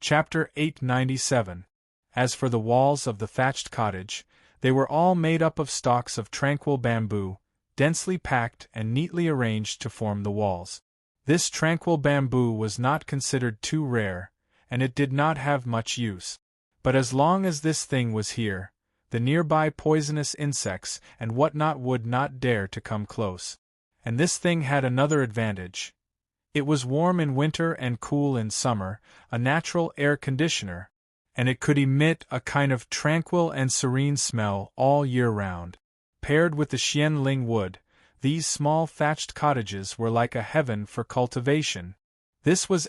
Chapter 897. As for the walls of the thatched cottage, they were all made up of stalks of tranquil bamboo, densely packed and neatly arranged to form the walls. This tranquil bamboo was not considered too rare, and it did not have much use. But as long as this thing was here, the nearby poisonous insects and whatnot would not dare to come close. And this thing had another advantage. It was warm in winter and cool in summer, a natural air conditioner, and it could emit a kind of tranquil and serene smell all year round. Paired with the Xianling wood, these small thatched cottages were like a heaven for cultivation. This was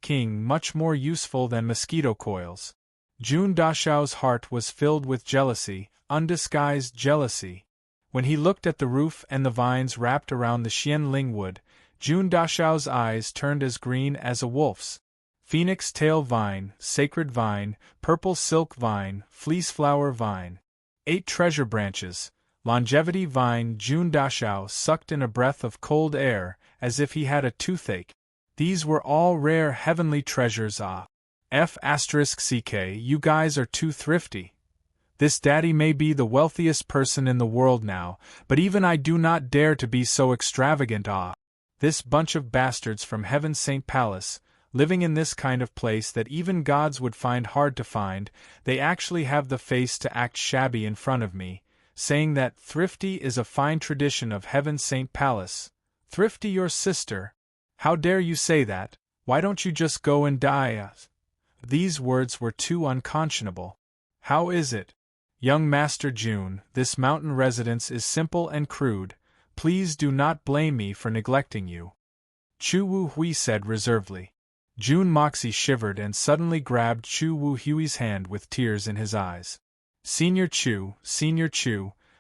King much more useful than mosquito coils. Jun Dashao's heart was filled with jealousy, undisguised jealousy. When he looked at the roof and the vines wrapped around the Xianling wood, Jun Dashao's eyes turned as green as a wolf's. Phoenix tail vine, sacred vine, purple silk vine, fleece flower vine. 8 treasure branches, longevity vine. Jun Dashao sucked in a breath of cold air, as if he had a toothache. These were all rare heavenly treasures. CK, you guys are too thrifty. This daddy may be the wealthiest person in the world now, but even I do not dare to be so extravagant. This bunch of bastards from Heaven's Saint Palace, living in this kind of place that even gods would find hard to find, they actually have the face to act shabby in front of me, saying that thrifty is a fine tradition of Heaven's Saint Palace. Thrifty your sister? How dare you say that? Why don't you just go and die? These words were too unconscionable. How is it? Young Master Jun, this mountain residence is simple and crude. Please do not blame me for neglecting you. Chu Wu Hui said reservedly. Jun Moxie shivered and suddenly grabbed Chu Wu Hui's hand with tears in his eyes. Senior Chu,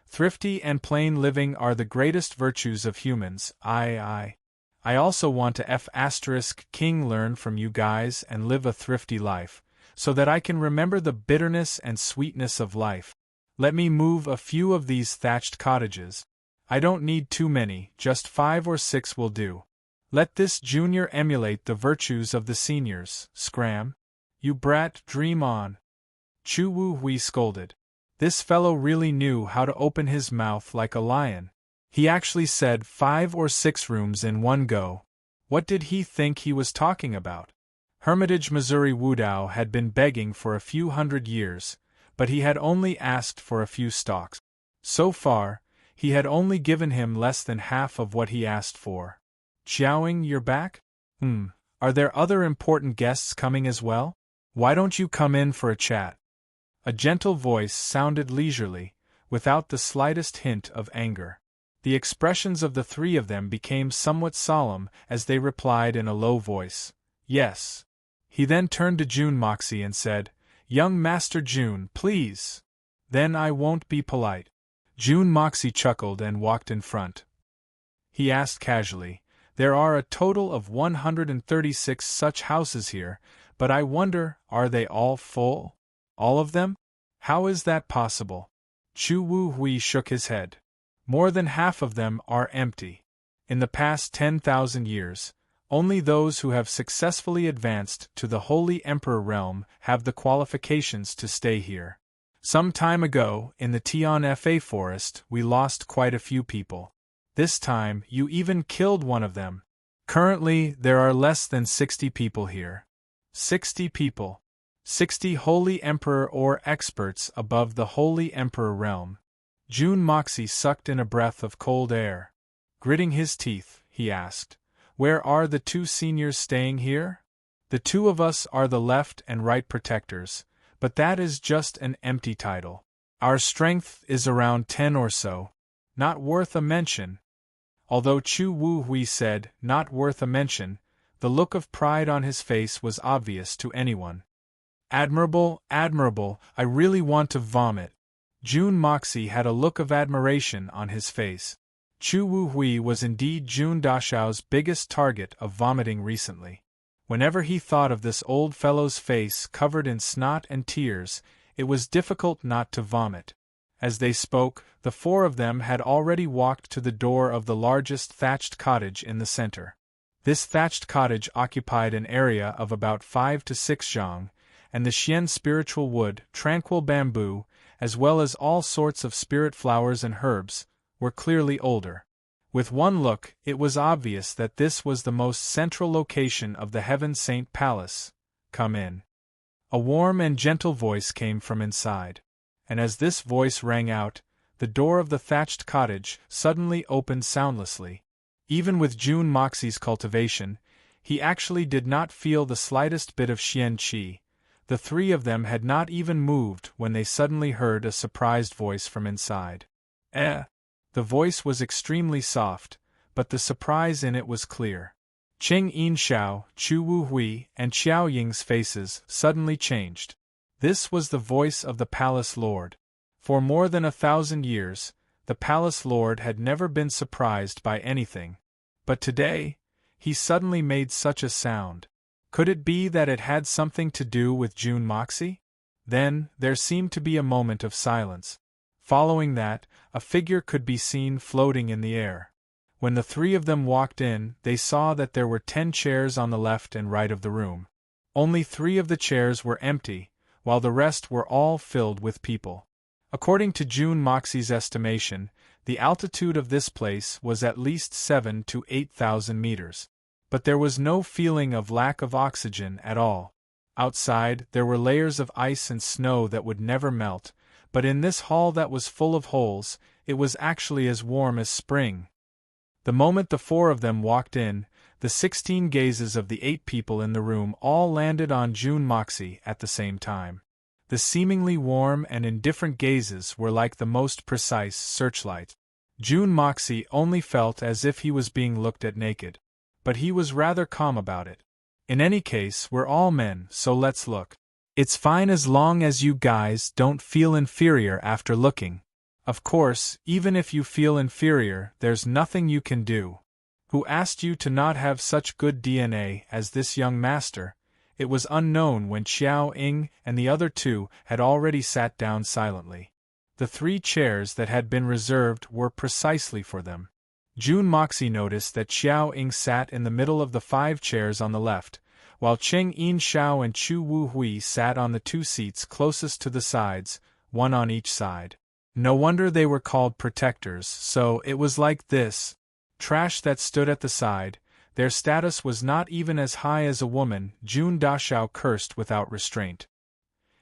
thrifty and plain living are the greatest virtues of humans. I also want to King learn from you guys and live a thrifty life, so that I can remember the bitterness and sweetness of life. Let me move a few of these thatched cottages. I don't need too many, just 5 or 6 will do. Let this junior emulate the virtues of the seniors. Scram. You brat, dream on. Chu Wu Hui scolded. This fellow really knew how to open his mouth like a lion. He actually said 5 or 6 rooms in one go. What did he think he was talking about? Hermitage Missouri Wudao had been begging for a few hundred years, but he had only asked for a few stalks. So far, he had only given him less than half of what he asked for. Xiaoying, you're back? Are there other important guests coming as well? Why don't you come in for a chat? A gentle voice sounded leisurely, without the slightest hint of anger. The expressions of the 3 of them became somewhat solemn as they replied in a low voice, yes. He then turned to Jun Moxie and said, Young Master Jun, please. Then I won't be polite. Jun Moxie chuckled and walked in front. He asked casually, there are a total of 136 such houses here, but I wonder, are they all full? All of them? How is that possible? Chu Wu Hui shook his head. More than half of them are empty. In the past 10,000 years, only those who have successfully advanced to the Holy Emperor realm have the qualifications to stay here. Some time ago, in the Tian Fa forest, we lost quite a few people. This time, you even killed one of them. Currently, there are less than 60 people here. 60 people. 60 Holy Emperor or experts above the Holy Emperor realm. Jun Moxie sucked in a breath of cold air. Gritting his teeth, he asked, where are the 2 seniors staying here? The 2 of us are the left and right protectors, but that is just an empty title. Our strength is around 10 or so. Not worth a mention. Although Chu Wu Hui said, not worth a mention, the look of pride on his face was obvious to anyone. Admirable, admirable, I really want to vomit. Jun Moxie had a look of admiration on his face. Chu Wu Hui was indeed Jun Dashao's biggest target of vomiting recently. Whenever he thought of this old fellow's face covered in snot and tears, it was difficult not to vomit. As they spoke, the 4 of them had already walked to the door of the largest thatched cottage in the center. This thatched cottage occupied an area of about 5 to 6 zhang, and the xian spiritual wood, tranquil bamboo, as well as all sorts of spirit flowers and herbs, were clearly older. With one look, it was obvious that this was the most central location of the Heaven Saint Palace. "Come in." A warm and gentle voice came from inside, and as this voice rang out, the door of the thatched cottage suddenly opened soundlessly. Even with June Moxie's cultivation, he actually did not feel the slightest bit of xian qi. The three of them had not even moved when they suddenly heard a surprised voice from inside. "Eh?" The voice was extremely soft, but the surprise in it was clear. Qing Yin Xiao, Chu Wu Hui, and Xiao Ying's faces suddenly changed. This was the voice of the Palace Lord. For more than 1,000 years, the Palace Lord had never been surprised by anything. But today, he suddenly made such a sound. Could it be that it had something to do with June Moxie? Then, there seemed to be a moment of silence. Following that, a figure could be seen floating in the air. When the three of them walked in, they saw that there were 10 chairs on the left and right of the room. Only 3 of the chairs were empty, while the rest were all filled with people. According to June Moxie's estimation, the altitude of this place was at least 7 to 8,000 meters. But there was no feeling of lack of oxygen at all. Outside, there were layers of ice and snow that would never melt, but in this hall that was full of holes, it was actually as warm as spring. The moment the 4 of them walked in, the 16 gazes of the 8 people in the room all landed on June Moxie at the same time. The seemingly warm and indifferent gazes were like the most precise searchlight. June Moxie only felt as if he was being looked at naked. But he was rather calm about it. "In any case, we're all men, so let's look. It's fine as long as you guys don't feel inferior after looking. Of course, even if you feel inferior, there's nothing you can do. Who asked you to not have such good DNA as this young master?" It was unknown when Xiao Ying and the other 2 had already sat down silently. The 3 chairs that had been reserved were precisely for them. June Moxie noticed that Xiao Ying sat in the middle of the 5 chairs on the left, while Qing Yin Xiao and Chu Wu Hui sat on the 2 seats closest to the sides, one on each side. No wonder they were called protectors, so it was like this. Trash that stood at the side. Their status was not even as high as a woman. June Dashao cursed without restraint.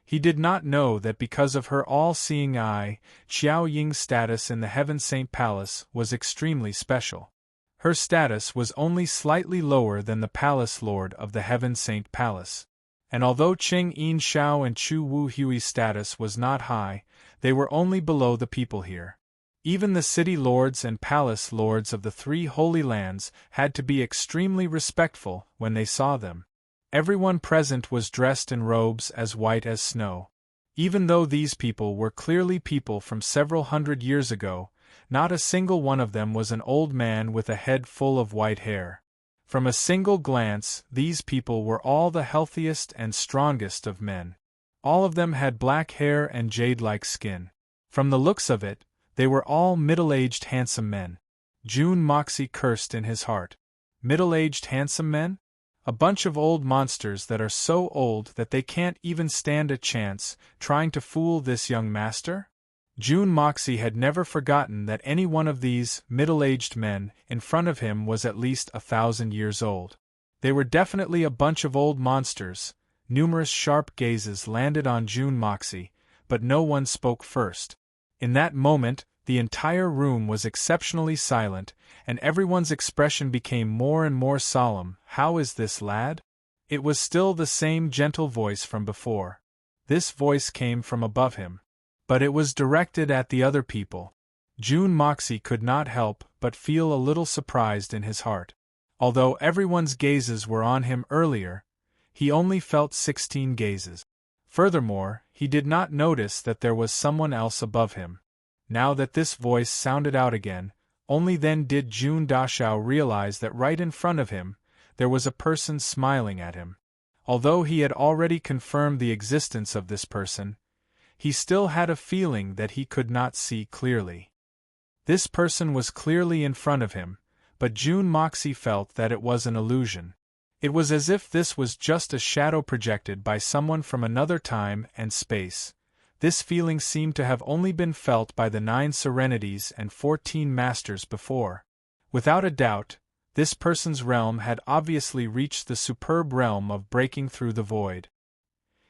He did not know that because of her all-seeing eye, Xiao Ying's status in the Heaven Saint Palace was extremely special. Her status was only slightly lower than the Palace Lord of the Heaven Saint Palace. And although Qing Yin Xiao and Chu Wu Hui's status was not high, they were only below the people here. Even the city lords and palace lords of the 3 holy lands had to be extremely respectful when they saw them. Everyone present was dressed in robes as white as snow. Even though these people were clearly people from several hundred years ago, not a single one of them was an old man with a head full of white hair. From a single glance, these people were all the healthiest and strongest of men. All of them had black hair and jade-like skin. From the looks of it, they were all middle-aged handsome men. June Moxie cursed in his heart. Middle-aged handsome men? A bunch of old monsters that are so old that they can't even stand a chance, trying to fool this young master? June Moxie had never forgotten that any one of these middle-aged men in front of him was at least 1,000 years old. They were definitely a bunch of old monsters. Numerous sharp gazes landed on June Moxie, but no one spoke first. In that moment, the entire room was exceptionally silent, and everyone's expression became more and more solemn. "How is this, lad?" It was still the same gentle voice from before. This voice came from above him. But it was directed at the other people. June Moxie could not help but feel a little surprised in his heart. Although everyone's gazes were on him earlier, he only felt 16 gazes. Furthermore, he did not notice that there was someone else above him. Now that this voice sounded out again, only then did June Dashao realize that right in front of him, there was a person smiling at him. Although he had already confirmed the existence of this person, he still had a feeling that he could not see clearly. This person was clearly in front of him, but June Moxie felt that it was an illusion. It was as if this was just a shadow projected by someone from another time and space. This feeling seemed to have only been felt by the 9 serenities and 14 masters before. Without a doubt, this person's realm had obviously reached the superb realm of breaking through the void.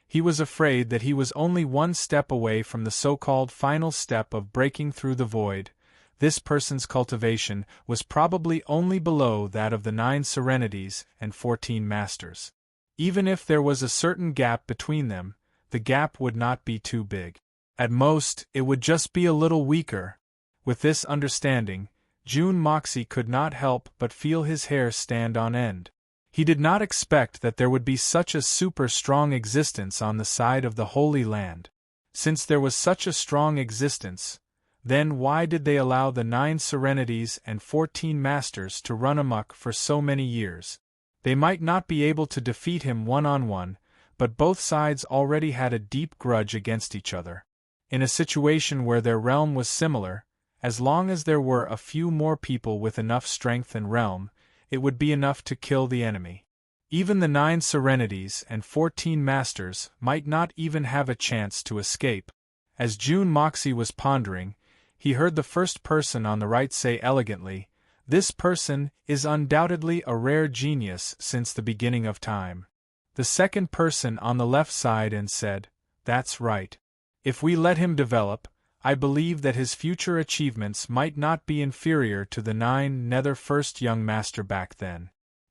He was afraid that he was only one step away from the so-called final step of breaking through the void. This person's cultivation was probably only below that of the 9 serenities and 14 masters. Even if there was a certain gap between them, the gap would not be too big. At most, it would just be a little weaker. With this understanding, June Moxie could not help but feel his hair stand on end. He did not expect that there would be such a super strong existence on the side of the Holy Land. Since there was such a strong existence, then why did they allow the 9 serenities and 14 masters to run amok for so many years? They might not be able to defeat him one-on-one, but both sides already had a deep grudge against each other. In a situation where their realm was similar, as long as there were a few more people with enough strength and realm, it would be enough to kill the enemy. Even the 9 serenities and 14 masters might not even have a chance to escape. As June Moxie was pondering, he heard the first person on the right say elegantly, "This person is undoubtedly a rare genius since the beginning of time." The second person on the left sighed and said, "That's right. If we let him develop, I believe that his future achievements might not be inferior to the 9 nether first young master back then.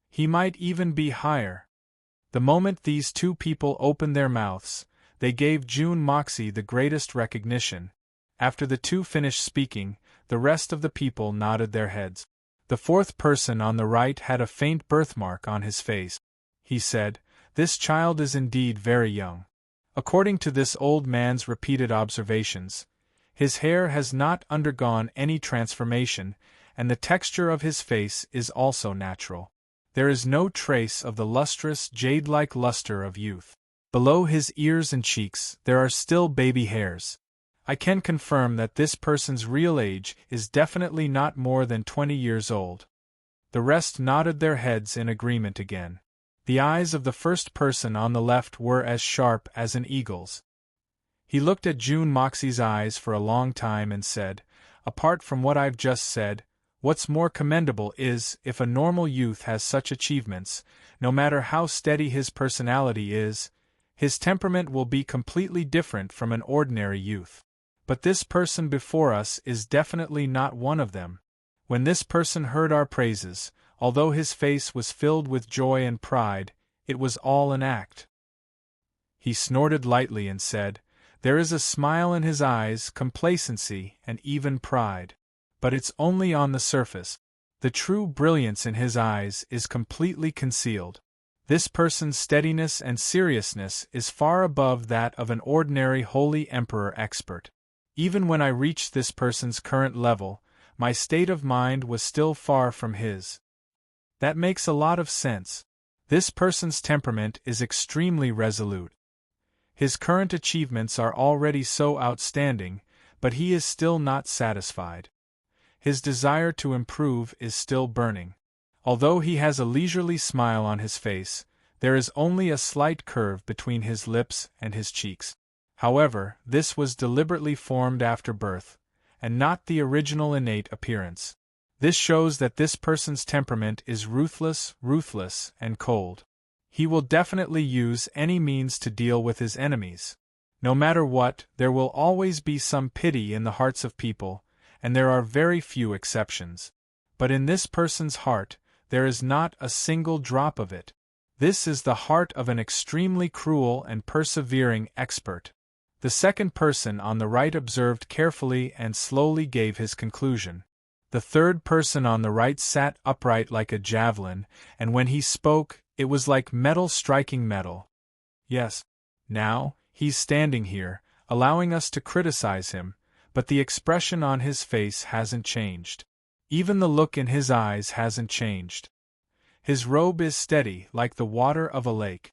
He might even be higher." The moment these two people opened their mouths, they gave June Moxie the greatest recognition. After the two finished speaking, the rest of the people nodded their heads. The fourth person on the right had a faint birthmark on his face. He said, "This child is indeed very young. According to this old man's repeated observations, his hair has not undergone any transformation, and the texture of his face is also natural. There is no trace of the lustrous, jade-like luster of youth. Below his ears and cheeks there are still baby hairs. I can confirm that this person's real age is definitely not more than 20 years old." The rest nodded their heads in agreement again. The eyes of the first person on the left were as sharp as an eagle's. He looked at June Moxie's eyes for a long time and said, "Apart from what I've just said, what's more commendable is, if a normal youth has such achievements, no matter how steady his personality is, his temperament will be completely different from an ordinary youth. But this person before us is definitely not one of them." When this person heard our praises, although his face was filled with joy and pride, it was all an act. He snorted lightly and said, "There is a smile in his eyes, complacency, and even pride. But it's only on the surface. The true brilliance in his eyes is completely concealed. This person's steadiness and seriousness is far above that of an ordinary holy emperor expert. Even when I reached this person's current level, my state of mind was still far from his." That makes a lot of sense. This person's temperament is extremely resolute. His current achievements are already so outstanding, but he is still not satisfied. His desire to improve is still burning. Although he has a leisurely smile on his face, there is only a slight curve between his lips and his cheeks. However, this was deliberately formed after birth, and not the original innate appearance. This shows that this person's temperament is ruthless, and cold. He will definitely use any means to deal with his enemies. No matter what, there will always be some pity in the hearts of people, and there are very few exceptions. But in this person's heart, there is not a single drop of it. This is the heart of an extremely cruel and persevering expert. The second person on the right observed carefully and slowly gave his conclusion. The third person on the right sat upright like a javelin, and when he spoke, it was like metal striking metal. Yes, now, he's standing here, allowing us to criticize him, but the expression on his face hasn't changed. Even the look in his eyes hasn't changed. His robe is steady, like the water of a lake.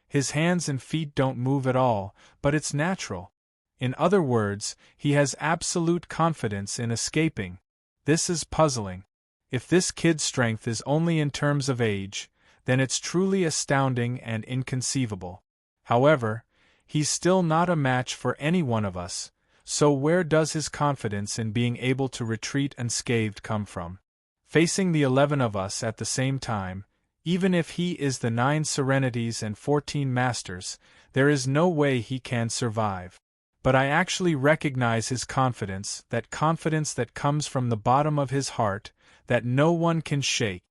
His hands and feet don't move at all, but it's natural. In other words, he has absolute confidence in escaping. This is puzzling. If this kid's strength is only in terms of age, then it's truly astounding and inconceivable. However, he's still not a match for any one of us, so where does his confidence in being able to retreat unscathed come from? Facing the 11 of us at the same time, even if he is the 9 serenities and 14 masters, there is no way he can survive. But I actually recognize his confidence that comes from the bottom of his heart, that no one can shake.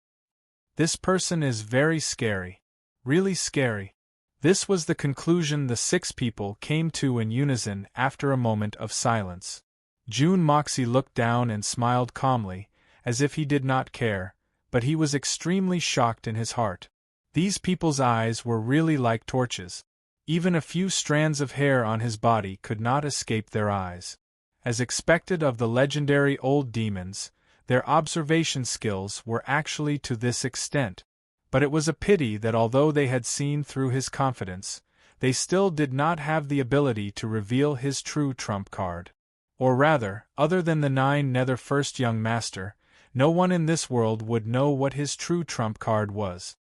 This person is very scary. Really scary. This was the conclusion the 6 people came to in unison after a moment of silence. June Moxie looked down and smiled calmly, as if he did not care, but he was extremely shocked in his heart. These people's eyes were really like torches. Even a few strands of hair on his body could not escape their eyes. As expected of the legendary old demons, their observation skills were actually to this extent. But it was a pity that although they had seen through his confidence, they still did not have the ability to reveal his true trump card. Or rather, other than the 9 nether first young master, no one in this world would know what his true trump card was.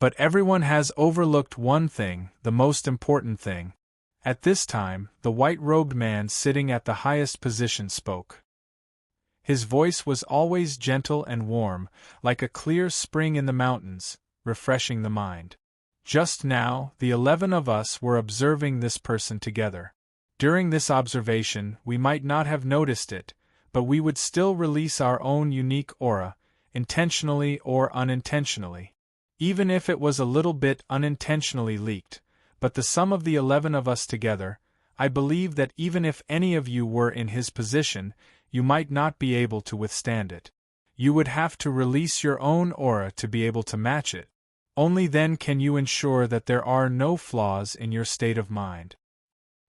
But everyone has overlooked one thing, the most important thing. At this time, the white-robed man sitting at the highest position spoke. His voice was always gentle and warm, like a clear spring in the mountains, refreshing the mind. Just now, the 11 of us were observing this person together. During this observation, we might not have noticed it, but we would still release our own unique aura, intentionally or unintentionally. Even if it was a little bit unintentionally leaked, but the sum of the 11 of us together, I believe that even if any of you were in his position, you might not be able to withstand it. You would have to release your own aura to be able to match it. Only then can you ensure that there are no flaws in your state of mind.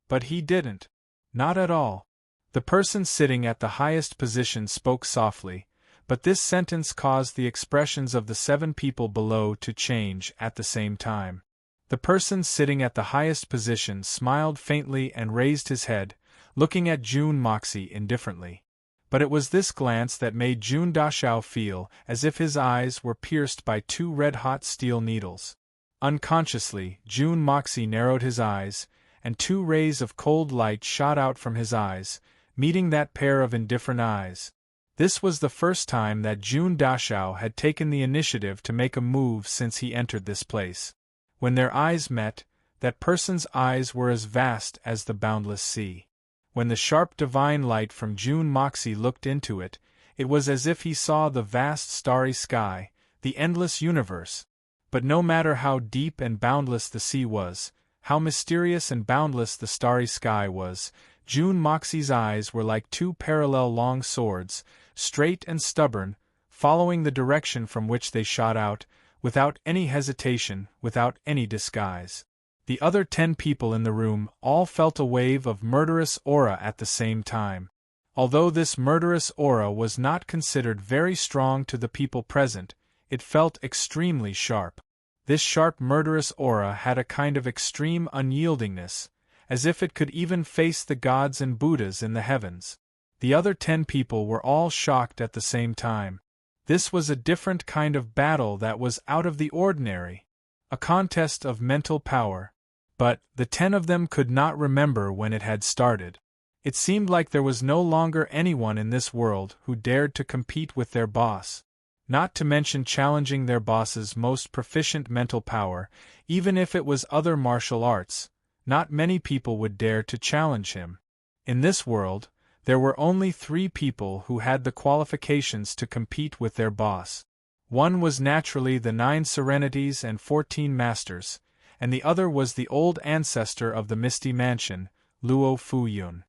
But he didn't. Not at all. The person sitting at the highest position spoke softly, but this sentence caused the expressions of the 7 people below to change at the same time. The person sitting at the highest position smiled faintly and raised his head, looking at June Moxie indifferently. But it was this glance that made June Dashao feel as if his eyes were pierced by 2 red-hot steel needles. Unconsciously, June Moxie narrowed his eyes, and 2 rays of cold light shot out from his eyes, meeting that pair of indifferent eyes. This was the first time that June Dashao had taken the initiative to make a move since he entered this place. When their eyes met, that person's eyes were as vast as the boundless sea. When the sharp divine light from June Moxie looked into it, it was as if he saw the vast starry sky, the endless universe. But no matter how deep and boundless the sea was, how mysterious and boundless the starry sky was, June Moxie's eyes were like 2 parallel long swords, straight and stubborn, following the direction from which they shot out, without any hesitation, without any disguise. The other 10 people in the room all felt a wave of murderous aura at the same time. Although this murderous aura was not considered very strong to the people present, it felt extremely sharp. This sharp murderous aura had a kind of extreme unyieldingness, as if it could even face the gods and Buddhas in the heavens. The other 10 people were all shocked at the same time. This was a different kind of battle that was out of the ordinary. A contest of mental power. But the 10 of them could not remember when it had started. It seemed like there was no longer anyone in this world who dared to compete with their boss. Not to mention challenging their boss's most proficient mental power, even if it was other martial arts. Not many people would dare to challenge him. In this world, there were only 3 people who had the qualifications to compete with their boss. One was naturally the 9 serenities and 14 masters, and the other was the old ancestor of the Misty Mansion, Luo Fuyun.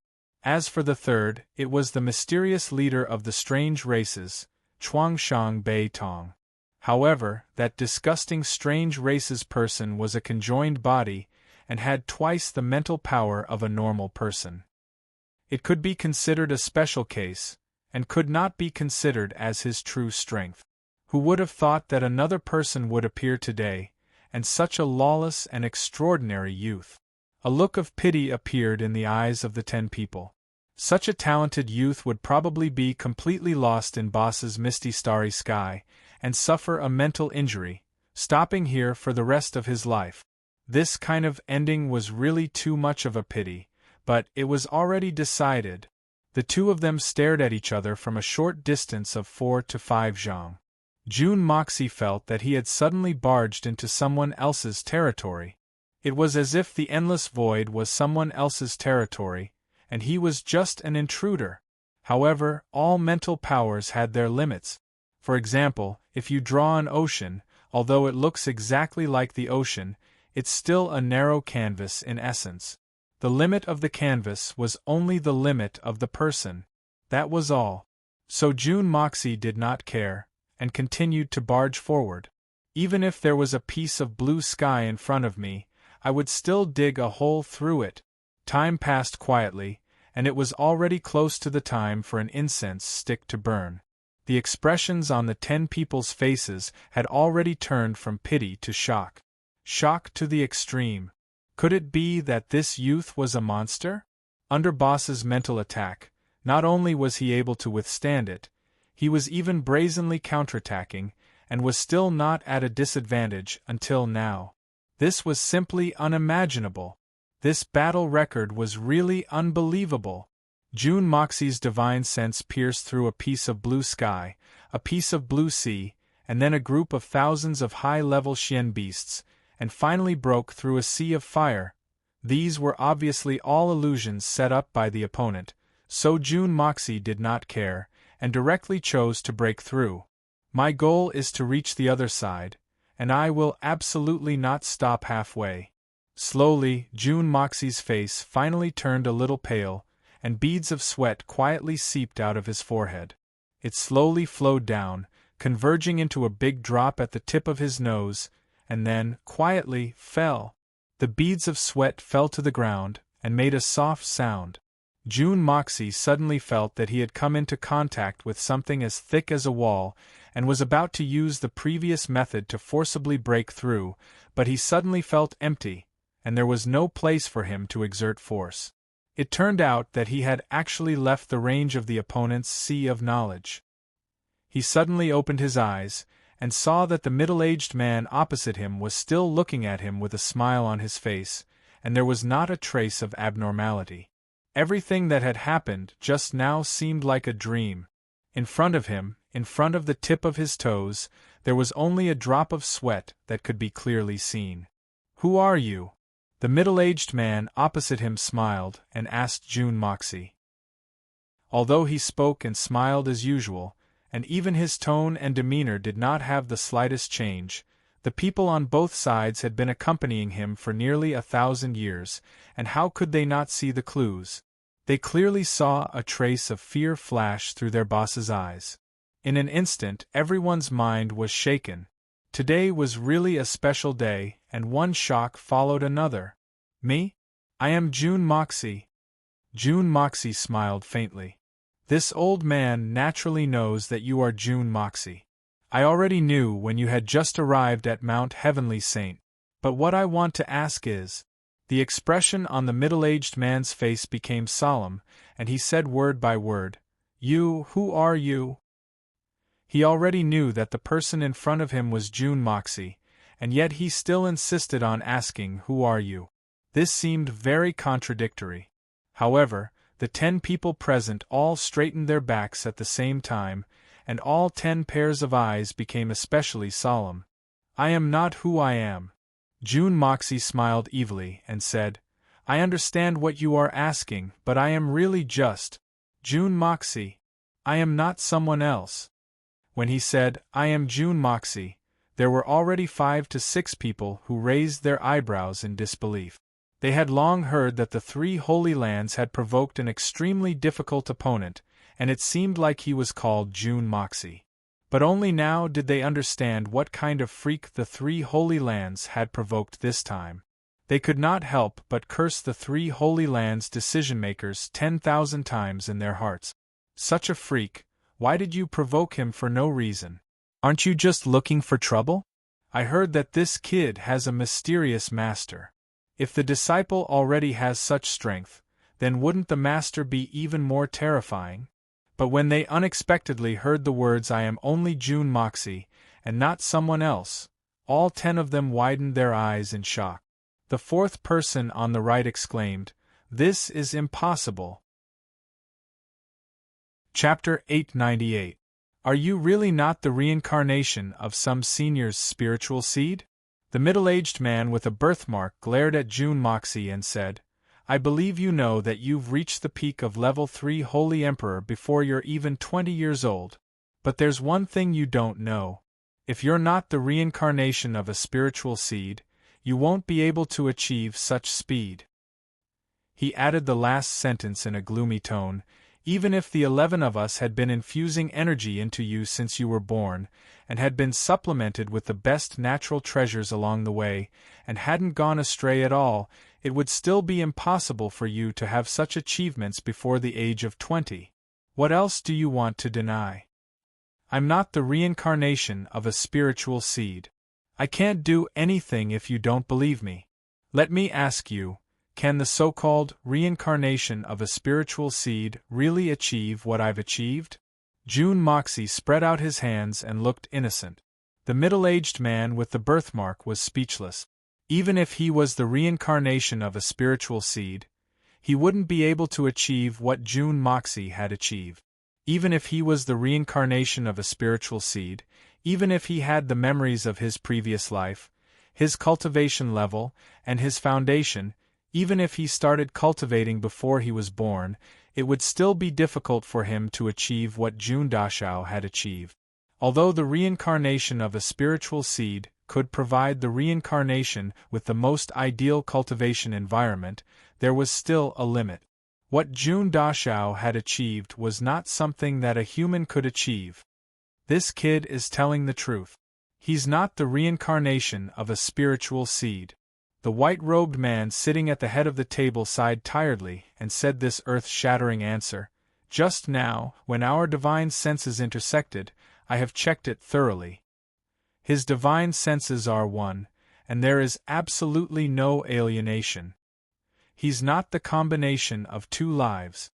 As for the third, it was the mysterious leader of the strange races, Chuangshang Bei Tong. However, that disgusting strange races person was a conjoined body, and had twice the mental power of a normal person. It could be considered a special case, and could not be considered as his true strength. Who would have thought that another person would appear today, and such a lawless and extraordinary youth? A look of pity appeared in the eyes of the 10 people. Such a talented youth would probably be completely lost in Boss's misty starry sky, and suffer a mental injury, stopping here for the rest of his life. This kind of ending was really too much of a pity, but it was already decided. The two of them stared at each other from a short distance of 4 to 5 zhang. June Moxie felt that he had suddenly barged into someone else's territory. It was as if the endless void was someone else's territory, and he was just an intruder. However, all mental powers had their limits. For example, if you draw an ocean, although it looks exactly like the ocean, it's still a narrow canvas in essence. The limit of the canvas was only the limit of the person. That was all. So June Moxie did not care, and continued to barge forward. Even if there was a piece of blue sky in front of me, I would still dig a hole through it. Time passed quietly, and it was already close to the time for an incense stick to burn. The expressions on the 10 people's faces had already turned from pity to shock. Shock to the extreme. Could it be that this youth was a monster? Under Boss's mental attack, not only was he able to withstand it, he was even brazenly counterattacking, and was still not at a disadvantage until now. This was simply unimaginable. This battle record was really unbelievable. June Moxie's divine sense pierced through a piece of blue sky, a piece of blue sea, and then a group of thousands of high-level Xian beasts, and finally broke through a sea of fire. These were obviously all illusions set up by the opponent, so June Moxie did not care, and directly chose to break through. My goal is to reach the other side, and I will absolutely not stop halfway. Slowly, June Moxie's face finally turned a little pale, and beads of sweat quietly seeped out of his forehead. It slowly flowed down, converging into a big drop at the tip of his nose, and then, quietly, fell. The beads of sweat fell to the ground, and made a soft sound. June Moxie suddenly felt that he had come into contact with something as thick as a wall, and was about to use the previous method to forcibly break through, but he suddenly felt empty, and there was no place for him to exert force. It turned out that he had actually left the range of the opponent's sea of knowledge. He suddenly opened his eyes, and saw that the middle-aged man opposite him was still looking at him with a smile on his face, and there was not a trace of abnormality. Everything that had happened just now seemed like a dream. In front of him, in front of the tip of his toes, there was only a drop of sweat that could be clearly seen. "Who are you?" The middle-aged man opposite him smiled and asked June Moxie. Although he spoke and smiled as usual, and even his tone and demeanor did not have the slightest change, the people on both sides had been accompanying him for nearly 1,000 years, and how could they not see the clues? They clearly saw a trace of fear flash through their boss's eyes. In an instant, everyone's mind was shaken. Today was really a special day, and one shock followed another. "Me? I am June Moxie." June Moxie smiled faintly. "This old man naturally knows that you are June Moxie. I already knew when you had just arrived at Mount Heavenly Saint. But what I want to ask is..." The expression on the middle-aged man's face became solemn, and he said word by word, Who are you?" He already knew that the person in front of him was June Moxie, and yet he still insisted on asking, "Who are you?" This seemed very contradictory. However, the 10 people present all straightened their backs at the same time, and all 10 pairs of eyes became especially solemn. "I am not who I am." June Moxie smiled evilly and said, "I understand what you are asking, but I am really just June Moxie. I am not someone else." When he said, "I am June Moxie," there were already 5 to 6 people who raised their eyebrows in disbelief. They had long heard that the 3 Holy Lands had provoked an extremely difficult opponent, and it seemed like he was called June Moxie. But only now did they understand what kind of freak the 3 Holy Lands had provoked this time. They could not help but curse the 3 Holy Lands decision-makers 10,000 times in their hearts. Such a freak, why did you provoke him for no reason? Aren't you just looking for trouble? I heard that this kid has a mysterious master. If the disciple already has such strength, then wouldn't the master be even more terrifying? But when they unexpectedly heard the words "I am only June Moxie, and not someone else," all 10 of them widened their eyes in shock. The fourth person on the right exclaimed, "This is impossible." Chapter 898. Are you really not the reincarnation of some senior's spiritual seed? The middle-aged man with a birthmark glared at June Moxie and said, "I believe you know that you've reached the peak of level 3 Holy Emperor before you're even 20 years old. But there's one thing you don't know. If you're not the reincarnation of a spiritual seed, you won't be able to achieve such speed." He added the last sentence in a gloomy tone. "Even if the 11 of us had been infusing energy into you since you were born, and had been supplemented with the best natural treasures along the way, and hadn't gone astray at all, it would still be impossible for you to have such achievements before the age of 20. What else do you want to deny? I'm not the reincarnation of a spiritual seed. I can't do anything if you don't believe me. Let me ask you, can the so-called reincarnation of a spiritual seed really achieve what I've achieved?" June Moxie spread out his hands and looked innocent. The middle-aged man with the birthmark was speechless. Even if he was the reincarnation of a spiritual seed, he wouldn't be able to achieve what June Moxie had achieved. Even if he was the reincarnation of a spiritual seed, even if he had the memories of his previous life, his cultivation level, and his foundation, even if he started cultivating before he was born, it would still be difficult for him to achieve what June Dashao had achieved. Although the reincarnation of a spiritual seed could provide the reincarnation with the most ideal cultivation environment, there was still a limit. What June Dashao had achieved was not something that a human could achieve. This kid is telling the truth. He's not the reincarnation of a spiritual seed. The white-robed man sitting at the head of the table sighed tiredly and said this earth-shattering answer, "Just now, when our divine senses intersected, I have checked it thoroughly. His divine senses are one, and there is absolutely no alienation. He's not the combination of 2 lives."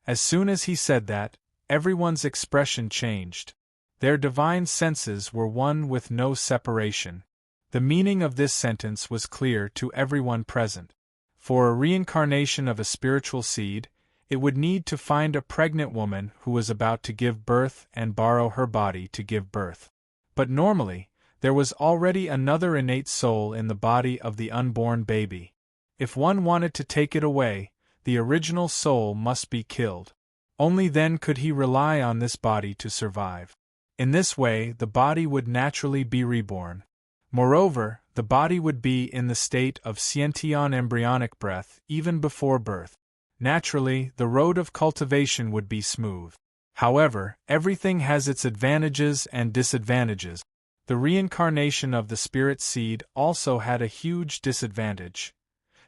As soon as he said that, everyone's expression changed. Their divine senses were one with no separation. The meaning of this sentence was clear to everyone present. For a reincarnation of a spiritual seed, it would need to find a pregnant woman who was about to give birth and borrow her body to give birth. But normally, there was already another innate soul in the body of the unborn baby. If one wanted to take it away, the original soul must be killed. Only then could he rely on this body to survive. In this way, the body would naturally be reborn. Moreover, the body would be in the state of sentient embryonic breath even before birth. Naturally, the road of cultivation would be smooth. However, everything has its advantages and disadvantages. The reincarnation of the spirit seed also had a huge disadvantage: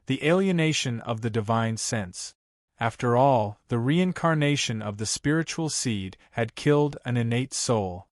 the alienation of the divine sense. After all, the reincarnation of the spiritual seed had killed an innate soul.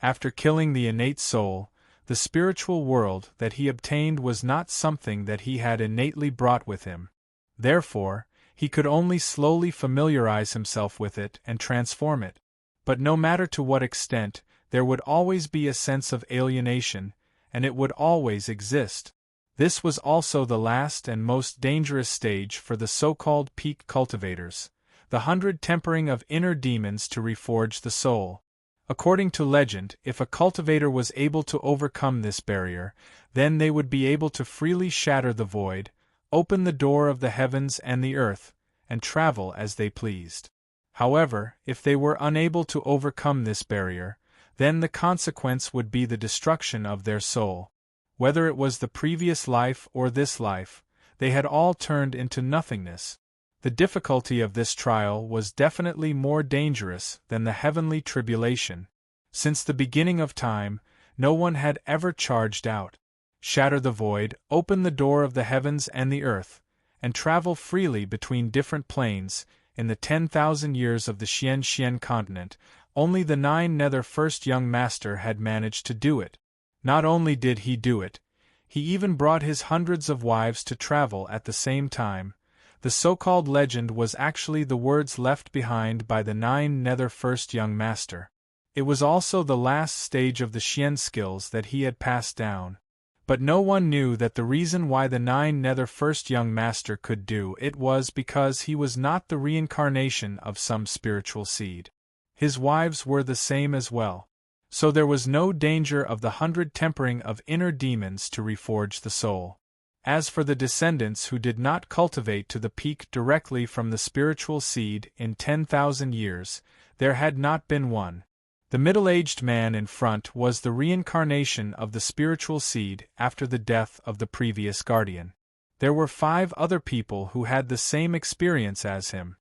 After killing the innate soul, the spiritual world that he obtained was not something that he had innately brought with him. Therefore, he could only slowly familiarize himself with it and transform it. But no matter to what extent, there would always be a sense of alienation, and it would always exist. This was also the last and most dangerous stage for the so-called peak cultivators, the 100 tempering of inner demons to reforge the soul. According to legend, if a cultivator was able to overcome this barrier, then they would be able to freely shatter the void, open the door of the heavens and the earth, and travel as they pleased. However, if they were unable to overcome this barrier, then the consequence would be the destruction of their soul. Whether it was the previous life or this life, they had all turned into nothingness. The difficulty of this trial was definitely more dangerous than the heavenly tribulation. Since the beginning of time, no one had ever charged out. Shatter the void, open the door of the heavens and the earth, and travel freely between different planes. In the 10,000 years of the Xian continent, only the 9 nether first young master had managed to do it. Not only did he do it, he even brought his hundreds of wives to travel at the same time. The so-called legend was actually the words left behind by the 9 nether first young master. It was also the last stage of the Xian skills that he had passed down. But no one knew that the reason why the 9 nether first young master could do it was because he was not the reincarnation of some spiritual seed. His wives were the same as well. So there was no danger of the 100 tempering of inner demons to reforge the soul. As for the descendants who did not cultivate to the peak directly from the spiritual seed in 10,000 years, there had not been one. The middle-aged man in front was the reincarnation of the spiritual seed after the death of the previous guardian. There were 5 other people who had the same experience as him.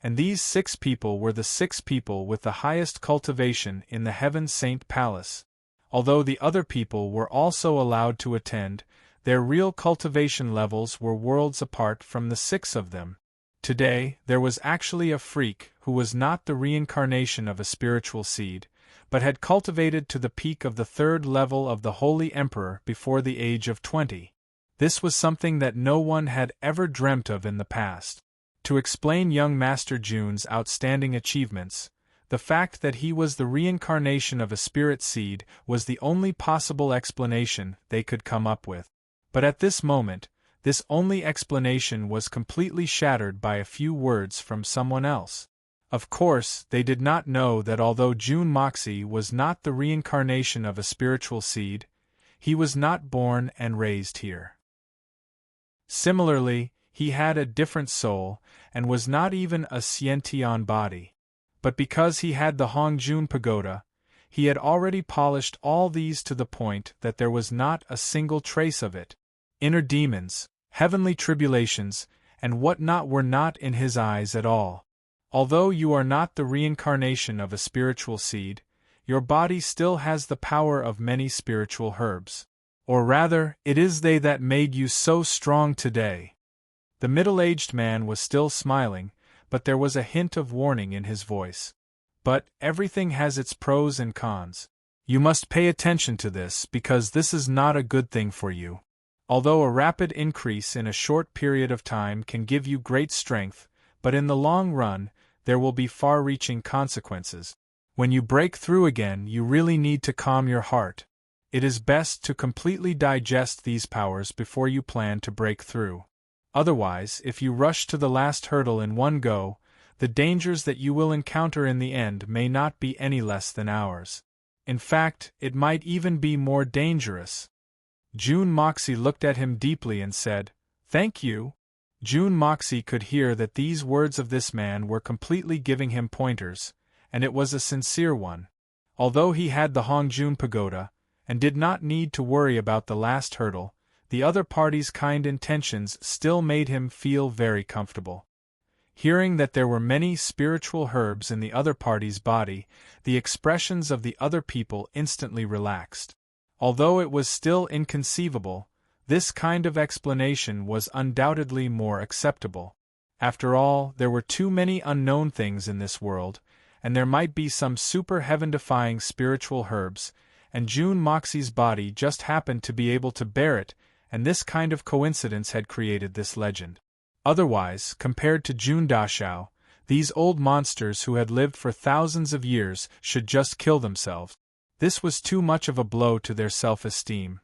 And these 6 people were the 6 people with the highest cultivation in the Heaven Saint Palace. Although the other people were also allowed to attend, their real cultivation levels were worlds apart from the 6 of them. Today, there was actually a freak who was not the reincarnation of a spiritual seed, but had cultivated to the peak of the 3rd level of the Holy Emperor before the age of 20. This was something that no one had ever dreamt of in the past. To explain young Master Jun's outstanding achievements, the fact that he was the reincarnation of a spirit seed was the only possible explanation they could come up with. But at this moment, this only explanation was completely shattered by a few words from someone else. Of course, they did not know that although Jun Moxie was not the reincarnation of a spiritual seed, he was not born and raised here. Similarly, he had a different soul, and was not even a Xiantian body. But because he had the Hongjun Pagoda, he had already polished all these to the point that there was not a single trace of it. Inner demons, heavenly tribulations, and what not were not in his eyes at all. Although you are not the reincarnation of a spiritual seed, your body still has the power of many spiritual herbs. Or rather, it is they that made you so strong today. The middle-aged man was still smiling, but there was a hint of warning in his voice. But everything has its pros and cons. You must pay attention to this because this is not a good thing for you. Although a rapid increase in a short period of time can give you great strength, but in the long run, there will be far-reaching consequences. When you break through again, you really need to calm your heart. It is best to completely digest these powers before you plan to break through. Otherwise, if you rush to the last hurdle in one go, the dangers that you will encounter in the end may not be any less than ours. In fact, it might even be more dangerous. Jun Moxie looked at him deeply and said, "Thank you." Jun Moxie could hear that these words of this man were completely giving him pointers, and it was a sincere one. Although he had the Hongjun Pagoda, and did not need to worry about the last hurdle, the other party's kind intentions still made him feel very comfortable. Hearing that there were many spiritual herbs in the other party's body, the expressions of the other people instantly relaxed. Although it was still inconceivable, this kind of explanation was undoubtedly more acceptable. After all, there were too many unknown things in this world, and there might be some super heaven-defying spiritual herbs, and Jun Moxie's body just happened to be able to bear it, and this kind of coincidence had created this legend. Otherwise, compared to Jun Dashao, these old monsters who had lived for thousands of years should just kill themselves. This was too much of a blow to their self-esteem.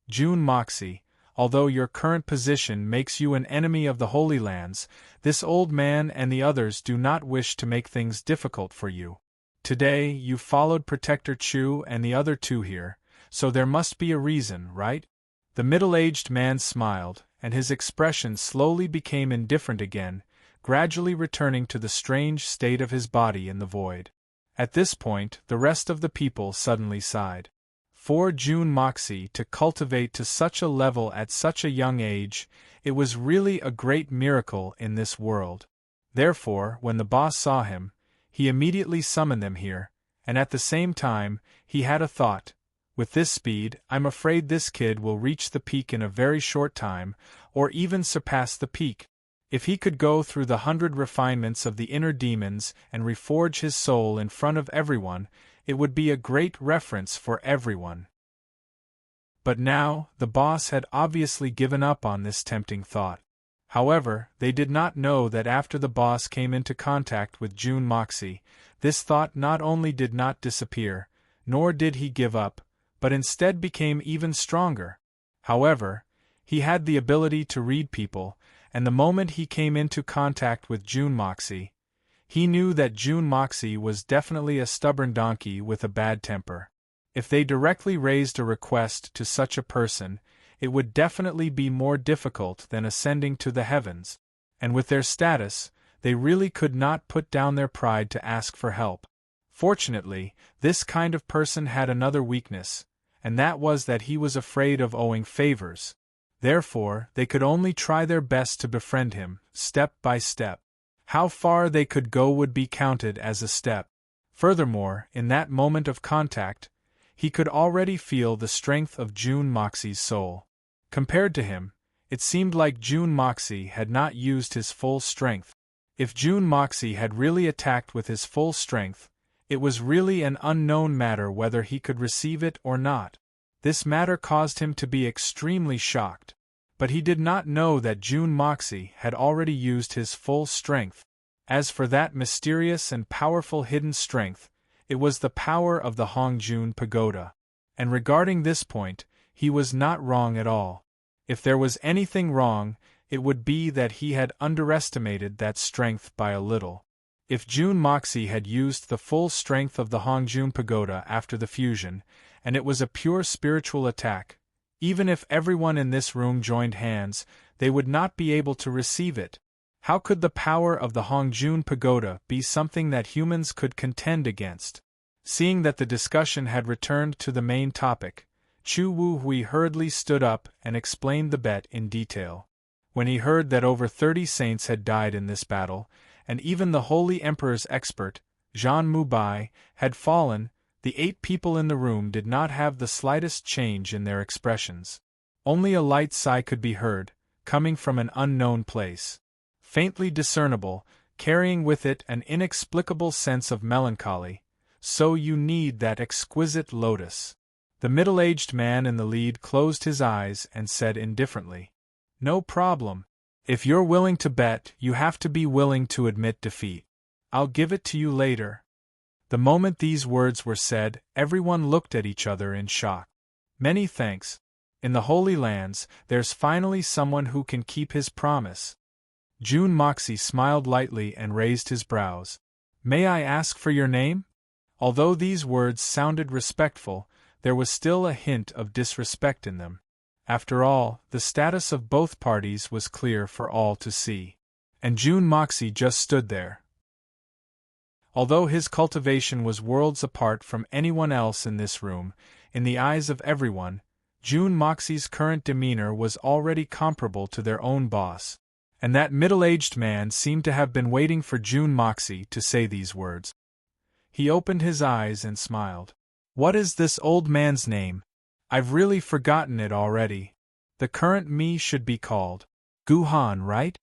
Jun Moxie, although your current position makes you an enemy of the Holy Lands, this old man and the others do not wish to make things difficult for you. Today, you followed Protector Chu and the other 2 here, so there must be a reason, right? The middle-aged man smiled, and his expression slowly became indifferent again, gradually returning to the strange state of his body in the void. At this point, the rest of the people suddenly sighed. For Jun Moxie to cultivate to such a level at such a young age, it was really a great miracle in this world. Therefore, when the boss saw him, he immediately summoned them here, and at the same time, he had a thought. With this speed, I'm afraid this kid will reach the peak in a very short time, or even surpass the peak. If he could go through the 100 refinements of the inner demons and reforge his soul in front of everyone, it would be a great reference for everyone. But now, the boss had obviously given up on this tempting thought. However, they did not know that after the boss came into contact with June Moxie, this thought not only did not disappear, nor did he give up, but instead became even stronger. However, he had the ability to read people, and the moment he came into contact with June Moxie, he knew that June Moxie was definitely a stubborn donkey with a bad temper. If they directly raised a request to such a person, it would definitely be more difficult than ascending to the heavens, and with their status, they really could not put down their pride to ask for help. Fortunately, this kind of person had another weakness, and that was that he was afraid of owing favors. Therefore, they could only try their best to befriend him, step by step. How far they could go would be counted as a step. Furthermore, in that moment of contact, he could already feel the strength of June Moxie's soul. Compared to him, it seemed like June Moxie had not used his full strength. If June Moxie had really attacked with his full strength, it was really an unknown matter whether he could receive it or not. This matter caused him to be extremely shocked. But he did not know that June Moxie had already used his full strength. As for that mysterious and powerful hidden strength, it was the power of the Hongjun Pagoda. And regarding this point, he was not wrong at all. If there was anything wrong, it would be that he had underestimated that strength by a little. If June Moxie had used the full strength of the Hongjun Pagoda after the fusion, and it was a pure spiritual attack, even if everyone in this room joined hands, they would not be able to receive it. How could the power of the Hongjun Pagoda be something that humans could contend against? Seeing that the discussion had returned to the main topic, Chu Wu Hui hurriedly stood up and explained the bet in detail. When he heard that over 30 saints had died in this battle, and even the Holy Emperor's expert, Zhan Mubai, had fallen, the 8 people in the room did not have the slightest change in their expressions. Only a light sigh could be heard, coming from an unknown place. Faintly discernible, carrying with it an inexplicable sense of melancholy. So you need that exquisite lotus. The middle-aged man in the lead closed his eyes and said indifferently, "No problem. If you're willing to bet, you have to be willing to admit defeat. I'll give it to you later." The moment these words were said, everyone looked at each other in shock. Many thanks. In the Holy Lands, there's finally someone who can keep his promise. June Moxie smiled lightly and raised his brows. "May I ask for your name?" Although these words sounded respectful, there was still a hint of disrespect in them. After all, the status of both parties was clear for all to see. And June Moxie just stood there. Although his cultivation was worlds apart from anyone else in this room, in the eyes of everyone, June Moxie's current demeanor was already comparable to their own boss. And that middle-aged man seemed to have been waiting for June Moxie to say these words. He opened his eyes and smiled. "What is this old man's name? I've really forgotten it already. The current me should be called Guhan, right?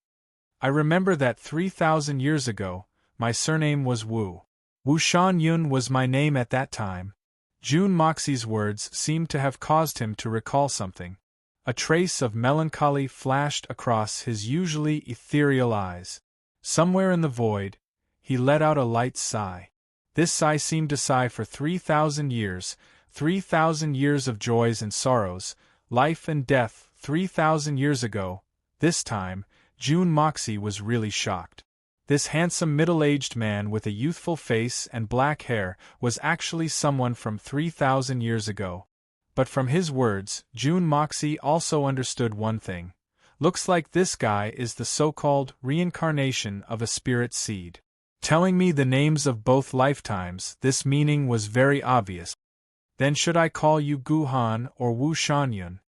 I remember that 3,000 years ago, my surname was Wu. Wu Shan-yun was my name at that time." June Moxie's words seemed to have caused him to recall something. A trace of melancholy flashed across his usually ethereal eyes. Somewhere in the void, he let out a light sigh. This sigh seemed to sigh for 3,000 years, 3,000 years of joys and sorrows, life and death 3,000 years ago. This time, June Moxie was really shocked. This handsome middle-aged man with a youthful face and black hair was actually someone from 3,000 years ago. But from his words, June Moxie also understood one thing. Looks like this guy is the so-called reincarnation of a spirit seed. Telling me the names of both lifetimes, this meaning was very obvious. Then should I call you Guhan or Wu Shan-yun?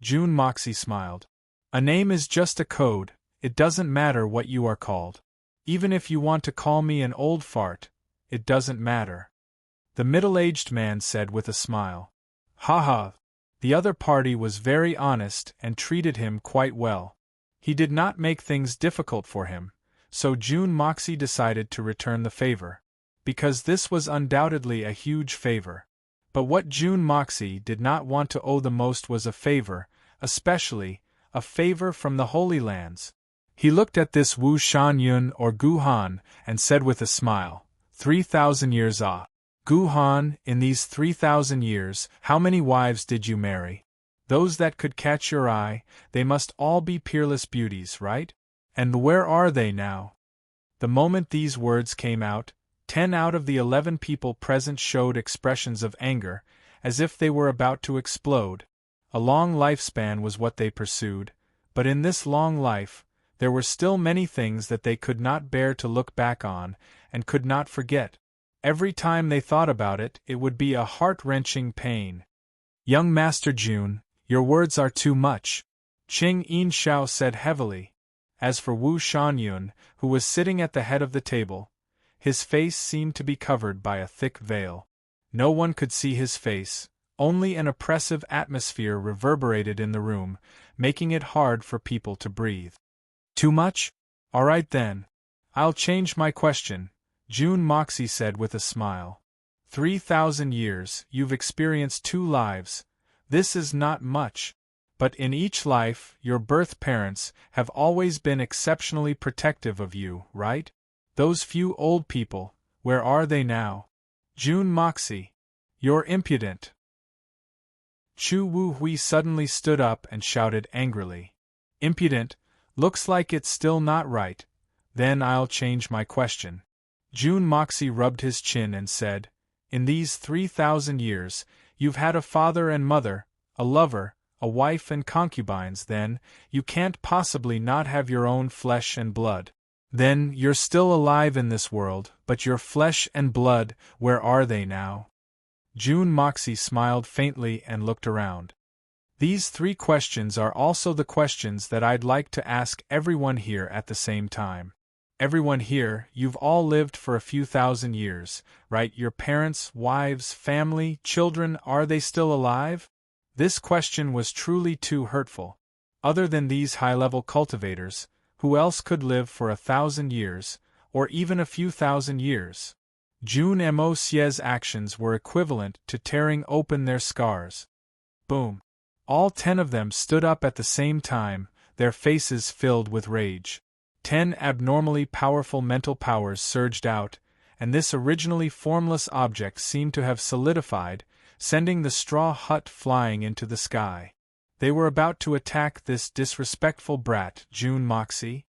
June Moxie smiled. A name is just a code, it doesn't matter what you are called. Even if you want to call me an old fart, it doesn't matter. The middle-aged man said with a smile. Ha. The other party was very honest and treated him quite well. He did not make things difficult for him, so June Moxie decided to return the favor. Because this was undoubtedly a huge favor. But what June Moxie did not want to owe the most was a favor, especially a favor from the Holy Lands. He looked at this Wu Shan-yun or Gu-han, and said with a smile, 3,000 years ah. Gu-han, in these 3,000 years, how many wives did you marry? Those that could catch your eye, they must all be peerless beauties, right? And where are they now? The moment these words came out, 10 out of the 11 people present showed expressions of anger, as if they were about to explode. A long lifespan was what they pursued, but in this long life, there were still many things that they could not bear to look back on, and could not forget. Every time they thought about it, it would be a heart-wrenching pain. Young Master Jun, your words are too much, Qing Yin Xiao said heavily. As for Wu Shan-yun, who was sitting at the head of the table, his face seemed to be covered by a thick veil. No one could see his face, only an oppressive atmosphere reverberated in the room, making it hard for people to breathe. Too much? All right then. I'll change my question, Jun Moxie said with a smile. 3,000 years, you've experienced 2 lives. This is not much. But in each life, your birth parents have always been exceptionally protective of you, right? Those few old people, where are they now? Jun Moxie. You're impudent. Chu Wu Hui suddenly stood up and shouted angrily. Impudent? Looks like it's still not right. Then I'll change my question. Jun Moxie rubbed his chin and said, in these 3,000 years, you've had a father and mother, a lover, a wife and concubines, then, you can't possibly not have your own flesh and blood. Then, you're still alive in this world, but your flesh and blood, where are they now? Jun Moxie smiled faintly and looked around. These 3 questions are also the questions that I'd like to ask everyone here at the same time. Everyone here, you've all lived for a few thousand years, right? Your parents, wives, family, children, are they still alive? This question was truly too hurtful. Other than these high-level cultivators, who else could live for 1,000 years, or even a few thousand years? Jun Mo Xie's actions were equivalent to tearing open their scars. Boom! All 10 of them stood up at the same time, their faces filled with rage. 10 abnormally powerful mental powers surged out, and this originally formless object seemed to have solidified, sending the straw hut flying into the sky. They were about to attack this disrespectful brat, Jun Moxie.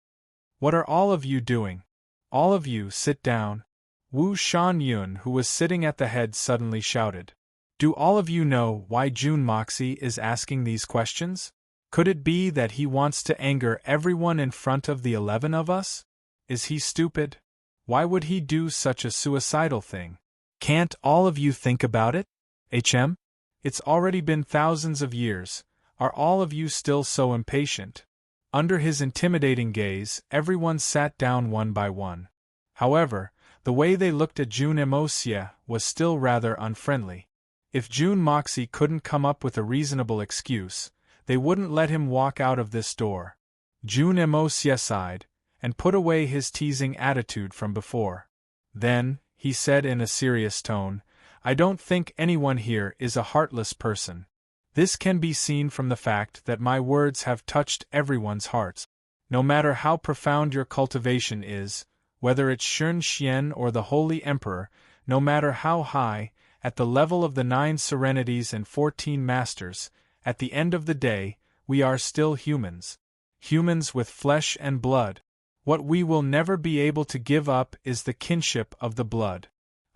What are all of you doing? All of you, sit down. Wu Shan-yun, who was sitting at the head, suddenly shouted. Do all of you know why Jun Moxie is asking these questions? Could it be that he wants to anger everyone in front of the 11 of us? Is he stupid? Why would he do such a suicidal thing? Can't all of you think about it? It's already been thousands of years. Are all of you still so impatient? Under his intimidating gaze, everyone sat down one by one. However, the way they looked at Jun Mo Xie was still rather unfriendly. If Jun Moxie couldn't come up with a reasonable excuse, they wouldn't let him walk out of this door. Jun Mo Xie sighed, and put away his teasing attitude from before. Then, he said in a serious tone, I don't think anyone here is a heartless person. This can be seen from the fact that my words have touched everyone's hearts. No matter how profound your cultivation is, whether it's Shun Xian or the Holy Emperor, no matter how high, at the level of the 9 serenities and 14 masters, at the end of the day, we are still humans. Humans with flesh and blood. What we will never be able to give up is the kinship of the blood.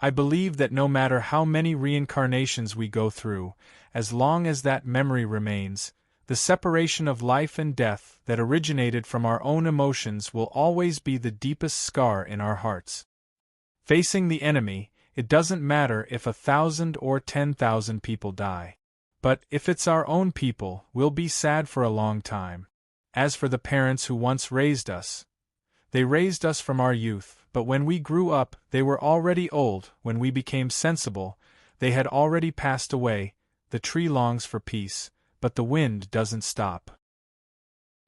I believe that no matter how many reincarnations we go through, as long as that memory remains, the separation of life and death that originated from our own emotions will always be the deepest scar in our hearts. Facing the enemy, it doesn't matter if 1,000 or 10,000 people die. But if it's our own people, we'll be sad for a long time. As for the parents who once raised us, they raised us from our youth, but when we grew up, they were already old. When we became sensible, they had already passed away. The tree longs for peace, but the wind doesn't stop.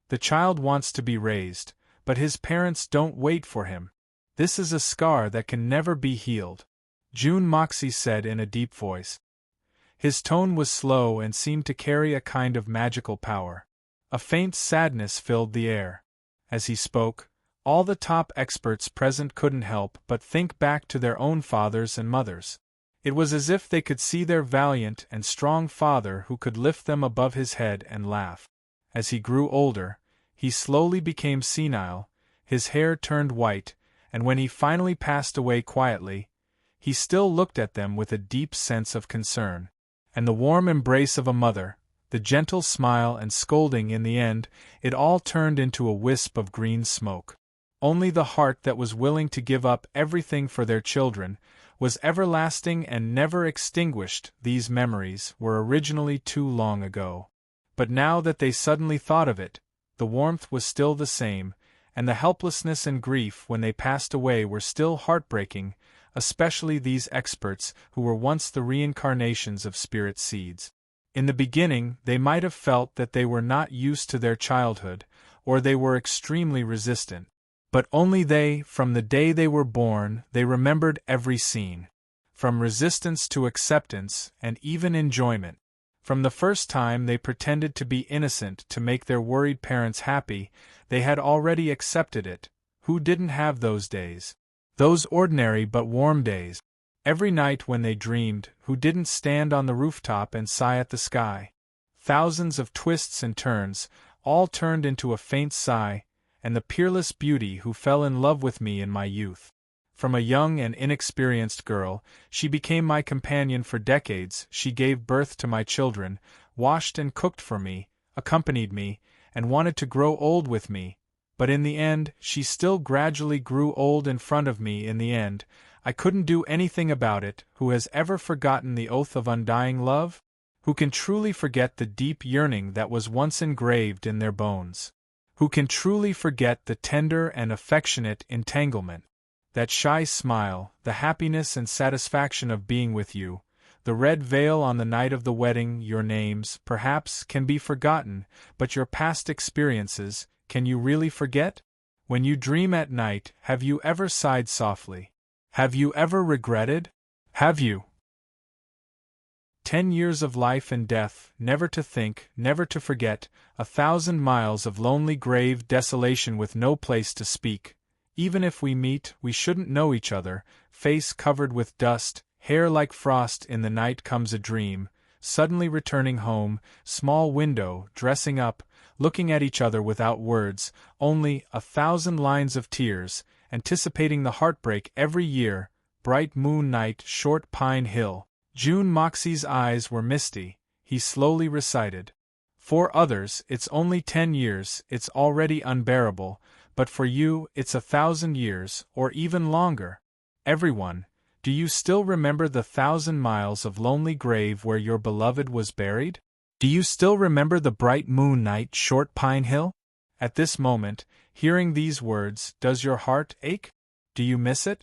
The child wants to be raised, but his parents don't wait for him. This is a scar that can never be healed, Jun Moxie said in a deep voice. His tone was slow and seemed to carry a kind of magical power. A faint sadness filled the air. As he spoke, all the top experts present couldn't help but think back to their own fathers and mothers. It was as if they could see their valiant and strong father who could lift them above his head and laugh. As he grew older, he slowly became senile, his hair turned white, and when he finally passed away quietly, he still looked at them with a deep sense of concern. And the warm embrace of a mother, the gentle smile and scolding in the end, it all turned into a wisp of green smoke. Only the heart that was willing to give up everything for their children was everlasting and never extinguished. These memories were originally too long ago. But now that they suddenly thought of it, the warmth was still the same, and the helplessness and grief when they passed away were still heartbreaking, especially these experts who were once the reincarnations of spirit seeds. In the beginning, they might have felt that they were not used to their childhood, or they were extremely resistant. But only they, from the day they were born, they remembered every scene. From resistance to acceptance, and even enjoyment. From the first time they pretended to be innocent to make their worried parents happy, they had already accepted it. Who didn't have those days? Those ordinary but warm days. Every night when they dreamed, who didn't stand on the rooftop and sigh at the sky? Thousands of twists and turns, all turned into a faint sigh, and the peerless beauty who fell in love with me in my youth. From a young and inexperienced girl, she became my companion for decades. She gave birth to my children, washed and cooked for me, accompanied me, and wanted to grow old with me. But in the end, she still gradually grew old in front of me. In the end, I couldn't do anything about it. Who has ever forgotten the oath of undying love? Who can truly forget the deep yearning that was once engraved in their bones? Who can truly forget the tender and affectionate entanglement? That shy smile, the happiness and satisfaction of being with you, the red veil on the night of the wedding. Your names, perhaps, can be forgotten, but your past experiences, can you really forget? When you dream at night, have you ever sighed softly? Have you ever regretted? Have you? 10 years of life and death, never to think, never to forget, 1,000 miles of lonely grave desolation with no place to speak. Even if we meet, we shouldn't know each other, face covered with dust, hair like frost. In the night comes a dream, suddenly returning home, small window, dressing up, looking at each other without words, only 1,000 lines of tears, anticipating the heartbreak every year. Bright moon night, short pine hill. June. Moxie's eyes were misty. He slowly recited. For others, it's only 10 years, it's already unbearable, but for you, it's 1,000 years, or even longer. Everyone, do you still remember the 1,000 miles of lonely grave where your beloved was buried? Do you still remember the bright moon night, short pine hill? At this moment, hearing these words, does your heart ache? Do you miss it?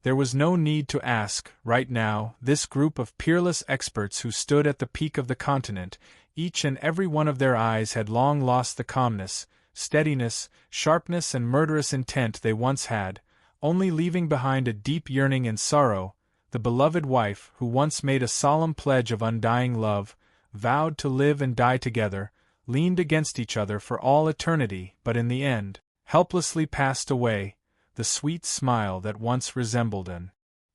There was no need to ask. Right now, this group of peerless experts who stood at the peak of the continent, each and every one of their eyes had long lost the calmness, steadiness, sharpness and murderous intent they once had, only leaving behind a deep yearning and sorrow. The beloved wife, who once made a solemn pledge of undying love, vowed to live and die together, leaned against each other for all eternity, but in the end, helplessly passed away. The sweet smile that once resembled an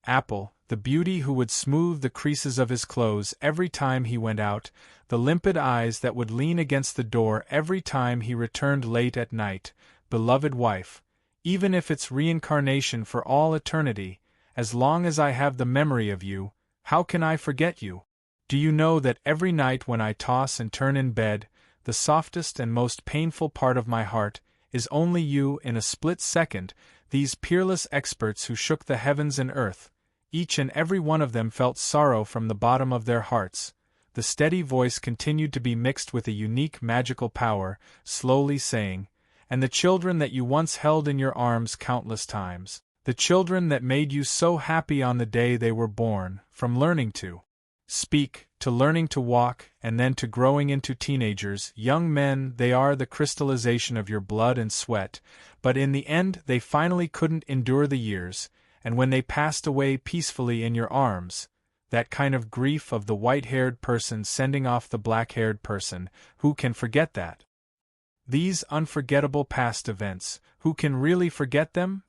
apple, the beauty who would smooth the creases of his clothes every time he went out, the limpid eyes that would lean against the door every time he returned late at night. Beloved wife, even if it's reincarnation for all eternity, as long as I have the memory of you, how can I forget you? Do you know that every night when I toss and turn in bed, the softest and most painful part of my heart is only you? In a split second, these peerless experts who shook the heavens and earth, each and every one of them felt sorrow from the bottom of their hearts. The steady voice continued to be mixed with a unique magical power, slowly saying, and the children that you once held in your arms countless times, the children that made you so happy on the day they were born, from learning to speak, to learning to walk, and then to growing into teenagers, young men, they are the crystallization of your blood and sweat, but in the end they finally couldn't endure the years, and when they passed away peacefully in your arms, that kind of grief of the white-haired person sending off the black-haired person, who can forget that? These unforgettable past events, who can really forget them?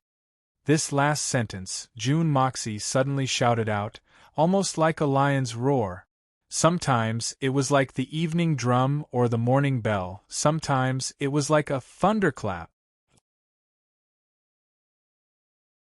This last sentence, June Moxie suddenly shouted out, almost like a lion's roar. Sometimes it was like the evening drum or the morning bell, sometimes it was like a thunderclap.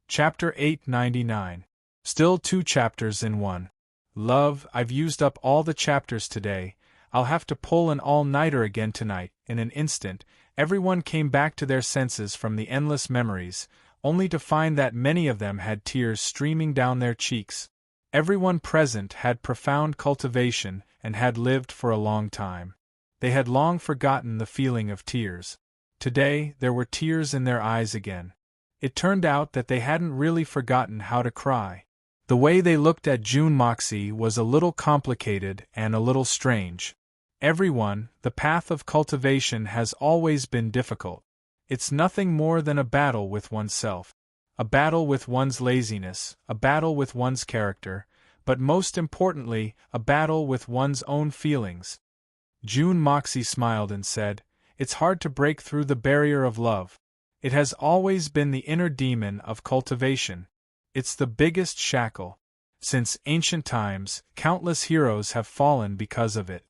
Chapter 899. Still 2 chapters in 1. Love, I've used up all the chapters today. I'll have to pull an all-nighter again tonight. In an instant, everyone came back to their senses from the endless memories, only to find that many of them had tears streaming down their cheeks. Everyone present had profound cultivation and had lived for a long time. They had long forgotten the feeling of tears. Today, there were tears in their eyes again. It turned out that they hadn't really forgotten how to cry. The way they looked at June Moxie was a little complicated and a little strange. Everyone, the path of cultivation has always been difficult. It's nothing more than a battle with oneself. A battle with one's laziness, a battle with one's character, but most importantly, a battle with one's own feelings. June Moxie smiled and said, "It's hard to break through the barrier of love. It has always been the inner demon of cultivation. It's the biggest shackle. Since ancient times, countless heroes have fallen because of it.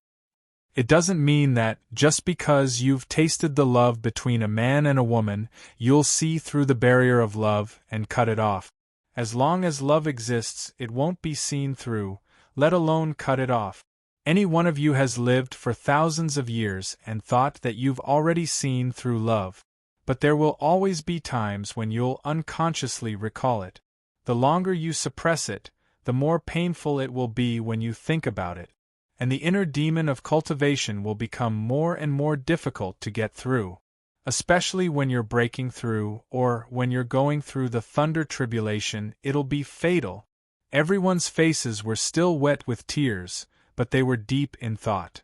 It doesn't mean that, just because you've tasted the love between a man and a woman, you'll see through the barrier of love and cut it off. As long as love exists, it won't be seen through, let alone cut it off. Any one of you has lived for thousands of years and thought that you've already seen through love. But there will always be times when you'll unconsciously recall it. The longer you suppress it, the more painful it will be when you think about it. And the inner demon of cultivation will become more and more difficult to get through. Especially when you're breaking through, or when you're going through the thunder tribulation, it'll be fatal. Everyone's faces were still wet with tears, but they were deep in thought.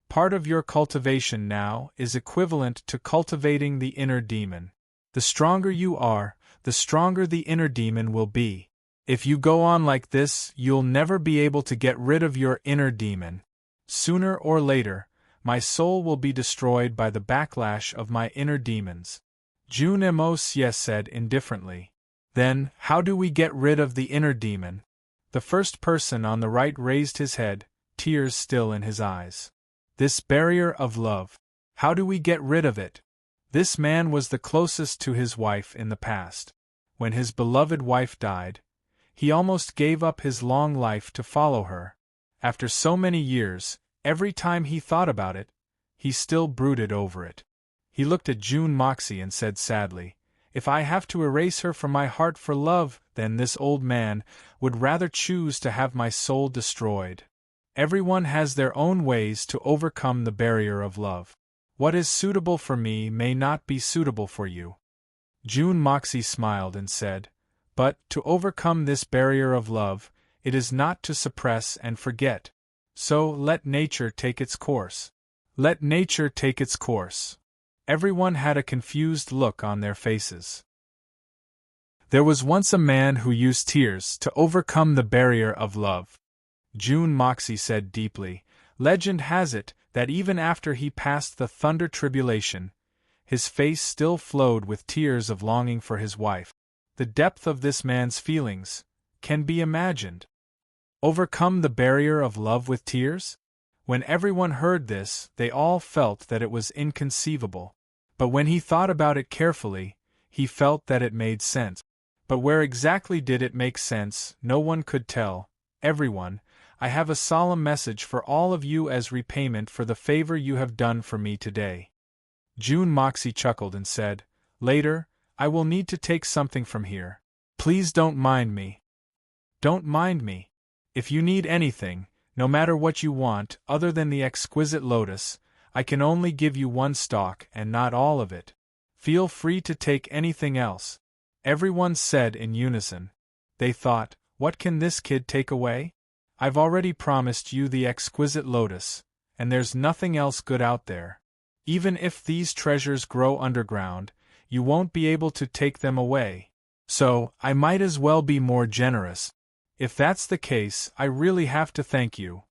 Part of your cultivation now is equivalent to cultivating the inner demon. The stronger you are, the stronger the inner demon will be. If you go on like this, you'll never be able to get rid of your inner demon. Sooner or later, my soul will be destroyed by the backlash of my inner demons." June Moxie said indifferently. "Then, how do we get rid of the inner demon?" The first person on the right raised his head, tears still in his eyes. "This barrier of love. How do we get rid of it?" This man was the closest to his wife in the past. When his beloved wife died, he almost gave up his long life to follow her. After so many years, every time he thought about it, he still brooded over it. He looked at June Moxie and said sadly, "If I have to erase her from my heart for love, then this old man would rather choose to have my soul destroyed." Everyone has their own ways to overcome the barrier of love. What is suitable for me may not be suitable for you. June Moxie smiled and said, "But, to overcome this barrier of love, it is not to suppress and forget. So, let nature take its course. Let nature take its course." Everyone had a confused look on their faces. There was once a man who used tears to overcome the barrier of love. June Moxie said deeply, "Legend has it that even after he passed the thunder tribulation, his face still flowed with tears of longing for his wife. The depth of this man's feelings can be imagined. Overcome the barrier of love with tears? When everyone heard this, they all felt that it was inconceivable. But when he thought about it carefully, he felt that it made sense. But where exactly did it make sense, no one could tell. Everyone, I have a solemn message for all of you as repayment for the favor you have done for me today." June Moxie chuckled and said, "Later, I will need to take something from here. Please don't mind me. Don't mind me. If you need anything, no matter what you want, other than the exquisite lotus, I can only give you one stalk and not all of it. Feel free to take anything else." Everyone said in unison. They thought, "What can this kid take away? I've already promised you the exquisite lotus, and there's nothing else good out there. Even if these treasures grow underground, you won't be able to take them away. So, I might as well be more generous. If that's the case, I really have to thank you."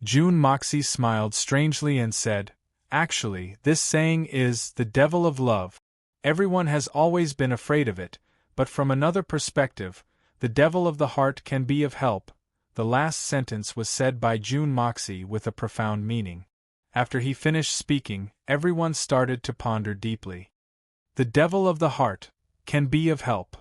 June Moxie smiled strangely and said, Actually, this saying is the devil of love. Everyone has always been afraid of it, but from another perspective, the devil of the heart can be of help. The last sentence was said by June Moxie with a profound meaning. After he finished speaking, everyone started to ponder deeply. The devil of the heart can be of help.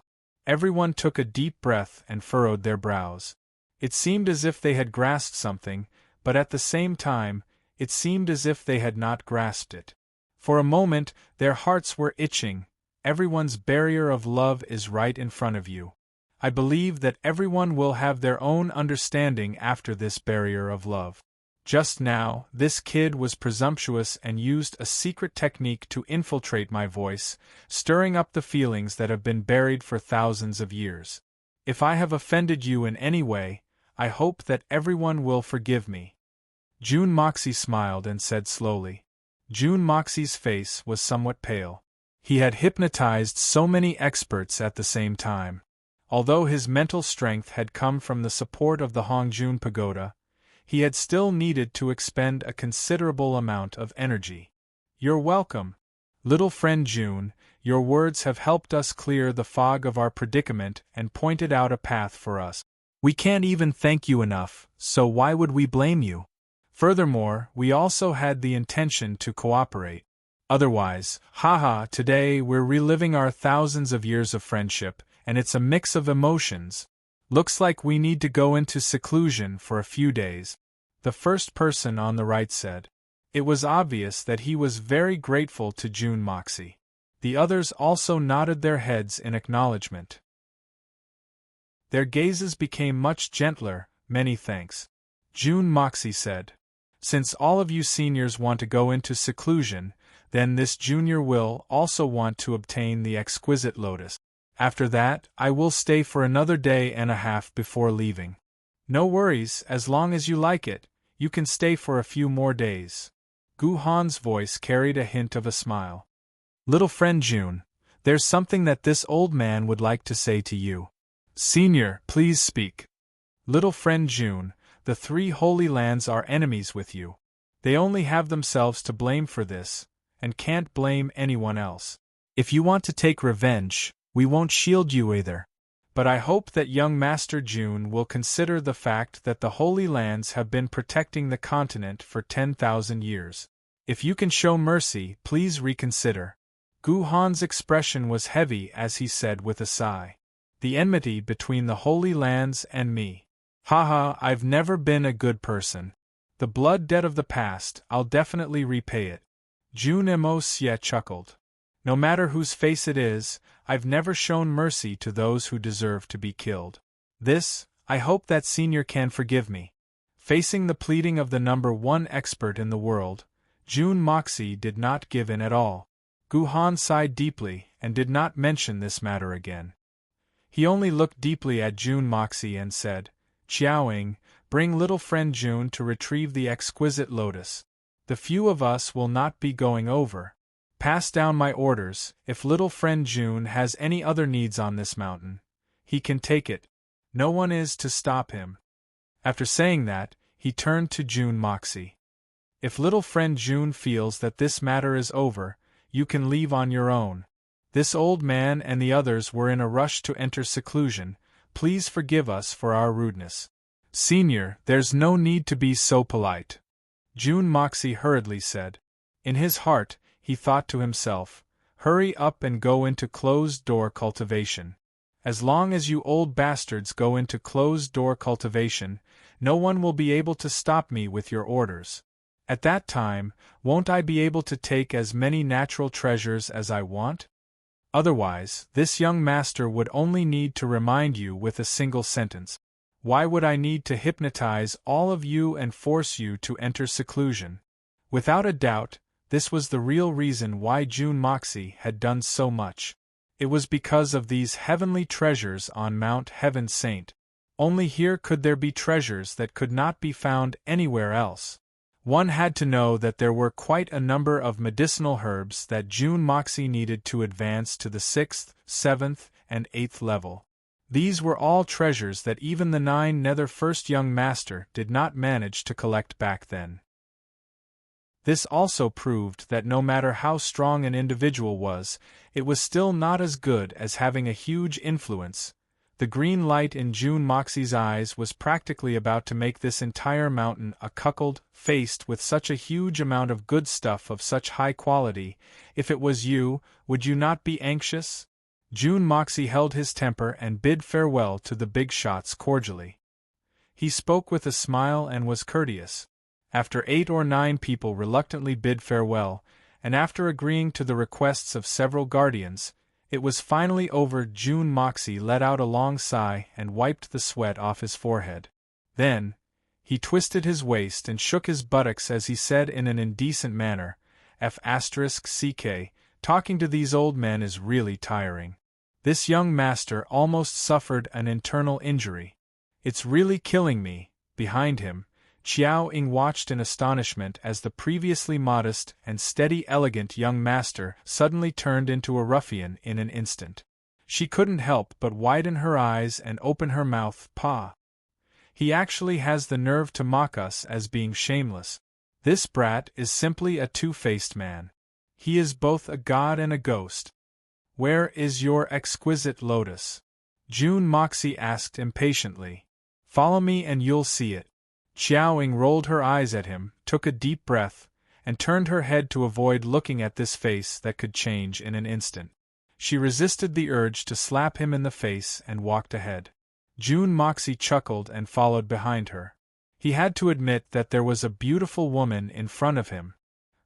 Everyone took a deep breath and furrowed their brows. It seemed as if they had grasped something, but at the same time, it seemed as if they had not grasped it. For a moment, their hearts were itching. Everyone's barrier of love is right in front of you. I believe that everyone will have their own understanding after this barrier of love. Just now, this kid was presumptuous and used a secret technique to infiltrate my voice, stirring up the feelings that have been buried for thousands of years. If I have offended you in any way, I hope that everyone will forgive me. June Moxie smiled and said slowly. June Moxie's face was somewhat pale. He had hypnotized so many experts at the same time. Although his mental strength had come from the support of the Hongjun Pagoda, he had still needed to expend a considerable amount of energy. You're welcome. Little friend June, your words have helped us clear the fog of our predicament and pointed out a path for us. We can't even thank you enough, so why would we blame you? Furthermore, we also had the intention to cooperate. Otherwise, today we're reliving our thousands of years of friendship, and it's a mix of emotions. Looks like we need to go into seclusion for a few days. The first person on the right said. It was obvious that he was very grateful to June Moxie. The others also nodded their heads in acknowledgement. Their gazes became much gentler. Many thanks. June Moxie said. Since all of you seniors want to go into seclusion, then this junior will also want to obtain the exquisite lotus. After that, I will stay for another day and a half before leaving. No worries, as long as you like it, you can stay for a few more days. Gu Han's voice carried a hint of a smile. Little friend June, there's something that this old man would like to say to you. Senior, please speak. Little friend June, the three holy lands are enemies with you. They only have themselves to blame for this, and can't blame anyone else. If you want to take revenge, we won't shield you either. But I hope that young Master June will consider the fact that the Holy Lands have been protecting the continent for 10,000 years. If you can show mercy, please reconsider. Gu Han's expression was heavy as he said with a sigh. The enmity between the Holy Lands and me. I've never been a good person. The blood debt of the past, I'll definitely repay it. June Mo-sie chuckled. No matter whose face it is, I've never shown mercy to those who deserve to be killed. This, I hope that senior can forgive me. Facing the pleading of the number one expert in the world, June Moxie did not give in at all. Gu Han sighed deeply and did not mention this matter again. He only looked deeply at June Moxie and said, Qiaoing, bring little friend June to retrieve the exquisite lotus. The few of us will not be going over. Pass down my orders. If little friend June has any other needs on this mountain, he can take it. No one is to stop him. After saying that, he turned to June Moxie. If little friend June feels that this matter is over, you can leave on your own. This old man and the others were in a rush to enter seclusion. Please forgive us for our rudeness. Senior, there's no need to be so polite. June Moxie hurriedly said. In his heart, he thought to himself, hurry up and go into closed-door cultivation. As long as you old bastards go into closed-door cultivation, no one will be able to stop me with your orders. At that time, won't I be able to take as many natural treasures as I want? Otherwise, this young master would only need to remind you with a single sentence. Why would I need to hypnotize all of you and force you to enter seclusion? Without a doubt, this was the real reason why June Moxie had done so much. It was because of these heavenly treasures on Mount Heaven Saint. Only here could there be treasures that could not be found anywhere else. One had to know that there were quite a number of medicinal herbs that June Moxie needed to advance to the 6th, 7th, and 8th level. These were all treasures that even the 9 Nether First Young Master did not manage to collect back then. This also proved that no matter how strong an individual was, it was still not as good as having a huge influence. The green light in June Moxie's eyes was practically about to make this entire mountain a cuckold, faced with such a huge amount of good stuff of such high quality. If it was you, would you not be anxious? June Moxie held his temper and bid farewell to the big shots cordially. He spoke with a smile and was courteous. After 8 or 9 people reluctantly bid farewell, and after agreeing to the requests of several guardians, it was finally over. June Moxie let out a long sigh and wiped the sweat off his forehead. Then, he twisted his waist and shook his buttocks as he said in an indecent manner, F***ck, talking to these old men is really tiring. This young master almost suffered an internal injury. It's really killing me. Behind him, Chiao Ying watched in astonishment as the previously modest and steady elegant young master suddenly turned into a ruffian in an instant. She couldn't help but widen her eyes and open her mouth. Pa! He actually has the nerve to mock us as being shameless. This brat is simply a two-faced man. He is both a god and a ghost. Where is your exquisite lotus? June Moxie asked impatiently. Follow me and you'll see it. Chiao Ying rolled her eyes at him, took a deep breath, and turned her head to avoid looking at this face that could change in an instant. She resisted the urge to slap him in the face and walked ahead. June Moxie chuckled and followed behind her. He had to admit that there was a beautiful woman in front of him.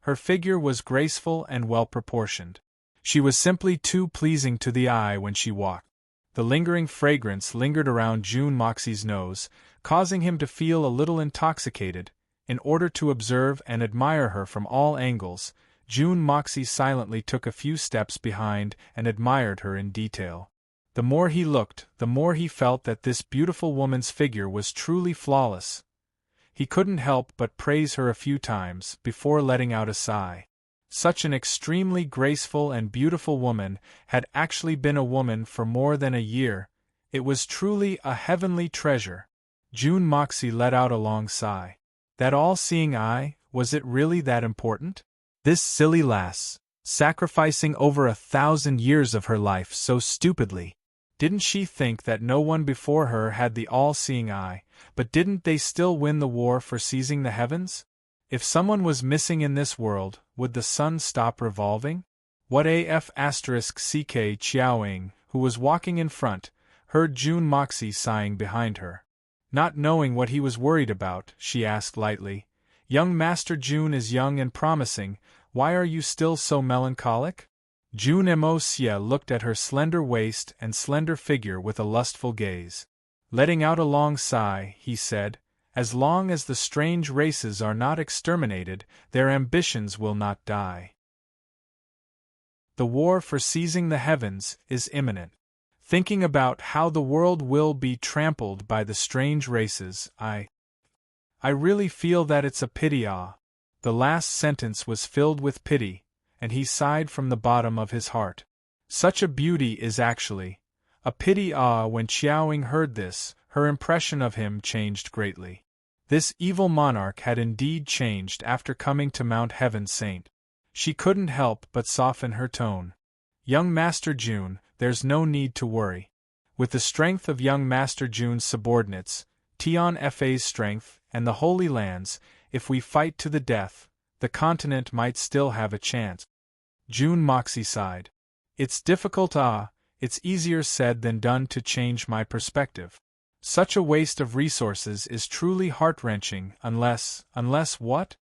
Her figure was graceful and well-proportioned. She was simply too pleasing to the eye when she walked. The lingering fragrance lingered around June Moxie's nose, causing him to feel a little intoxicated. In order to observe and admire her from all angles, June Moxie silently took a few steps behind and admired her in detail. The more he looked, the more he felt that this beautiful woman's figure was truly flawless. He couldn't help but praise her a few times before letting out a sigh. Such an extremely graceful and beautiful woman had actually been a woman for more than a year. It was truly a heavenly treasure. June Moxie let out a long sigh. That all-seeing eye, was it really that important? This silly lass, sacrificing over 1,000 years of her life so stupidly. Didn't she think that no one before her had the all-seeing eye, but didn't they still win the war for seizing the heavens? If someone was missing in this world, would the sun stop revolving? What af***ck Chiao Ying, who was walking in front, heard June Moxie sighing behind her. Not knowing what he was worried about, she asked lightly, Young Master June is young and promising, why are you still so melancholic? June Moxie looked at her slender waist and slender figure with a lustful gaze. Letting out a long sigh, he said, As long as the strange races are not exterminated, their ambitions will not die. The war for seizing the heavens is imminent. Thinking about how the world will be trampled by the strange races, I really feel that it's a pity. The last sentence was filled with pity, and he sighed from the bottom of his heart. Such a beauty is actually a pity. When Chiao Ying heard this, her impression of him changed greatly. This evil monarch had indeed changed after coming to Mount Heaven Saint. She couldn't help but soften her tone. Young Master June, there's no need to worry. With the strength of young Master June's subordinates, Tian Fa's strength, and the Holy Lands, if we fight to the death, the continent might still have a chance. June Moxie sighed. It's difficult. It's easier said than done to change my perspective. Such a waste of resources is truly heart-wrenching unless what?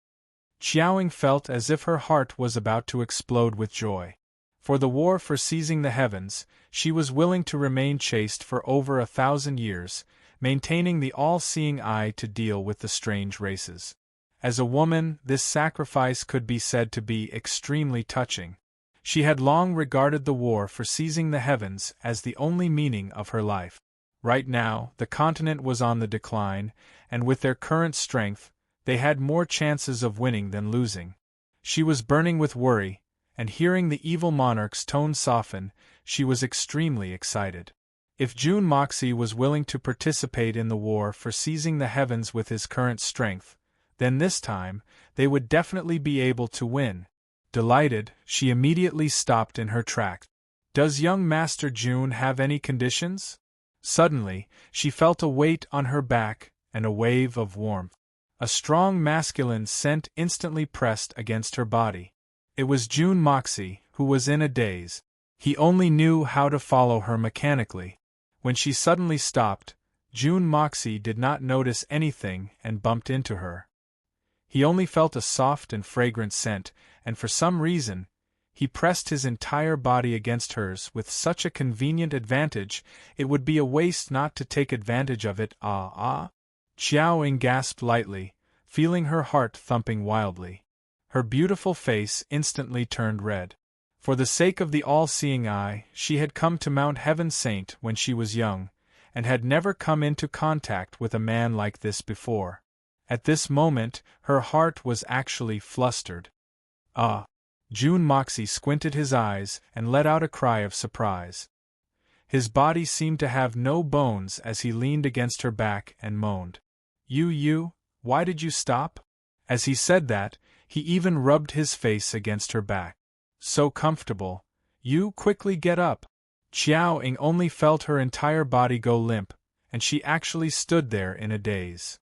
Chiao Ying felt as if her heart was about to explode with joy. For the war for seizing the heavens, she was willing to remain chaste for over 1,000 years, maintaining the all-seeing eye to deal with the strange races. As a woman, this sacrifice could be said to be extremely touching. She had long regarded the war for seizing the heavens as the only meaning of her life. Right now, the continent was on the decline, and with their current strength, they had more chances of winning than losing. She was burning with worry, and hearing the evil monarch's tone soften, she was extremely excited. If June Moxie was willing to participate in the war for seizing the heavens with his current strength, Then this time, they would definitely be able to win. Delighted, she immediately stopped in her tracks. "Does young Master June have any conditions?" Suddenly, she felt a weight on her back and a wave of warmth. A strong masculine scent instantly pressed against her body. It was June Moxie, who was in a daze. He only knew how to follow her mechanically. When she suddenly stopped, June Moxie did not notice anything and bumped into her. He only felt a soft and fragrant scent, and for some reason, he pressed his entire body against hers with such a convenient advantage, it would be a waste not to take advantage of it. Xiao Ying gasped lightly, feeling her heart thumping wildly. Her beautiful face instantly turned red. For the sake of the all-seeing eye, she had come to Mount Heaven Saint when she was young, and had never come into contact with a man like this before. At this moment, her heart was actually flustered. June Moxie squinted his eyes and let out a cry of surprise. His body seemed to have no bones as he leaned against her back and moaned. Why did you stop?" As he said that, he even rubbed his face against her back. "So comfortable. You quickly get up." Xiao Ying only felt her entire body go limp, and she actually stood there in a daze.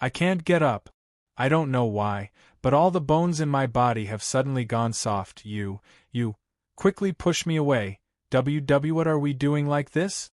"I can't get up. I don't know why, but all the bones in my body have suddenly gone soft. You, quickly push me away. What are we doing like this?"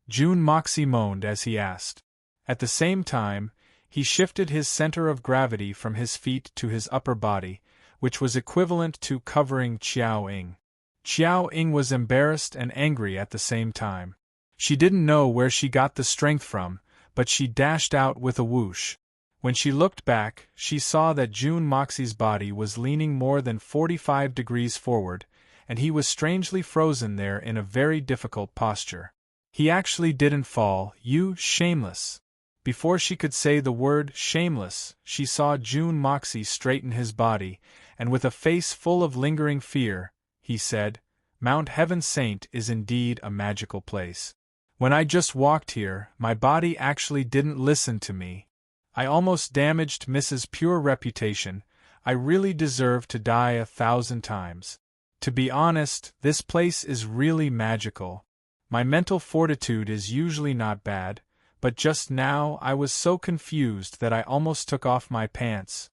June Moxie moaned as he asked. At the same time, he shifted his center of gravity from his feet to his upper body, which was equivalent to covering Xiao Ying. Xiao Ying was embarrassed and angry at the same time. She didn't know where she got the strength from, but she dashed out with a whoosh. When she looked back, she saw that June Moxie's body was leaning more than 45 degrees forward, and he was strangely frozen there in a very difficult posture. "He actually didn't fall, you shameless." Before she could say the word shameless, she saw June Moxie straighten his body, and with a face full of lingering fear, he said, "Mount Heaven Saint is indeed a magical place. When I just walked here, my body actually didn't listen to me. I almost damaged Mrs. Pure's reputation. I really deserve to die 1,000 times. To be honest, this place is really magical. My mental fortitude is usually not bad, but just now I was so confused that I almost took off my pants."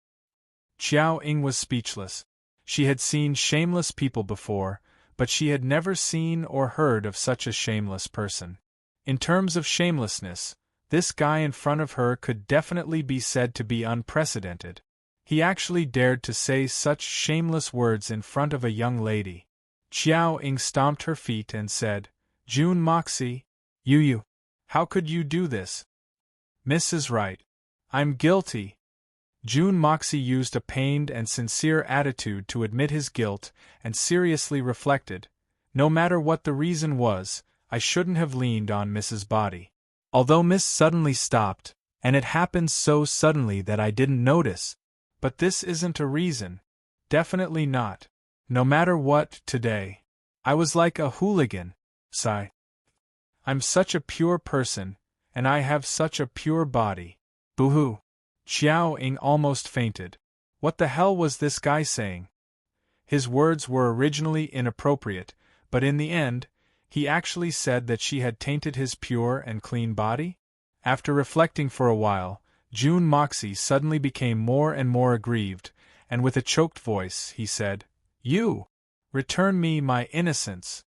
Xiao Ying was speechless. She had seen shameless people before, but she had never seen or heard of such a shameless person. In terms of shamelessness, this guy in front of her could definitely be said to be unprecedented. He actually dared to say such shameless words in front of a young lady. Xiao Ying stomped her feet and said, "June Moxie, you, how could you do this? Mrs. Right. I'm guilty." June Moxie used a pained and sincere attitude to admit his guilt and seriously reflected, "No matter what the reason was, I shouldn't have leaned on Miss's body. Although Miss suddenly stopped, and it happened so suddenly that I didn't notice. But this isn't a reason. Definitely not. No matter what, today. I was like a hooligan. Sigh. I'm such a pure person, and I have such a pure body. Boo-hoo." Xiao Ying almost fainted. What the hell was this guy saying? His words were originally inappropriate, but in the end, he actually said that she had tainted his pure and clean body? After reflecting for a while, June Moxie suddenly became more and more aggrieved, and with a choked voice, he said, "You! Return me my innocence."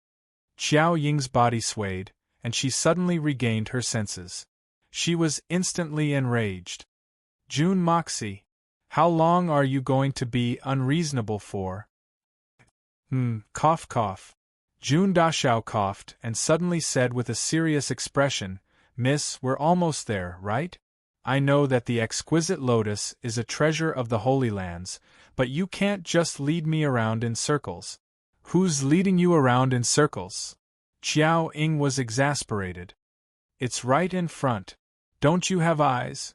Xiao Ying's body swayed, and she suddenly regained her senses. She was instantly enraged. "June Moxie, how long are you going to be unreasonable for?" Cough cough. June Dashao coughed and suddenly said with a serious expression, "Miss, we're almost there, right? I know that the exquisite lotus is a treasure of the Holy Lands, but you can't just lead me around in circles." "Who's leading you around in circles?" Xiao Ying was exasperated. "It's right in front. Don't you have eyes?"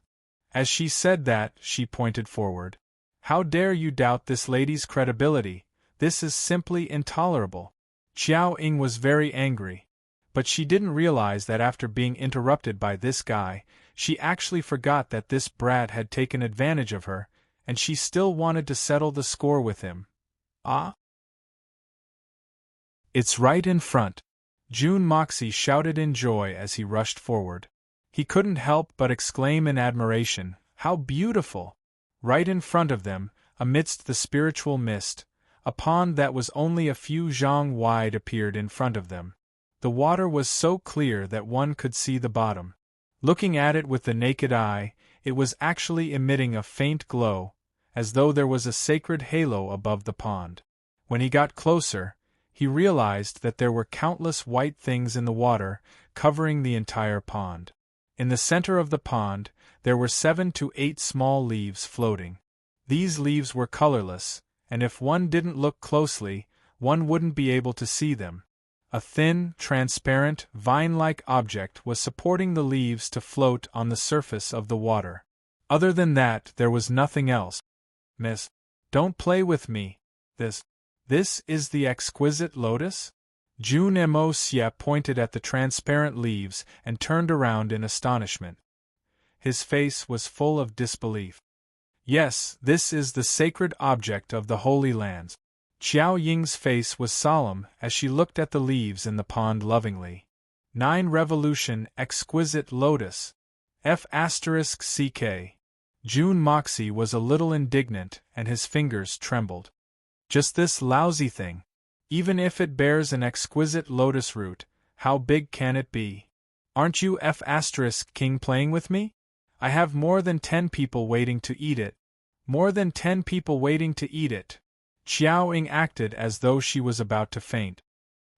As she said that, she pointed forward. "How dare you doubt this lady's credibility? This is simply intolerable." Xiao Ying was very angry. But she didn't realize that after being interrupted by this guy, she actually forgot that this brat had taken advantage of her, and she still wanted to settle the score with him. Ah? It's right in front! June Moxie shouted in joy as he rushed forward. He couldn't help but exclaim in admiration, "How beautiful!" Right in front of them, amidst the spiritual mist, a pond that was only a few zhang wide appeared in front of them. The water was so clear that one could see the bottom. Looking at it with the naked eye, it was actually emitting a faint glow, as though there was a sacred halo above the pond. When he got closer, he realized that there were countless white things in the water, covering the entire pond. In the center of the pond, there were 7 to 8 small leaves floating. These leaves were colorless, and if one didn't look closely, one wouldn't be able to see them. A thin, transparent, vine-like object was supporting the leaves to float on the surface of the water. Other than that, there was nothing else. "Miss, don't play with me. This is the exquisite lotus?" June Mo pointed at the transparent leaves and turned around in astonishment. His face was full of disbelief. "Yes, this is the sacred object of the Holy Lands." Qiao Ying's face was solemn as she looked at the leaves in the pond lovingly. 9 Revolution Exquisite Lotus. F***ck. June Moxie was a little indignant and his fingers trembled. Just this lousy thing. Even if it bears an exquisite lotus root, how big can it be? Aren't you F***king playing with me? I have more than 10 people waiting to eat it. More than 10 people waiting to eat it. Qiao Ying acted as though she was about to faint.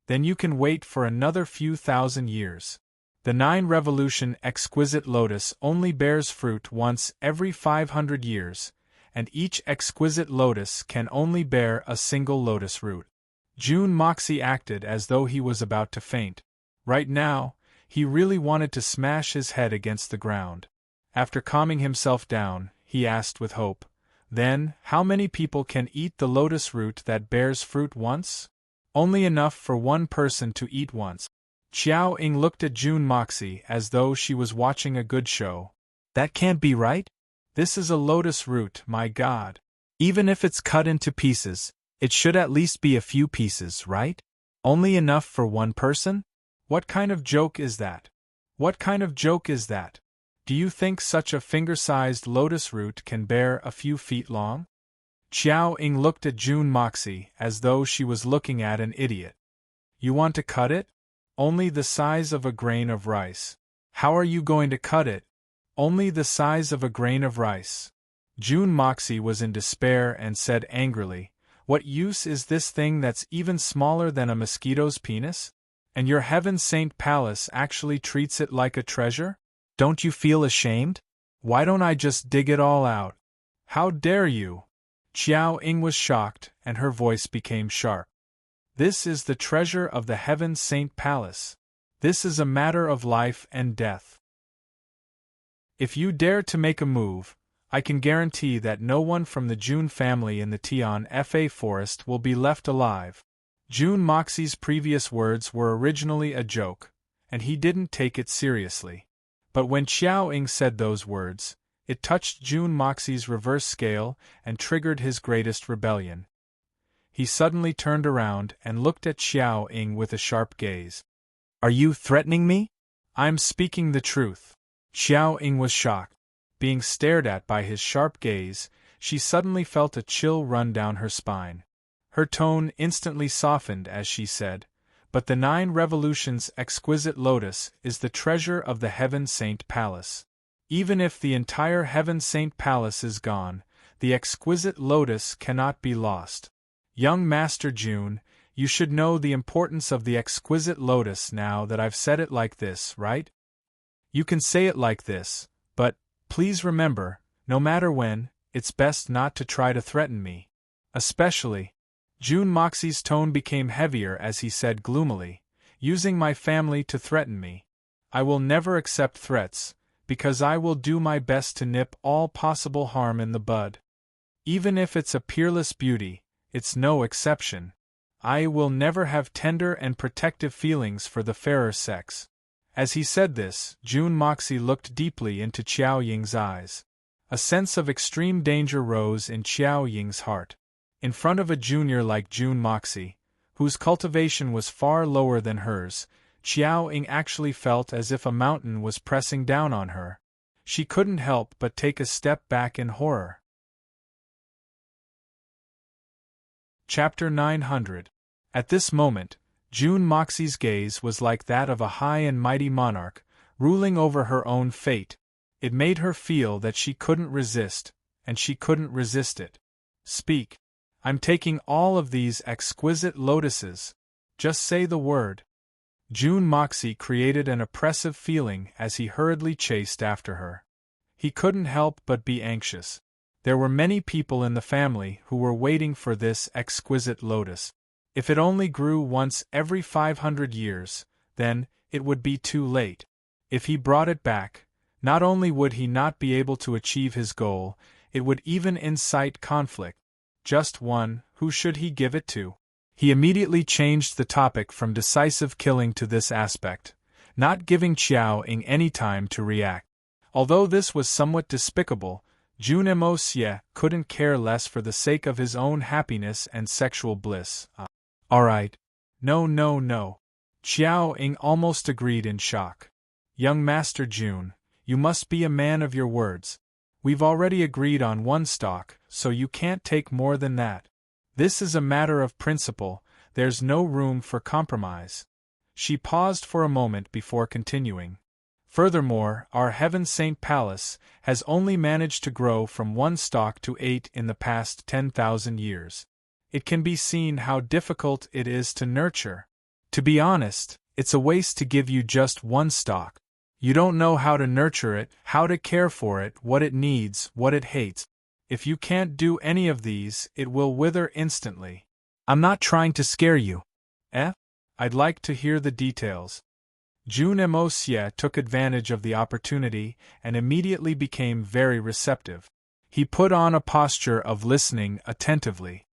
Then you can wait for another few thousand years. The 9 Revolution Exquisite Lotus only bears fruit once every 500 years, and each exquisite lotus can only bear a single lotus root. June Moxie acted as though he was about to faint. Right now, he really wanted to smash his head against the ground. After calming himself down, he asked with hope, "Then, how many people can eat the lotus root that bears fruit once?" "Only enough for one person to eat once." Qiao Ying looked at June Moxie as though she was watching a good show. "That can't be right? This is a lotus root, my God. Even if it's cut into pieces, it should at least be a few pieces, right? Only enough for one person? What kind of joke is that? What kind of joke is that? Do you think such a finger-sized lotus root can bear a few feet long?" Qiao Ying looked at June Moxie as though she was looking at an idiot. "You want to cut it? Only the size of a grain of rice. How are you going to cut it? Only the size of a grain of rice." June Moxie was in despair and said angrily, "What use is this thing that's even smaller than a mosquito's penis? And your Heaven Saint Palace actually treats it like a treasure? Don't you feel ashamed? Why don't I just dig it all out? How dare you?" Qiao Ying was shocked, and her voice became sharp. "This is the treasure of the Heaven Saint Palace. This is a matter of life and death. If you dare to make a move, I can guarantee that no one from the June family in the Tian Fa forest will be left alive." June Moxie's previous words were originally a joke, and he didn't take it seriously. But when Qiao Ying said those words, it touched June Moxie's reverse scale and triggered his greatest rebellion. He suddenly turned around and looked at Qiao Ying with a sharp gaze. "Are you threatening me?" "I'm speaking the truth." Qiao Ying was shocked. Being stared at by his sharp gaze, she suddenly felt a chill run down her spine. Her tone instantly softened as she said, "But the 9 Revolutions Exquisite Lotus is the treasure of the Heaven Saint Palace. Even if the entire Heaven Saint Palace is gone, the exquisite lotus cannot be lost. Young Master June, you should know the importance of the exquisite lotus now that I've said it like this, right? You can say it like this, but, please remember, no matter when, it's best not to try to threaten me. Especially." June Moxie's tone became heavier as he said gloomily, "Using my family to threaten me. I will never accept threats, because I will do my best to nip all possible harm in the bud. Even if it's a peerless beauty, it's no exception. I will never have tender and protective feelings for the fairer sex. As he said this, June Moxie looked deeply into Qiao Ying's eyes. A sense of extreme danger rose in Qiao Ying's heart. In front of a junior like June Moxie, whose cultivation was far lower than hers, Qiao Ying actually felt as if a mountain was pressing down on her. She couldn't help but take a step back in horror. Chapter 900. At this moment, June Moxie's gaze was like that of a high and mighty monarch, ruling over her own fate. It made her feel that she couldn't resist, and she couldn't resist it. Speak. I'm taking all of these exquisite lotuses. Just say the word. June Moxie created an oppressive feeling as he hurriedly chased after her. He couldn't help but be anxious. There were many people in the family who were waiting for this exquisite lotus. If it only grew once every 500 years, then it would be too late. If he brought it back, not only would he not be able to achieve his goal, it would even incite conflict. Just one, who should he give it to? He immediately changed the topic from decisive killing to this aspect, not giving Qiao Ying any time to react. Although this was somewhat despicable, June Moxie couldn't care less for the sake of his own happiness and sexual bliss. Alright. No. Qiao Ying almost agreed in shock. Young Master June, you must be a man of your words. We've already agreed on one stock, so you can't take more than that. This is a matter of principle, there's no room for compromise. She paused for a moment before continuing. Furthermore, our Heaven Saint Palace has only managed to grow from one stock to 8 in the past 10,000 years. It can be seen how difficult it is to nurture. To be honest, it's a waste to give you just one stock. You don't know how to nurture it, how to care for it, what it needs, what it hates. If you can't do any of these, it will wither instantly. I'm not trying to scare you. I'd like to hear the details. June Moxie took advantage of the opportunity and immediately became very receptive. He put on a posture of listening attentively.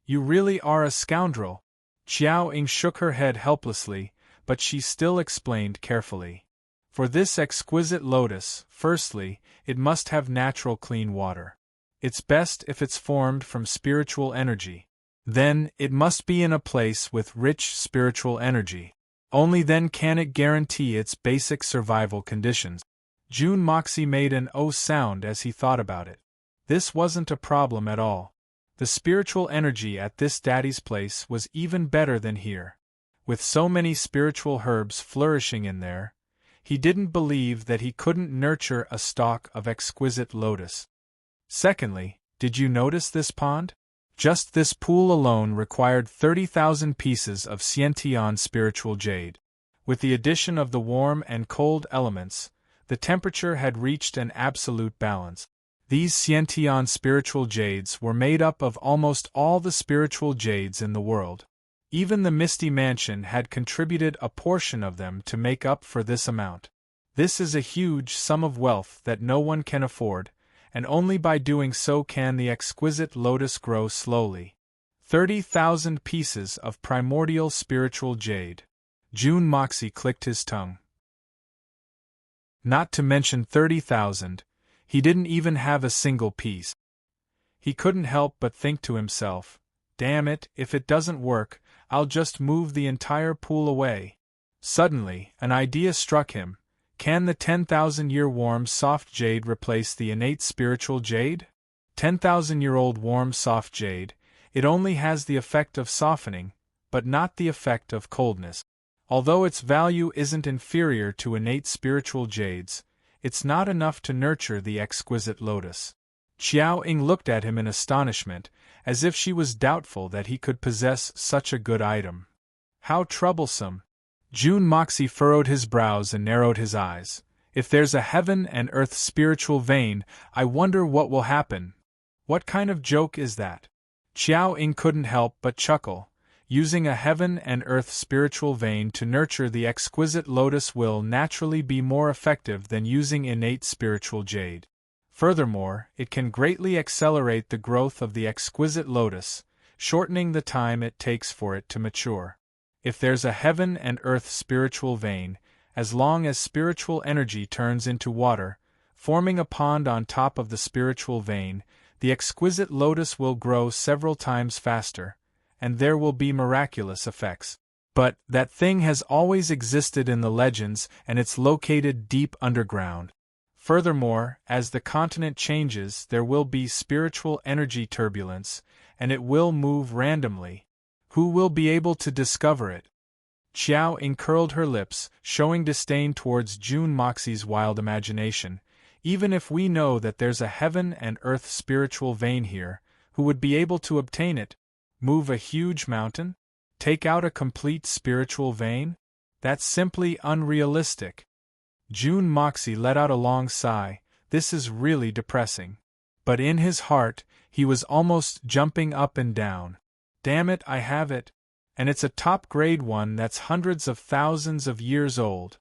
You really are a scoundrel. Qiao Ying shook her head helplessly, but she still explained carefully. For this exquisite lotus, firstly, it must have natural clean water. It's best if it's formed from spiritual energy. Then, it must be in a place with rich spiritual energy. Only then can it guarantee its basic survival conditions. June Moxie made an "oh" sound as he thought about it. This wasn't a problem at all. The spiritual energy at this daddy's place was even better than here. With so many spiritual herbs flourishing in there, he didn't believe that he couldn't nurture a stalk of exquisite lotus. Secondly, did you notice this pond? Just this pool alone required 30,000 pieces of Xiantian spiritual jade. With the addition of the warm and cold elements, the temperature had reached an absolute balance. These Xiantian spiritual jades were made up of almost all the spiritual jades in the world. Even the Misty Mansion had contributed a portion of them to make up for this amount. This is a huge sum of wealth that no one can afford, and only by doing so can the exquisite lotus grow slowly. 30,000 pieces of primordial spiritual jade. June Moxie clicked his tongue. Not to mention 30,000, he didn't even have a single piece. He couldn't help but think to himself, damn it, if it doesn't work, I'll just move the entire pool away. Suddenly, an idea struck him. Can the 10,000-year warm soft jade replace the innate spiritual jade? 10,000-year-old warm soft jade, it only has the effect of softening, but not the effect of coldness. Although its value isn't inferior to innate spiritual jades, it's not enough to nurture the exquisite lotus. Qiao Ying looked at him in astonishment, as if she was doubtful that he could possess such a good item. How troublesome! June Moxie furrowed his brows and narrowed his eyes. If there's a heaven and earth spiritual vein, I wonder what will happen. What kind of joke is that? Qiao Ying couldn't help but chuckle. Using a heaven and earth spiritual vein to nurture the exquisite lotus will naturally be more effective than using innate spiritual jade. Furthermore, it can greatly accelerate the growth of the exquisite lotus, shortening the time it takes for it to mature. If there's a heaven and earth spiritual vein, as long as spiritual energy turns into water, forming a pond on top of the spiritual vein, the exquisite lotus will grow several times faster, and there will be miraculous effects. But that thing has always existed in the legends, and it's located deep underground. Furthermore, as the continent changes, there will be spiritual energy turbulence, and it will move randomly. Who will be able to discover it? Xiao Ying curled her lips, showing disdain towards June Moxie's wild imagination. Even if we know that there's a heaven and earth spiritual vein here, who would be able to obtain it? Move a huge mountain? Take out a complete spiritual vein? That's simply unrealistic. June Moxie let out a long sigh. This is really depressing. But in his heart, he was almost jumping up and down. Damn it, I have it. And it's a top-grade one that's hundreds of thousands of years old.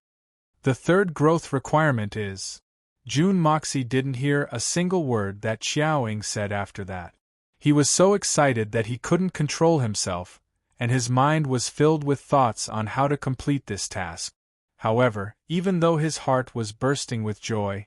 The third growth requirement is... June Moxie didn't hear a single word that Xiao Ying said after that. He was so excited that he couldn't control himself, and his mind was filled with thoughts on how to complete this task. However, even though his heart was bursting with joy,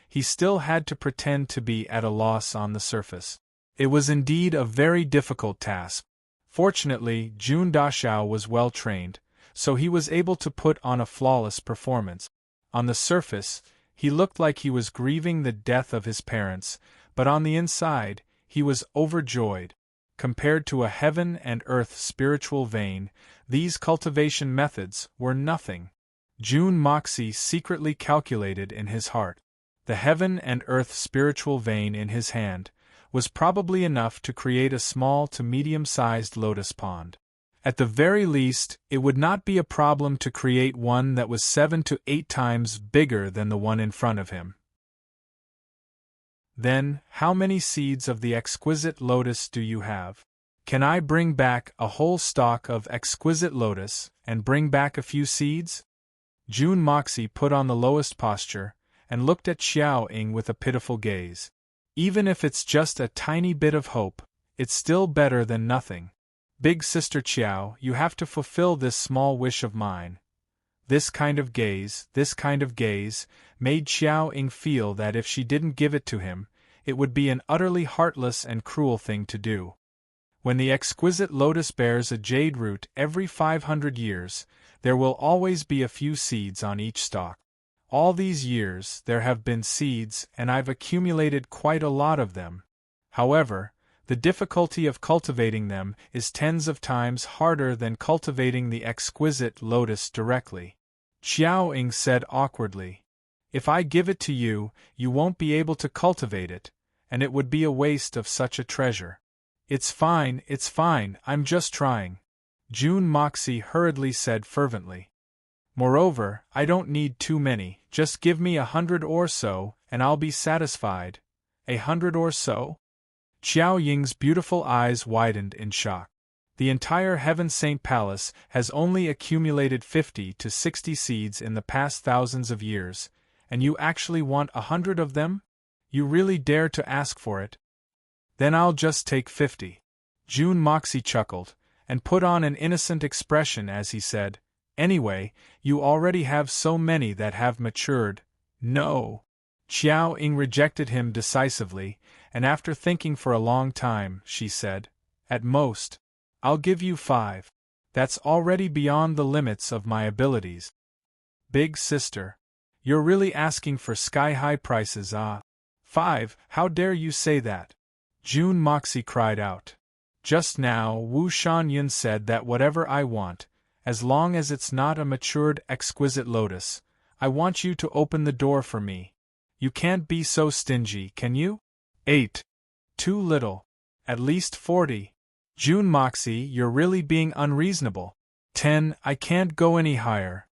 he still had to pretend to be at a loss on the surface. It was indeed a very difficult task. Fortunately, June Dashao was well trained, so he was able to put on a flawless performance. On the surface, he looked like he was grieving the death of his parents, but on the inside, he was overjoyed. Compared to a heaven and earth spiritual vein, these cultivation methods were nothing. June Moxie secretly calculated in his heart. The heaven and earth spiritual vein in his hand was probably enough to create a small to medium-sized lotus pond. At the very least, it would not be a problem to create one that was 7 to 8 times bigger than the one in front of him. Then, how many seeds of the exquisite lotus do you have? Can I bring back a whole stalk of exquisite lotus, and bring back a few seeds? June Moxie put on the lowest posture, and looked at Xiao Ying with a pitiful gaze. Even if it's just a tiny bit of hope, it's still better than nothing. Big Sister Qiao, you have to fulfill this small wish of mine. This kind of gaze, made Xiao Ying feel that if she didn't give it to him, it would be an utterly heartless and cruel thing to do. When the exquisite lotus bears a jade root every 500 years, there will always be a few seeds on each stalk. All these years there have been seeds, and I've accumulated quite a lot of them. However, the difficulty of cultivating them is tens of times harder than cultivating the exquisite lotus directly. Xiao Ying said awkwardly. If I give it to you, you won't be able to cultivate it, and it would be a waste of such a treasure. It's fine, I'm just trying. June Moxie hurriedly said fervently. Moreover, I don't need too many, just give me 100 or so, and I'll be satisfied. 100 or so? Xiao Ying's beautiful eyes widened in shock. The entire Heaven Saint Palace has only accumulated 50 to 60 seeds in the past thousands of years, and you actually want 100 of them? You really dare to ask for it? Then I'll just take 50. June Moxie chuckled, and put on an innocent expression as he said, Anyway, you already have so many that have matured. No. Xiao Ying rejected him decisively, and after thinking for a long time, she said, At most, I'll give you 5. That's already beyond the limits of my abilities. Big sister, you're really asking for sky-high prices, ah? 5, how dare you say that? June Moxie cried out. Just now Wu Shanyan said that whatever I want, as long as it's not a matured exquisite lotus, I want you to open the door for me. You can't be so stingy, can you? 8. Too little. At least 40. June Moxie, you're really being unreasonable. 10. I can't go any higher.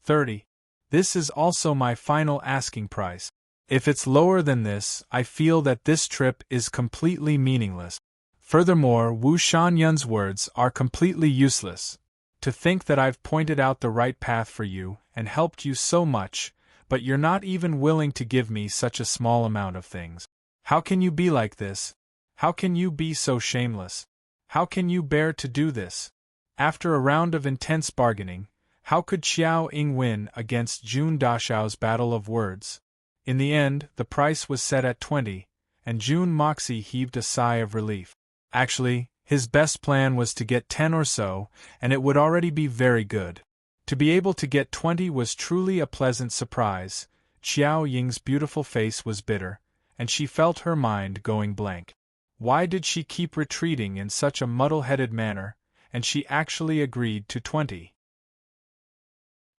30. This is also my final asking price. If it's lower than this, I feel that this trip is completely meaningless. Furthermore, Wu Shanyan's words are completely useless. To think that I've pointed out the right path for you and helped you so much, but you're not even willing to give me such a small amount of things. How can you be like this? How can you be so shameless? How can you bear to do this? After a round of intense bargaining, how could Xiao Ying win against Jun Dashao's battle of words? In the end, the price was set at 20, and Jun Moxie heaved a sigh of relief. Actually, his best plan was to get 10 or so, and it would already be very good. To be able to get 20 was truly a pleasant surprise. Xiao Ying's beautiful face was bitter, and she felt her mind going blank. Why did she keep retreating in such a muddle-headed manner, and she actually agreed to 20?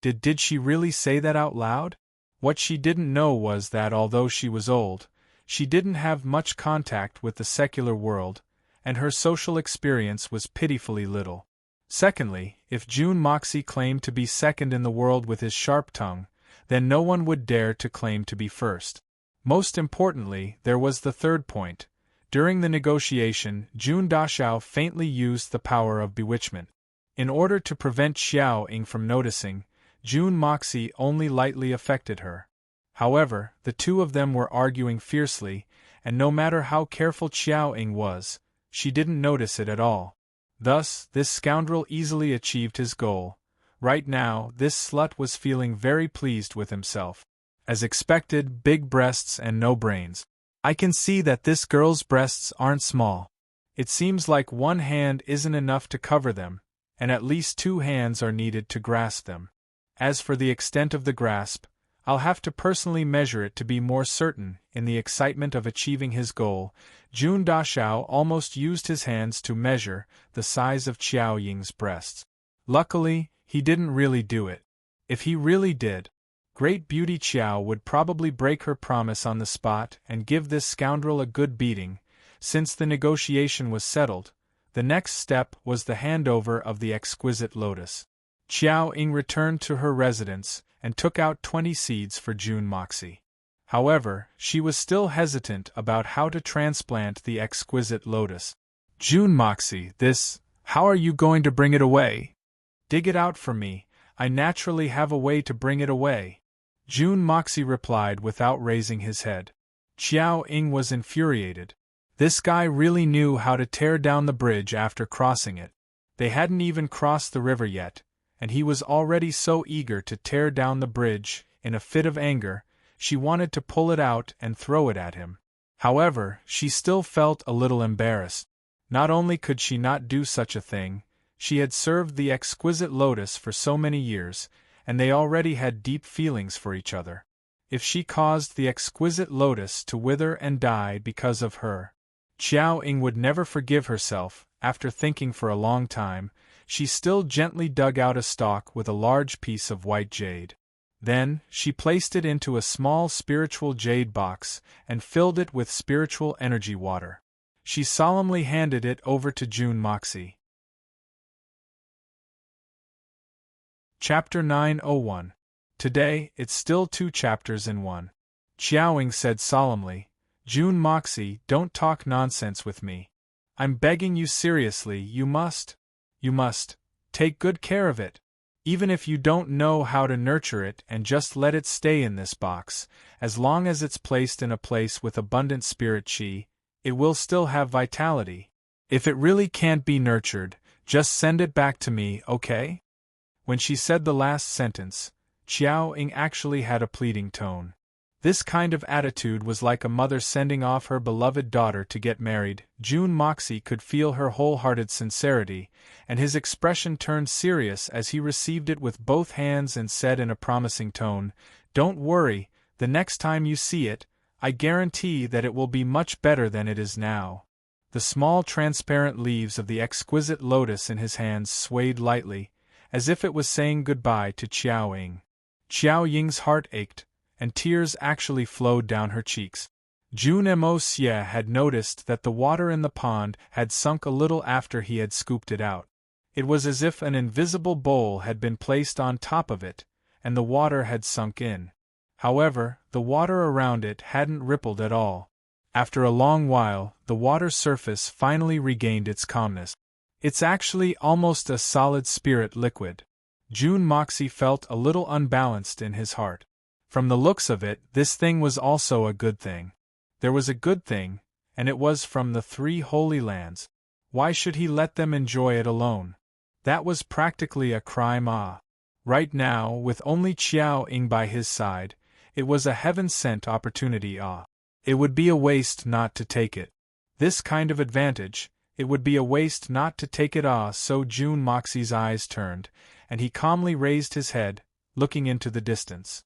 Did she really say that out loud? What she didn't know was that although she was old, she didn't have much contact with the secular world, and her social experience was pitifully little. Secondly, if Jun Moxie claimed to be second in the world with his sharp tongue, then no one would dare to claim to be first. Most importantly, there was the third point. During the negotiation, Jun Dashao faintly used the power of bewitchment. In order to prevent Xiao Ying from noticing, Jun Moxie only lightly affected her. However, the two of them were arguing fiercely, and no matter how careful Xiao Ying was, she didn't notice it at all. Thus, this scoundrel easily achieved his goal. Right now, this slut was feeling very pleased with himself. As expected, big breasts and no brains. I can see that this girl's breasts aren't small. It seems like one hand isn't enough to cover them, and at least 2 hands are needed to grasp them. As for the extent of the grasp, I'll have to personally measure it to be more certain. In the excitement of achieving his goal, Jun Dashao almost used his hands to measure the size of Xiao Ying's breasts. Luckily, he didn't really do it. If he really did, Great Beauty Xiao would probably break her promise on the spot and give this scoundrel a good beating. Since the negotiation was settled, the next step was the handover of the exquisite lotus. Xiao Ying returned to her residence and took out 20 seeds for Jun Moxie. However, she was still hesitant about how to transplant the exquisite lotus. Jun Moxie, how are you going to bring it away? Dig it out for me, I naturally have a way to bring it away. Jun Moxie replied without raising his head. Xiao Ying was infuriated. This guy really knew how to tear down the bridge after crossing it. They hadn't even crossed the river yet, and he was already so eager to tear down the bridge. In a fit of anger, she wanted to pull it out and throw it at him. However, she still felt a little embarrassed. Not only could she not do such a thing, she had served the exquisite lotus for so many years, and they already had deep feelings for each other. If she caused the exquisite lotus to wither and die because of her, Xiao Ying would never forgive herself. After thinking for a long time, she still gently dug out a stalk with a large piece of white jade. Then, she placed it into a small spiritual jade box and filled it with spiritual energy water. She solemnly handed it over to Jun Moxie. Chapter 901. Today, it's still 2 chapters in 1. Xiao Ying said solemnly, Jun Moxie, don't talk nonsense with me. I'm begging you seriously, you must take good care of it. Even if you don't know how to nurture it and just let it stay in this box, as long as it's placed in a place with abundant spirit chi, it will still have vitality. If it really can't be nurtured, just send it back to me, okay? When she said the last sentence, Xiao Ying actually had a pleading tone. This kind of attitude was like a mother sending off her beloved daughter to get married. Jun Moxie could feel her wholehearted sincerity, and his expression turned serious as he received it with both hands and said in a promising tone, Don't worry, the next time you see it, I guarantee that it will be much better than it is now. The small transparent leaves of the exquisite lotus in his hands swayed lightly, as if it was saying goodbye to Xiao Ying. Xiao Ying's heart ached, and tears actually flowed down her cheeks. Jun Moxie had noticed that the water in the pond had sunk a little after he had scooped it out. It was as if an invisible bowl had been placed on top of it, and the water had sunk in. However, the water around it hadn't rippled at all. After a long while, the water's surface finally regained its calmness. It's actually almost a solid spirit liquid. Jun Moxie felt a little unbalanced in his heart. From the looks of it, this thing was also a good thing. There was a good thing, and it was from the 3 holy lands. Why should he let them enjoy it alone? That was practically a crime. Right now, with only Qiao Ying by his side, it was a heaven-sent opportunity. It would be a waste not to take it. This kind of advantage, it would be a waste not to take it. So Jun Moxie's eyes turned, and he calmly raised his head, looking into the distance.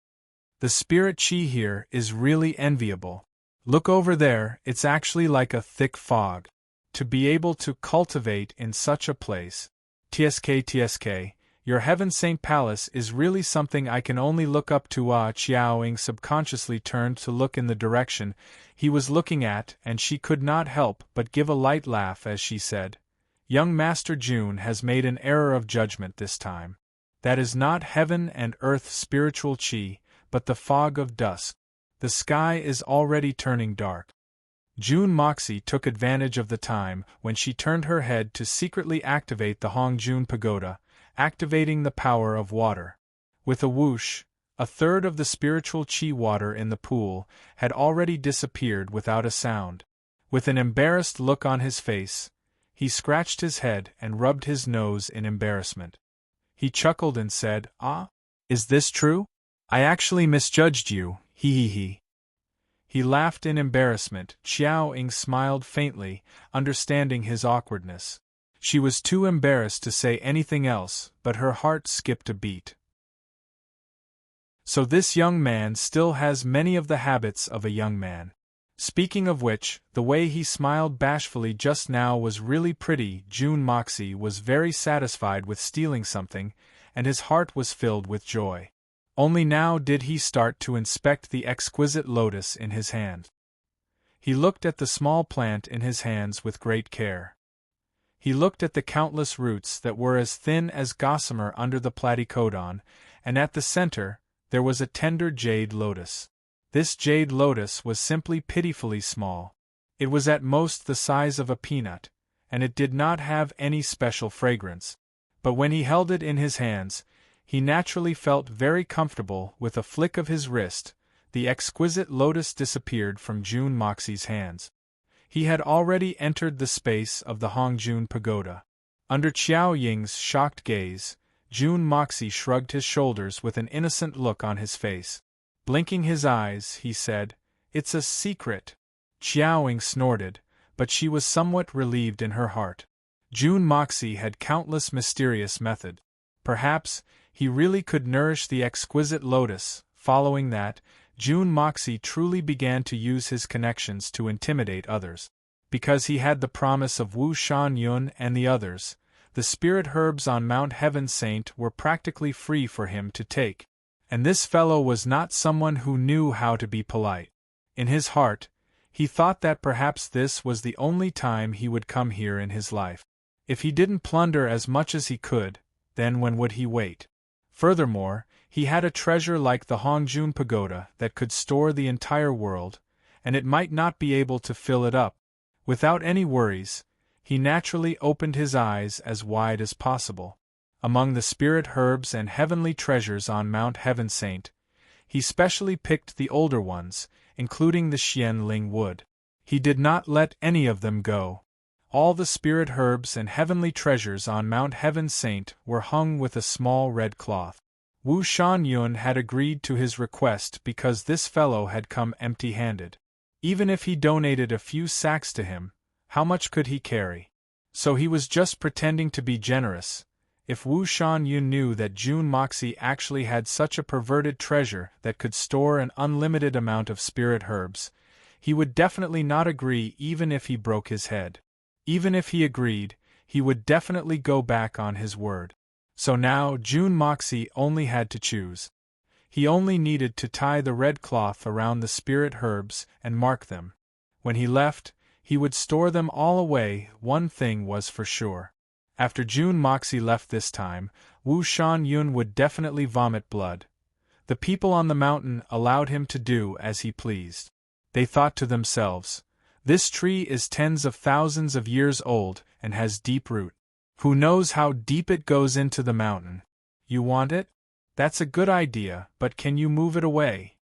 The spirit Qi here is really enviable. Look over there, it's actually like a thick fog. To be able to cultivate in such a place. TSK, your Heaven Saint Palace is really something I can only look up to. Qiao Ying subconsciously turned to look in the direction he was looking at, and she could not help but give a light laugh as she said, Young Master Jun has made an error of judgment this time. That is not heaven and earth spiritual Qi, but the fog of dusk. The sky is already turning dark. Jun Moxie took advantage of the time when she turned her head to secretly activate the Hongjun Pagoda, activating the power of water. With a whoosh, a third of the spiritual Qi water in the pool had already disappeared without a sound. With an embarrassed look on his face, he scratched his head and rubbed his nose in embarrassment. He chuckled and said, Is this true? I actually misjudged you, he. He laughed in embarrassment. Qiao Ying smiled faintly, understanding his awkwardness. She was too embarrassed to say anything else, but her heart skipped a beat. So this young man still has many of the habits of a young man. Speaking of which, the way he smiled bashfully just now was really pretty. Jun Moxie was very satisfied with stealing something, and his heart was filled with joy. Only now did he start to inspect the exquisite lotus in his hand. He looked at the small plant in his hands with great care. He looked at the countless roots that were as thin as gossamer under the platycodon, and at the center, there was a tender jade lotus. This jade lotus was simply pitifully small. It was at most the size of a peanut, and it did not have any special fragrance. But when he held it in his hands, he naturally felt very comfortable. With a flick of his wrist, the exquisite lotus disappeared from Jun Moxie's hands. He had already entered the space of the Hongjun Pagoda. Under Qiao Ying's shocked gaze, Jun Moxie shrugged his shoulders with an innocent look on his face. Blinking his eyes, he said, It's a secret. Qiao Ying snorted, but she was somewhat relieved in her heart. Jun Moxie had countless mysterious methods. Perhaps he really could nourish the exquisite lotus. Following that, Jun Moxie truly began to use his connections to intimidate others. Because he had the promise of Wu Shan-yun and the others, the spirit herbs on Mount Heaven Saint were practically free for him to take. And this fellow was not someone who knew how to be polite. In his heart, he thought that perhaps this was the only time he would come here in his life. If he didn't plunder as much as he could, then when would he wait? Furthermore, he had a treasure like the Hongjun Pagoda that could store the entire world, and it might not be able to fill it up. Without any worries, he naturally opened his eyes as wide as possible. Among the spirit herbs and heavenly treasures on Mount Heaven Saint, he specially picked the older ones, including the Xianling wood. He did not let any of them go. All the spirit herbs and heavenly treasures on Mount Heaven Saint were hung with a small red cloth. Wu Shan-yun had agreed to his request because this fellow had come empty-handed. Even if he donated a few sacks to him, how much could he carry? So he was just pretending to be generous. If Wu Shan-yun knew that Jun Moxie actually had such a perverted treasure that could store an unlimited amount of spirit herbs, he would definitely not agree even if he broke his head. Even if he agreed, he would definitely go back on his word. So now Jun Moxie only had to choose. He only needed to tie the red cloth around the spirit herbs and mark them. When he left, he would store them all away. One thing was for sure. After Jun Moxie left this time, Wu Shan-yun would definitely vomit blood. The people on the mountain allowed him to do as he pleased. They thought to themselves, This tree is tens of thousands of years old and has deep root. Who knows how deep it goes into the mountain? You want it? That's a good idea, but can you move it away?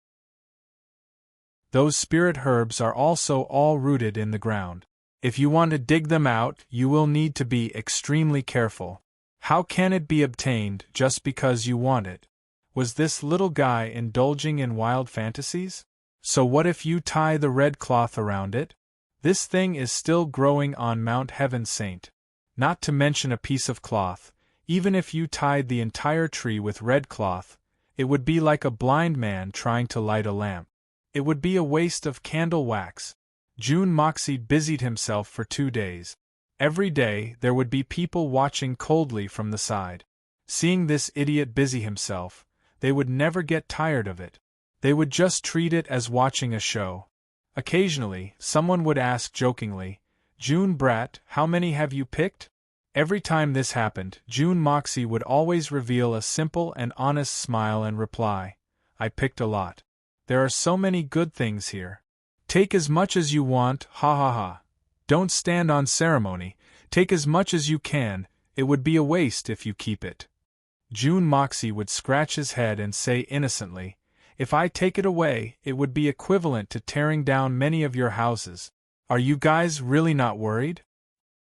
Those spirit herbs are also all rooted in the ground. If you want to dig them out, you will need to be extremely careful. How can it be obtained just because you want it? Was this little guy indulging in wild fantasies? So what if you tie the red cloth around it? This thing is still growing on Mount Heaven Saint. Not to mention a piece of cloth, even if you tied the entire tree with red cloth, it would be like a blind man trying to light a lamp. It would be a waste of candle wax. June Moxie busied himself for 2 days. Every day there would be people watching coldly from the side. Seeing this idiot busy himself, they would never get tired of it. They would just treat it as watching a show. Occasionally, someone would ask jokingly, "June brat, how many have you picked?" Every time this happened, June Moxie would always reveal a simple and honest smile and reply, "I picked a lot. There are so many good things here. Take as much as you want, ha ha ha. Don't stand on ceremony, take as much as you can, it would be a waste if you keep it." June Moxie would scratch his head and say innocently, "If I take it away, it would be equivalent to tearing down many of your houses. Are you guys really not worried?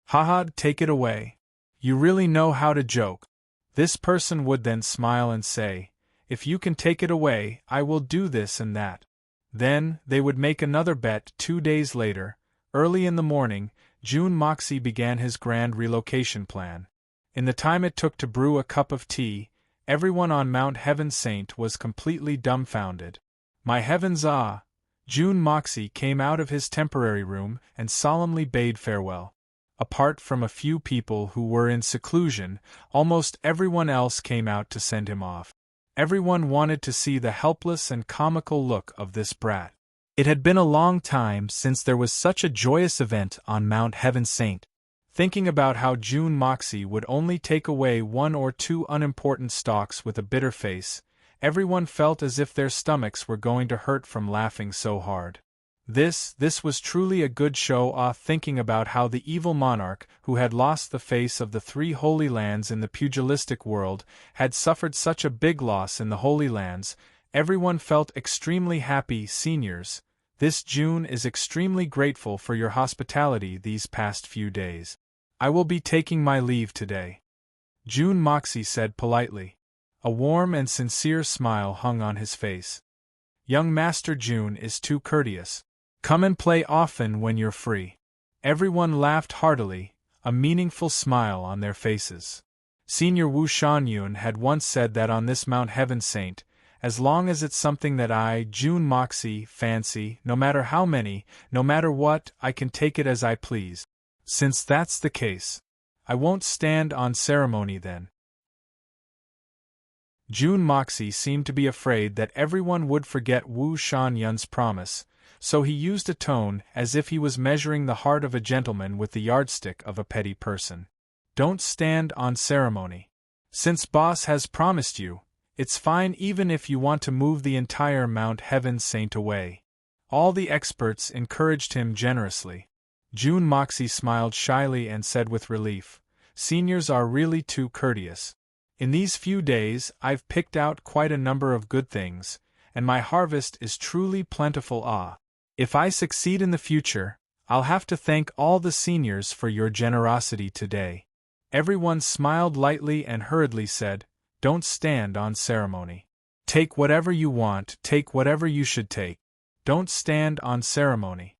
Haha, take it away. You really know how to joke." This person would then smile and say, "If you can take it away, I will do this and that." Then, they would make another bet. 2 days later, early in the morning, June Moxie began his grand relocation plan. In the time it took to brew a cup of tea, everyone on Mount Heaven Saint was completely dumbfounded. My heavens ah! June Moxie came out of his temporary room and solemnly bade farewell. Apart from a few people who were in seclusion, almost everyone else came out to send him off. Everyone wanted to see the helpless and comical look of this brat. It had been a long time since there was such a joyous event on Mount Heaven Saint. Thinking about how June Moxie would only take away 1 or 2 unimportant stalks with a bitter face, everyone felt as if their stomachs were going to hurt from laughing so hard. This was truly a good show. Thinking about how the evil monarch, who had lost the face of the 3 holy lands in the pugilistic world, had suffered such a big loss in the Holy Lands, everyone felt extremely happy. "Seniors, this June is extremely grateful for your hospitality these past few days. I will be taking my leave today," June Moxie said politely. A warm and sincere smile hung on his face. "Young Master June is too courteous. Come and play often when you're free." Everyone laughed heartily, a meaningful smile on their faces. Senior Wu Shan-yun had once said that on this Mount Heaven Saint, as long as it's something that I, June Moxie, fancy, no matter how many, no matter what, I can take it as I please. Since that's the case, I won't stand on ceremony then. June Moxie seemed to be afraid that everyone would forget Wu Shan-yun's promise, so he used a tone as if he was measuring the heart of a gentleman with the yardstick of a petty person. "Don't stand on ceremony. Since boss has promised you, it's fine even if you want to move the entire Mount Heaven Saint away." All the experts encouraged him generously. June Moxie smiled shyly and said with relief, "Seniors are really too courteous. In these few days I've picked out quite a number of good things, and my harvest is truly plentiful. If I succeed in the future, I'll have to thank all the seniors for your generosity today." Everyone smiled lightly and hurriedly said, "Don't stand on ceremony. Take whatever you want, take whatever you should take. Don't stand on ceremony."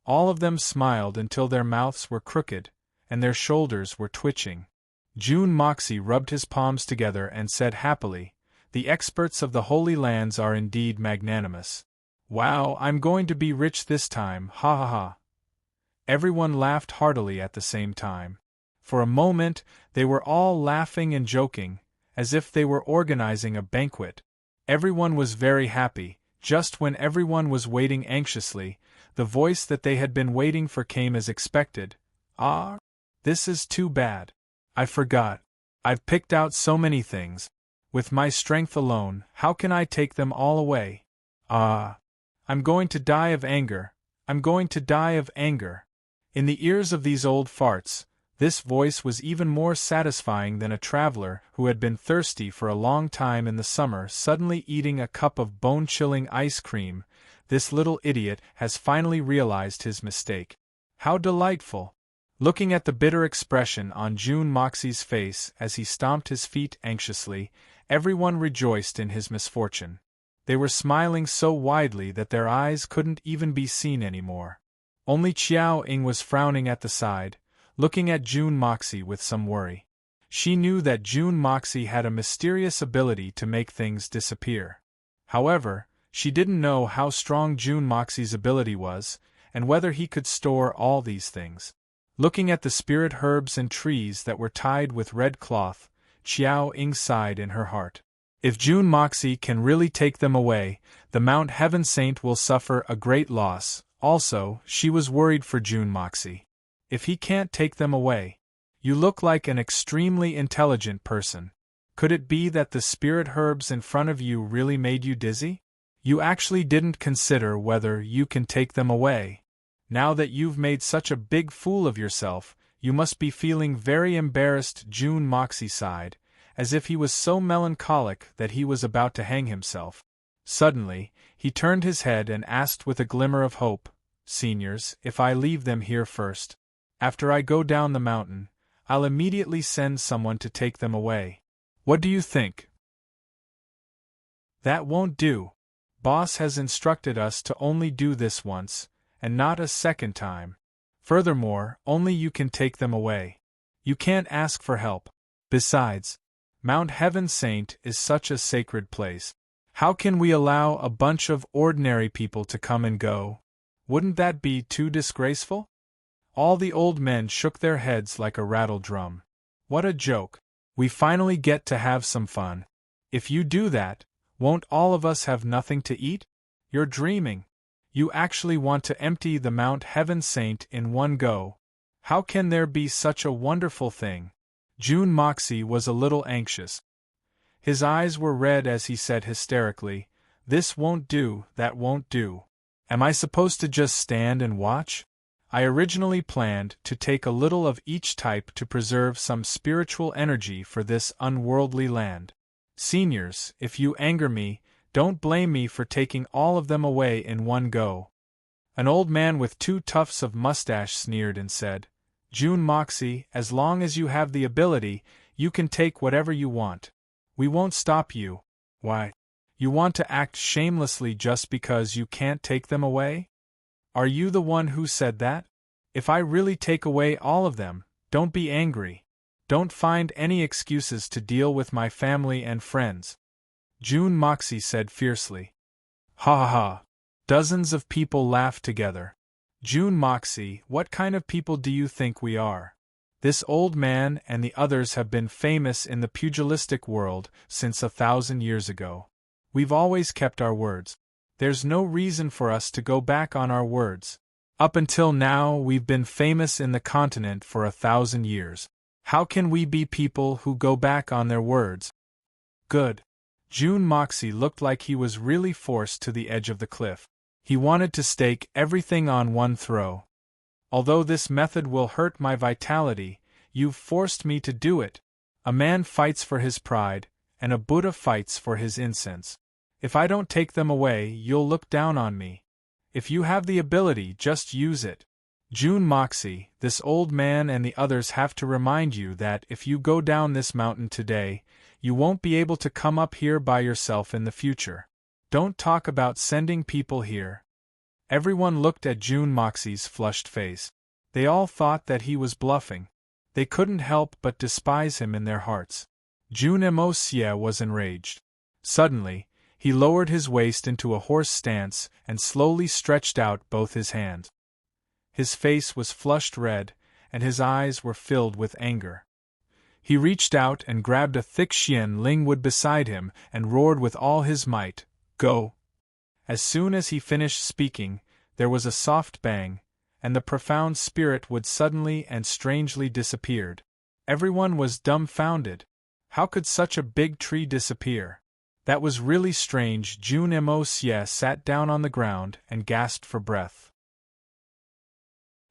All of them smiled until their mouths were crooked, and their shoulders were twitching. June Moxie rubbed his palms together and said happily, "The experts of the Holy Lands are indeed magnanimous. Wow, I'm going to be rich this time, ha ha ha." Everyone laughed heartily at the same time. For a moment, they were all laughing and joking, as if they were organizing a banquet. Everyone was very happy. Just when everyone was waiting anxiously, the voice that they had been waiting for came as expected. "Ah, this is too bad. I forgot. I've picked out so many things. With my strength alone, how can I take them all away? Ah, I'm going to die of anger. I'm going to die of anger." In the ears of these old farts, this voice was even more satisfying than a traveler who had been thirsty for a long time in the summer suddenly eating a cup of bone-chilling ice cream. This little idiot has finally realized his mistake. How delightful! Looking at the bitter expression on June Moxie's face as he stomped his feet anxiously, everyone rejoiced in his misfortune. They were smiling so widely that their eyes couldn't even be seen anymore. Only Chiao Ing was frowning at the side, looking at June Moxie with some worry. She knew that June Moxie had a mysterious ability to make things disappear. However, she didn't know how strong June Moxie's ability was, and whether he could store all these things. Looking at the spirit herbs and trees that were tied with red cloth, Chiao Ing sighed in her heart. If June Moxie can really take them away, the Mount Heaven Saint will suffer a great loss. Also, she was worried for June Moxie. If he can't take them away, you look like an extremely intelligent person. Could it be that the spirit herbs in front of you really made you dizzy? You actually didn't consider whether you can take them away. Now that you've made such a big fool of yourself, you must be feeling very embarrassed. June Moxie sighed, as if he was so melancholic that he was about to hang himself. Suddenly, he turned his head and asked with a glimmer of hope, "Seniors, if I leave them here first, after I go down the mountain, I'll immediately send someone to take them away. What do you think?" "That won't do. Boss has instructed us to only do this once, and not a second time. Furthermore, only you can take them away. You can't ask for help. Besides, Mount Heaven Saint is such a sacred place. How can we allow a bunch of ordinary people to come and go? Wouldn't that be too disgraceful?" All the old men shook their heads like a rattle drum. "What a joke. We finally get to have some fun. If you do that, won't all of us have nothing to eat? You're dreaming. You actually want to empty the Mount Heaven Saint in one go. How can there be such a wonderful thing?" June Moxie was a little anxious. His eyes were red as he said hysterically, "This won't do, that won't do. Am I supposed to just stand and watch? I originally planned to take a little of each type to preserve some spiritual energy for this unworldly land. Seniors, if you anger me, don't blame me for taking all of them away in one go." An old man with 2 tufts of mustache sneered and said, "June Moxie, as long as you have the ability, you can take whatever you want. We won't stop you. Why? You want to act shamelessly just because you can't take them away? Are you the one who said that? If I really take away all of them, don't be angry. Don't find any excuses to deal with my family and friends." June Moxie said fiercely. "Ha ha ha." Dozens of people laughed together. "June Moxie, what kind of people do you think we are? This old man and the others have been famous in the pugilistic world since 1,000 years ago. We've always kept our words. There's no reason for us to go back on our words. Up until now, we've been famous in the continent for 1,000 years. How can we be people who go back on their words?" "Good." June Moxie looked like he was really forced to the edge of the cliff. He wanted to stake everything on one throw. "Although this method will hurt my vitality, you've forced me to do it. A man fights for his pride, and a Buddha fights for his incense. If I don't take them away, you'll look down on me. If you have the ability, just use it. June Moxie, this old man and the others have to remind you that if you go down this mountain today, you won't be able to come up here by yourself in the future. Don't talk about sending people here." Everyone looked at June Moxie's flushed face. They all thought that he was bluffing. They couldn't help but despise him in their hearts. June Moxie was enraged. Suddenly, he lowered his waist into a horse stance and slowly stretched out both his hands. His face was flushed red, and his eyes were filled with anger. He reached out and grabbed a thick Xian Ling wood beside him and roared with all his might, "Go!" As soon as he finished speaking, there was a soft bang, and the profound spirit wood suddenly and strangely disappeared. Everyone was dumbfounded. How could such a big tree disappear? That was really strange. June Moxie sat down on the ground and gasped for breath.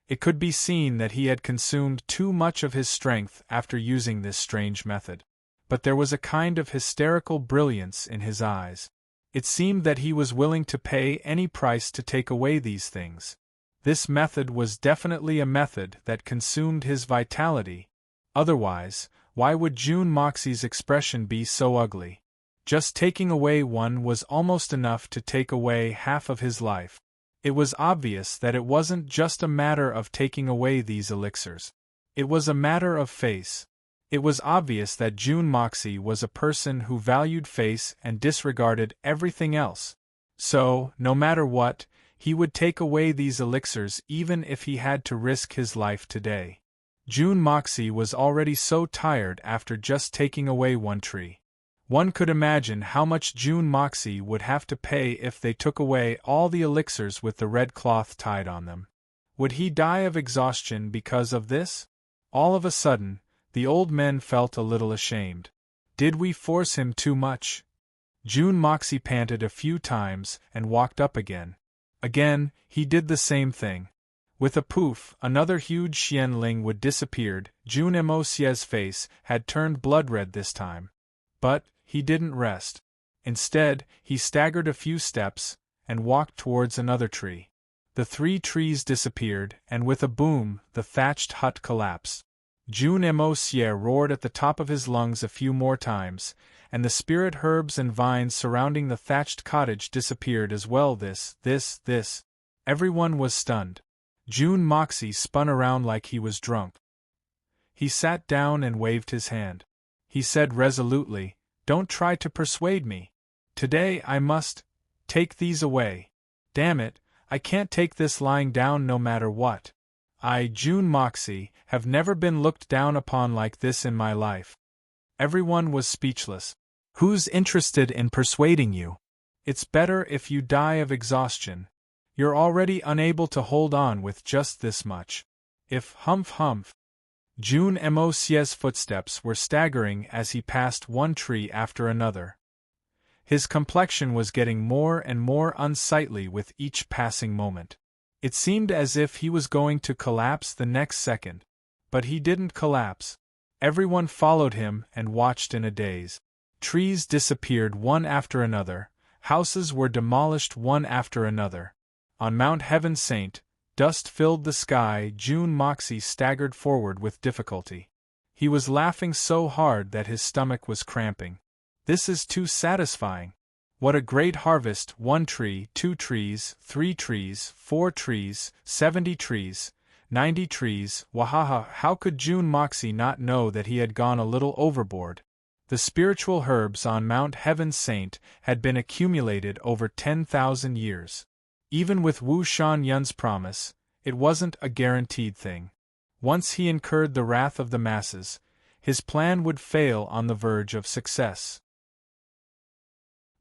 It could be seen that he had consumed too much of his strength after using this strange method. But there was a kind of hysterical brilliance in his eyes. It seemed that he was willing to pay any price to take away these things. This method was definitely a method that consumed his vitality. Otherwise, why would June Moxie's expression be so ugly? Just taking away one was almost enough to take away half of his life. It was obvious that it wasn't just a matter of taking away these elixirs. It was a matter of face. It was obvious that June Moxie was a person who valued face and disregarded everything else. So, no matter what, he would take away these elixirs even if he had to risk his life today. June Moxie was already so tired after just taking away one tree. One could imagine how much June Moxie would have to pay if they took away all the elixirs with the red cloth tied on them. Would he die of exhaustion because of this? All of a sudden, the old men felt a little ashamed. Did we force him too much? June Moxie panted a few times and walked up again. Again, he did the same thing. With a poof, another huge Xianling would disappeared. June Mocie's face had turned blood-red this time. But he didn't rest. Instead, he staggered a few steps and walked towards another tree. The 3 trees disappeared, and with a boom, the thatched hut collapsed. June Mocie roared at the top of his lungs a few more times, and the spirit herbs and vines surrounding the thatched cottage disappeared as well. This. Everyone was stunned. June Moxie spun around like he was drunk. He sat down and waved his hand. He said resolutely, "Don't try to persuade me. Today I must take these away. Damn it, I can't take this lying down no matter what. I, June Moxie, have never been looked down upon like this in my life." Everyone was speechless. "Who's interested in persuading you? It's better if you die of exhaustion. You're already unable to hold on with just this much. If humph. June Mocie's footsteps were staggering as he passed one tree after another. His complexion was getting more and more unsightly with each passing moment. It seemed as if he was going to collapse the next second. But he didn't collapse. Everyone followed him and watched in a daze. Trees disappeared one after another, houses were demolished one after another. On Mount Heaven Saint, dust filled the sky. June Moxie staggered forward with difficulty. He was laughing so hard that his stomach was cramping. This is too satisfying. What a great harvest! 1 tree, 2 trees, 3 trees, 4 trees, 70 trees, 90 trees, wahaha! How could June Moxie not know that he had gone a little overboard? The spiritual herbs on Mount Heaven Saint had been accumulated over 10,000 years. Even with Wu Shan Yun's promise, it wasn't a guaranteed thing. Once he incurred the wrath of the masses, his plan would fail on the verge of success.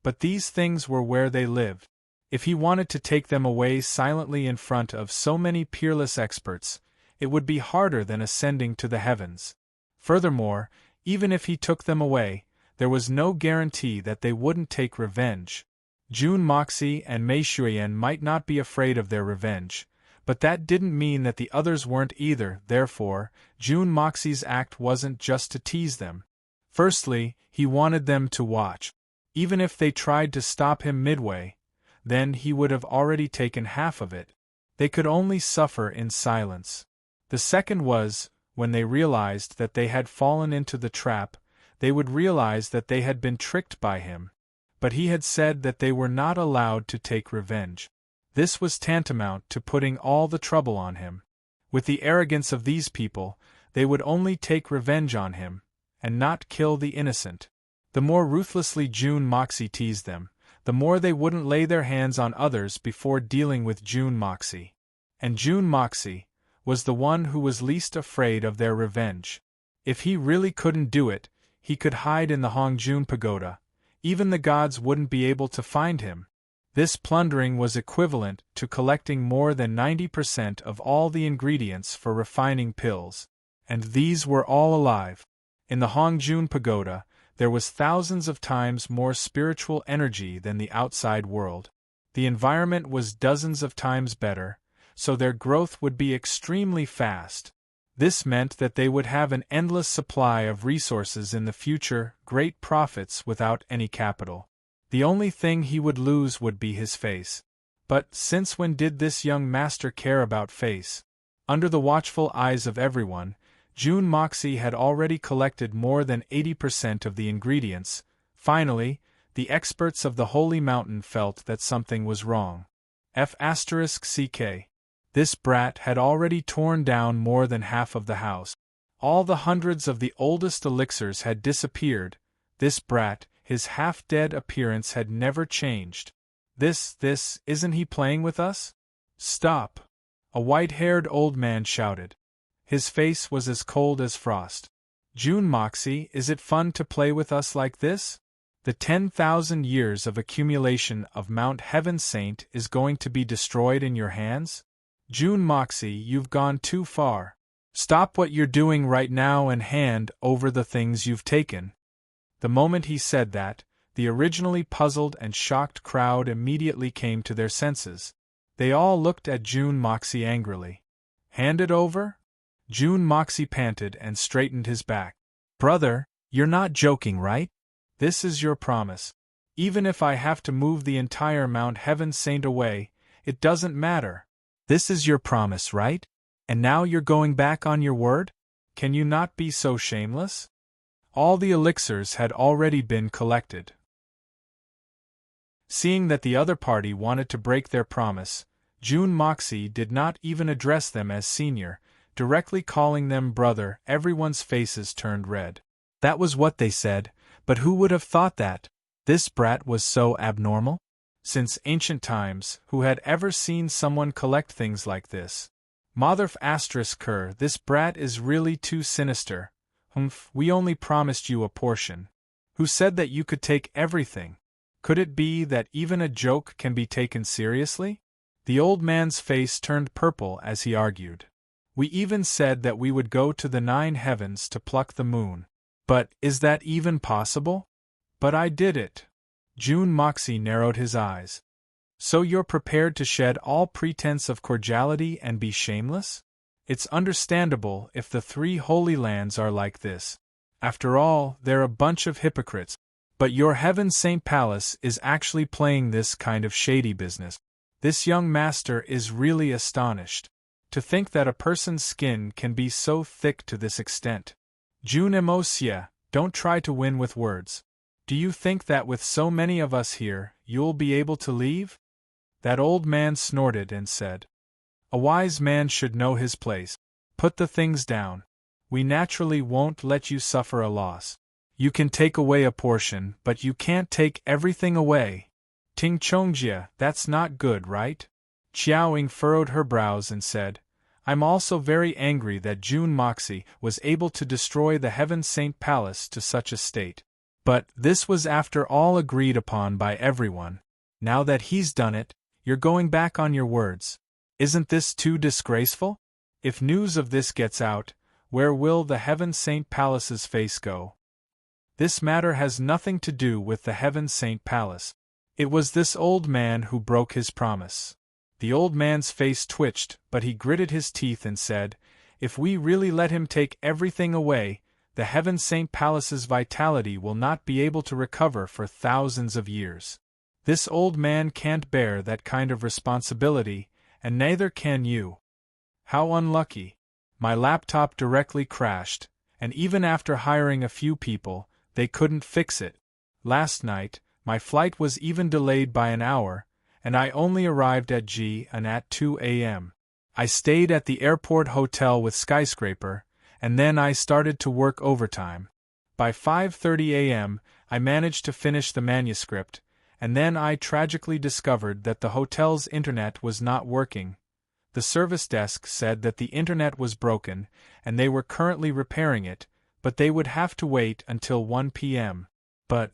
But these things were where they lived. If he wanted to take them away silently in front of so many peerless experts, it would be harder than ascending to the heavens. Furthermore, even if he took them away, there was no guarantee that they wouldn't take revenge. June Moxie and Mei Shuiyan might not be afraid of their revenge, but that didn't mean that the others weren't either. Therefore, June Moxie's act wasn't just to tease them. Firstly, he wanted them to watch. Even if they tried to stop him midway, then he would have already taken half of it. They could only suffer in silence. The second was, when they realized that they had fallen into the trap, they would realize that they had been tricked by him. But he had said that they were not allowed to take revenge. This was tantamount to putting all the trouble on him. With the arrogance of these people, they would only take revenge on him, and not kill the innocent. The more ruthlessly June Moxie teased them, the more they wouldn't lay their hands on others before dealing with June Moxie. And June Moxie was the one who was least afraid of their revenge. If he really couldn't do it, he could hide in the Hongjun Pagoda. Even the gods wouldn't be able to find him. This plundering was equivalent to collecting more than 90% of all the ingredients for refining pills. And these were all alive. In the Hongjun Pagoda, there was thousands of times more spiritual energy than the outside world. The environment was dozens of times better, so their growth would be extremely fast. This meant that they would have an endless supply of resources in the future, great profits without any capital. The only thing he would lose would be his face. But since when did this young master care about face? Under the watchful eyes of everyone, June Moxie had already collected more than 80% of the ingredients. Finally, the experts of the Holy Mountain felt that something was wrong. F***ck. This brat had already torn down more than half of the house. All the hundreds of the oldest elixirs had disappeared. This brat, his half-dead appearance had never changed. Isn't he playing with us? Stop! A white-haired old man shouted. His face was as cold as frost. June Moxie, is it fun to play with us like this? The 10,000 years of accumulation of Mount Heaven Saint is going to be destroyed in your hands? June Moxie, you've gone too far. Stop what you're doing right now and hand over the things you've taken. The moment he said that, the originally puzzled and shocked crowd immediately came to their senses. They all looked at June Moxie angrily. Hand it over? June Moxie panted and straightened his back. Brother, you're not joking, right? This is your promise. Even if I have to move the entire Mount Heaven Saint away, it doesn't matter. This is your promise, right? And now you're going back on your word? Can you not be so shameless? All the elixirs had already been collected. Seeing that the other party wanted to break their promise, June Moxie did not even address them as senior, directly calling them brother. Everyone's faces turned red. That was what they said, but who would have thought that? This brat was so abnormal? Since ancient times, who had ever seen someone collect things like this? Motherf***, this brat is really too sinister. We only promised you a portion. Who said that you could take everything? Could it be that even a joke can be taken seriously? The old man's face turned purple as he argued. We even said that we would go to the 9 heavens to pluck the moon. But is that even possible? But I did it. June Moxie narrowed his eyes. So you're prepared to shed all pretense of cordiality and be shameless? It's understandable if the 3 holy lands are like this. After all, they're a bunch of hypocrites. But your Heaven Saint Palace is actually playing this kind of shady business. This young master is really astonished. To think that a person's skin can be so thick to this extent. June Emocia, don't try to win with words. Do you think that with so many of us here, you'll be able to leave? That old man snorted and said. A wise man should know his place. Put the things down. We naturally won't let you suffer a loss. You can take away a portion, but you can't take everything away. Ting Chongjia, that's not good, right? Qiao Ying furrowed her brows and said, I'm also very angry that June Moxie was able to destroy the Heaven Saint Palace to such a state. But this was after all agreed upon by everyone. Now that he's done it, you're going back on your words. Isn't this too disgraceful? If news of this gets out, where will the Heaven Saint Palace's face go? This matter has nothing to do with the Heaven Saint Palace. It was this old man who broke his promise. The old man's face twitched, but he gritted his teeth and said, If we really let him take everything away, the Heaven Saint Palace's vitality will not be able to recover for thousands of years. This old man can't bear that kind of responsibility, and neither can you. How unlucky. My laptop directly crashed, and even after hiring a few people, they couldn't fix it. Last night, my flight was even delayed by an hour, and I only arrived at Xi'an at 2 a.m. I stayed at the airport hotel with Skyscraper, and then I started to work overtime. By 5:30 a.m., I managed to finish the manuscript, and then I tragically discovered that the hotel's internet was not working. The service desk said that the internet was broken, and they were currently repairing it, but they would have to wait until 1 p.m. But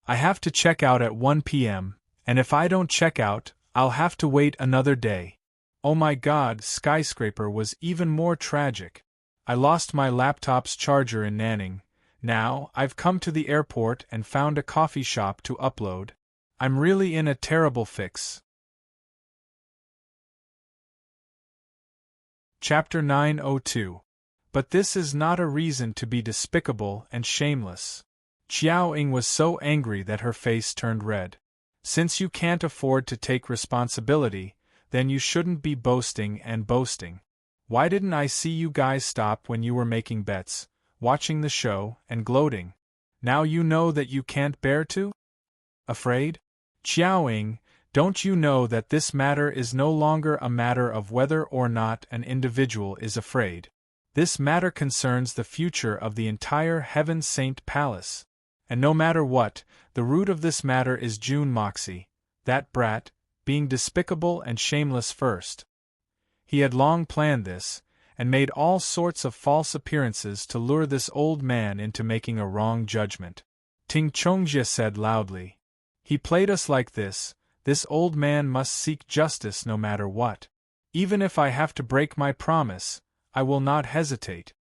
I have to check out at 1 p.m., and if I don't check out, I'll have to wait another day. Oh my God, Skyscraper was even more tragic. I lost my laptop's charger in Nanning. Now, I've come to the airport and found a coffee shop to upload. I'm really in a terrible fix. Chapter 902. But this is not a reason to be despicable and shameless. Qiao Ying was so angry that her face turned red. Since you can't afford to take responsibility, then you shouldn't be boasting and boasting. Why didn't I see you guys stop when you were making bets, watching the show, and gloating? Now you know that you can't bear to? Afraid? Xiaoying, don't you know that this matter is no longer a matter of whether or not an individual is afraid? This matter concerns the future of the entire Heaven Saint Palace. And no matter what, the root of this matter is June Moxie, that brat, being despicable and shameless first. He had long planned this, and made all sorts of false appearances to lure this old man into making a wrong judgment. Ting Chongjie said loudly. He played us like this old man must seek justice no matter what. Even if I have to break my promise, I will not hesitate.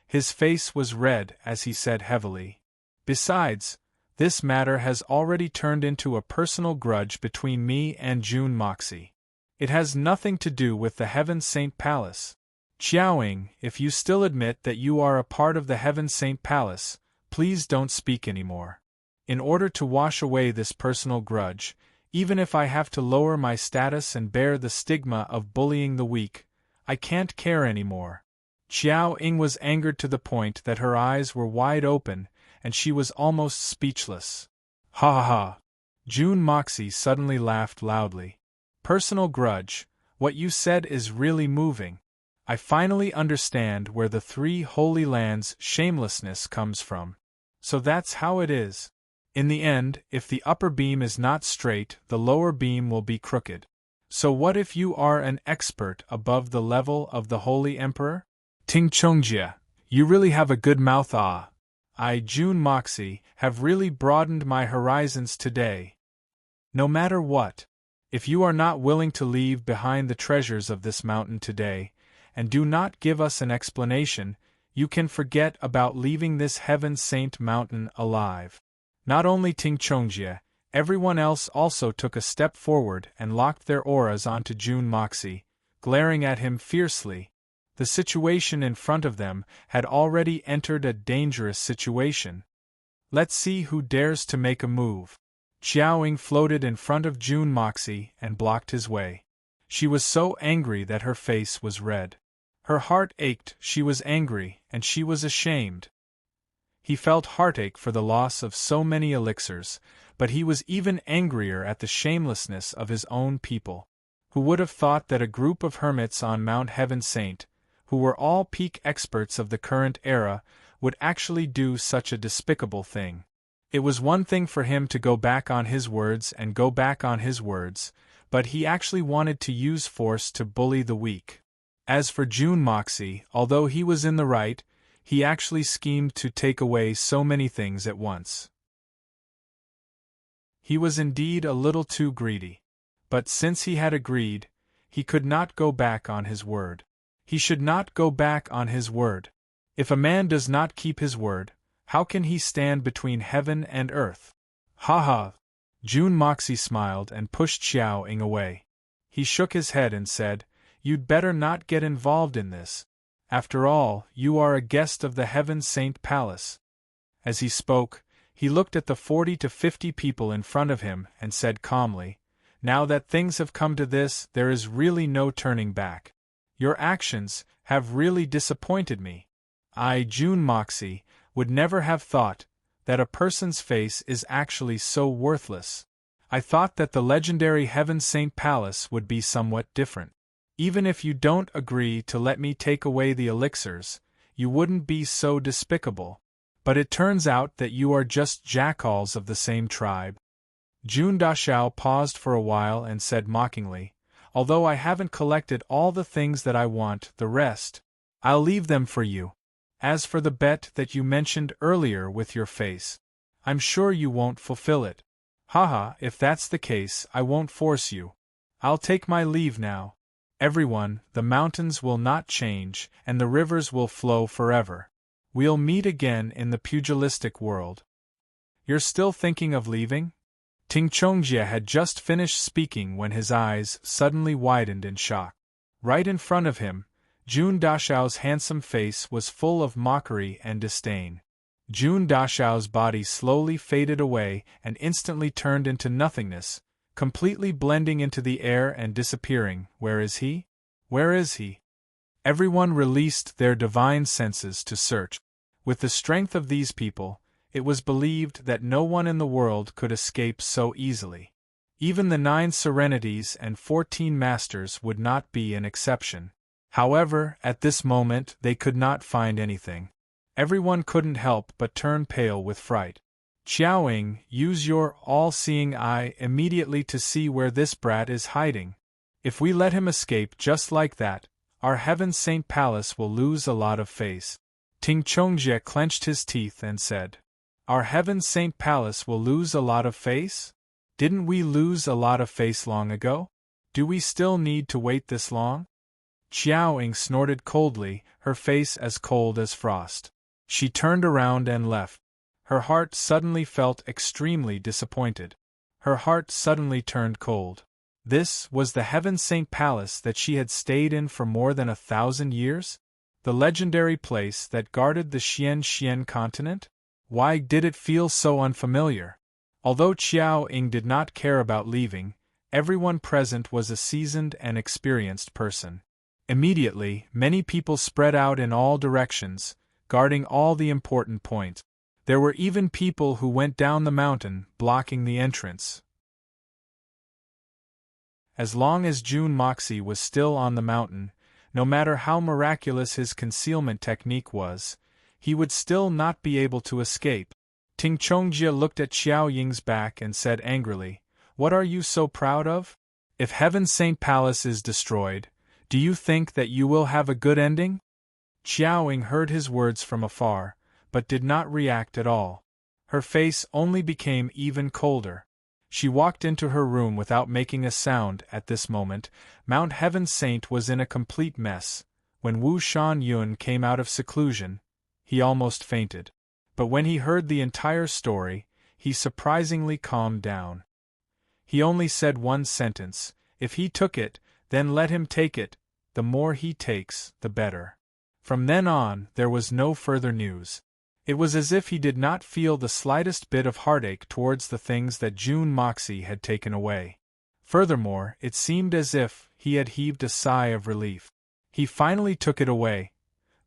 His face was red as he said heavily. Besides, this matter has already turned into a personal grudge between me and June Moxie. It has nothing to do with the Heaven Saint Palace. Xiaoying, if you still admit that you are a part of the Heaven Saint Palace, please don't speak anymore. In order to wash away this personal grudge, even if I have to lower my status and bear the stigma of bullying the weak, I can't care anymore. Xiaoying was angered to the point that her eyes were wide open, and she was almost speechless. Ha ha ha! June Moxie suddenly laughed loudly. Personal grudge, what you said is really moving. I finally understand where the three holy lands' shamelessness comes from. So that's how it is. In the end, if the upper beam is not straight, the lower beam will be crooked. So what if you are an expert above the level of the Holy Emperor? Ting Chongjie, you really have a good mouth. I, June Moxie, have really broadened my horizons today. No matter what, if you are not willing to leave behind the treasures of this mountain today, and do not give us an explanation, you can forget about leaving this Heaven Saint Mountain alive. Not only Ting Chongjie, everyone else also took a step forward and locked their auras onto June Moxie, glaring at him fiercely. The situation in front of them had already entered a dangerous situation. Let's see who dares to make a move. Xiaoying floated in front of June Moxie and blocked his way. She was so angry that her face was red. Her heart ached, she was angry, and she was ashamed. He felt heartache for the loss of so many elixirs, but he was even angrier at the shamelessness of his own people. Who would have thought that a group of hermits on Mount Heaven Saint, who were all peak experts of the current era, would actually do such a despicable thing? It was one thing for him to go back on his words and go back on his words, but he actually wanted to use force to bully the weak. As for June Moxie, although he was in the right, he actually schemed to take away so many things at once. He was indeed a little too greedy. But since he had agreed, he could not go back on his word. He should not go back on his word. If a man does not keep his word, how can he stand between heaven and earth? Ha ha! June Moxie smiled and pushed Xiaoying away. He shook his head and said, "You'd better not get involved in this. After all, you are a guest of the Heaven Saint Palace." As he spoke, he looked at the 40 to 50 people in front of him and said calmly, "Now that things have come to this, there is really no turning back. Your actions have really disappointed me. I, June Moxie, would never have thought that a person's face is actually so worthless. I thought that the legendary Heaven Saint Palace would be somewhat different. Even if you don't agree to let me take away the elixirs, you wouldn't be so despicable. But it turns out that you are just jackals of the same tribe." June Dashao paused for a while and said mockingly, "Although I haven't collected all the things that I want, the rest, I'll leave them for you. As for the bet that you mentioned earlier with your face, I'm sure you won't fulfill it. Haha, if that's the case, I won't force you. I'll take my leave now. Everyone, the mountains will not change, and the rivers will flow forever. We'll meet again in the pugilistic world." "You're still thinking of leaving?" Ting Chongjie had just finished speaking when his eyes suddenly widened in shock. Right in front of him, June Dashao's handsome face was full of mockery and disdain. Jun Dashao's body slowly faded away and instantly turned into nothingness, completely blending into the air and disappearing. Where is he? Where is he? Everyone released their divine senses to search. With the strength of these people, it was believed that no one in the world could escape so easily. Even the 9 serenities and 14 masters would not be an exception. However, at this moment they could not find anything. Everyone couldn't help but turn pale with fright. Qiaoying, use your all-seeing eye immediately to see where this brat is hiding. If we let him escape just like that, our Heaven Saint Palace will lose a lot of face. Ting Chongjie clenched his teeth and said, Our Heaven Saint Palace will lose a lot of face? Didn't we lose a lot of face long ago? Do we still need to wait this long? Qiaoying snorted coldly, her face as cold as frost. She turned around and left. Her heart suddenly felt extremely disappointed. Her heart suddenly turned cold. This was the Heaven Saint Palace that she had stayed in for more than 1,000 years? The legendary place that guarded the Xian continent? Why did it feel so unfamiliar? Although Qiaoying did not care about leaving, everyone present was a seasoned and experienced person. Immediately, many people spread out in all directions, guarding all the important points. There were even people who went down the mountain, blocking the entrance. As long as Jun Moxie was still on the mountain, no matter how miraculous his concealment technique was, he would still not be able to escape. Ting Chongjie looked at Qiaoying's back and said angrily, What are you so proud of? If Heaven Saint Palace is destroyed, do you think that you will have a good ending? Qiaoying heard his words from afar, but did not react at all. Her face only became even colder. She walked into her room without making a sound. At this moment, Mount Heaven Saint was in a complete mess. When Wu Shan-yun came out of seclusion, he almost fainted. But when he heard the entire story, he surprisingly calmed down. He only said one sentence, If he took it, then let him take it. The more he takes, the better. From then on, there was no further news. It was as if he did not feel the slightest bit of heartache towards the things that Jun Moxie had taken away. Furthermore, it seemed as if he had heaved a sigh of relief. He finally took it away.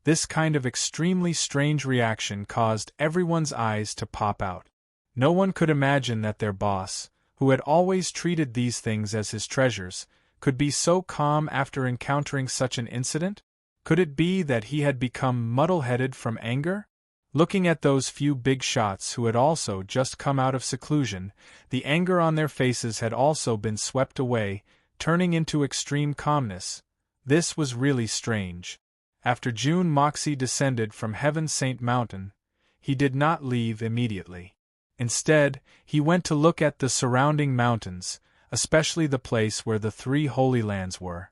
This kind of extremely strange reaction caused everyone's eyes to pop out. No one could imagine that their boss, who had always treated these things as his treasures, could be so calm after encountering such an incident? Could it be that he had become muddle-headed from anger? Looking at those few big shots who had also just come out of seclusion, the anger on their faces had also been swept away, turning into extreme calmness. This was really strange. After Jun Moxie descended from Heaven Saint Mountain, he did not leave immediately. Instead, he went to look at the surrounding mountains, especially the place where the 3 Holy Lands were.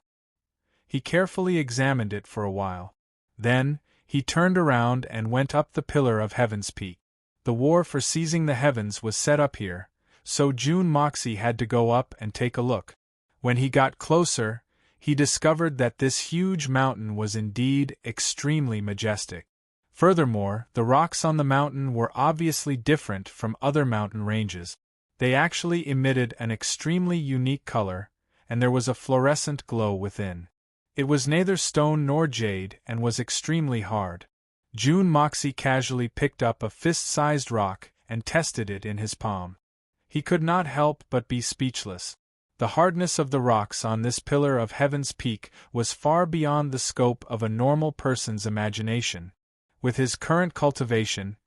He carefully examined it for a while. Then, he turned around and went up the pillar of Heaven's Peak. The war for seizing the heavens was set up here, so Jun Moxie had to go up and take a look. When he got closer, he discovered that this huge mountain was indeed extremely majestic. Furthermore, the rocks on the mountain were obviously different from other mountain ranges. They actually emitted an extremely unique color, and there was a fluorescent glow within. It was neither stone nor jade and was extremely hard. Jun Moxie casually picked up a fist-sized rock and tested it in his palm. He could not help but be speechless. The hardness of the rocks on this pillar of Heaven's Peak was far beyond the scope of a normal person's imagination. With his current cultivation,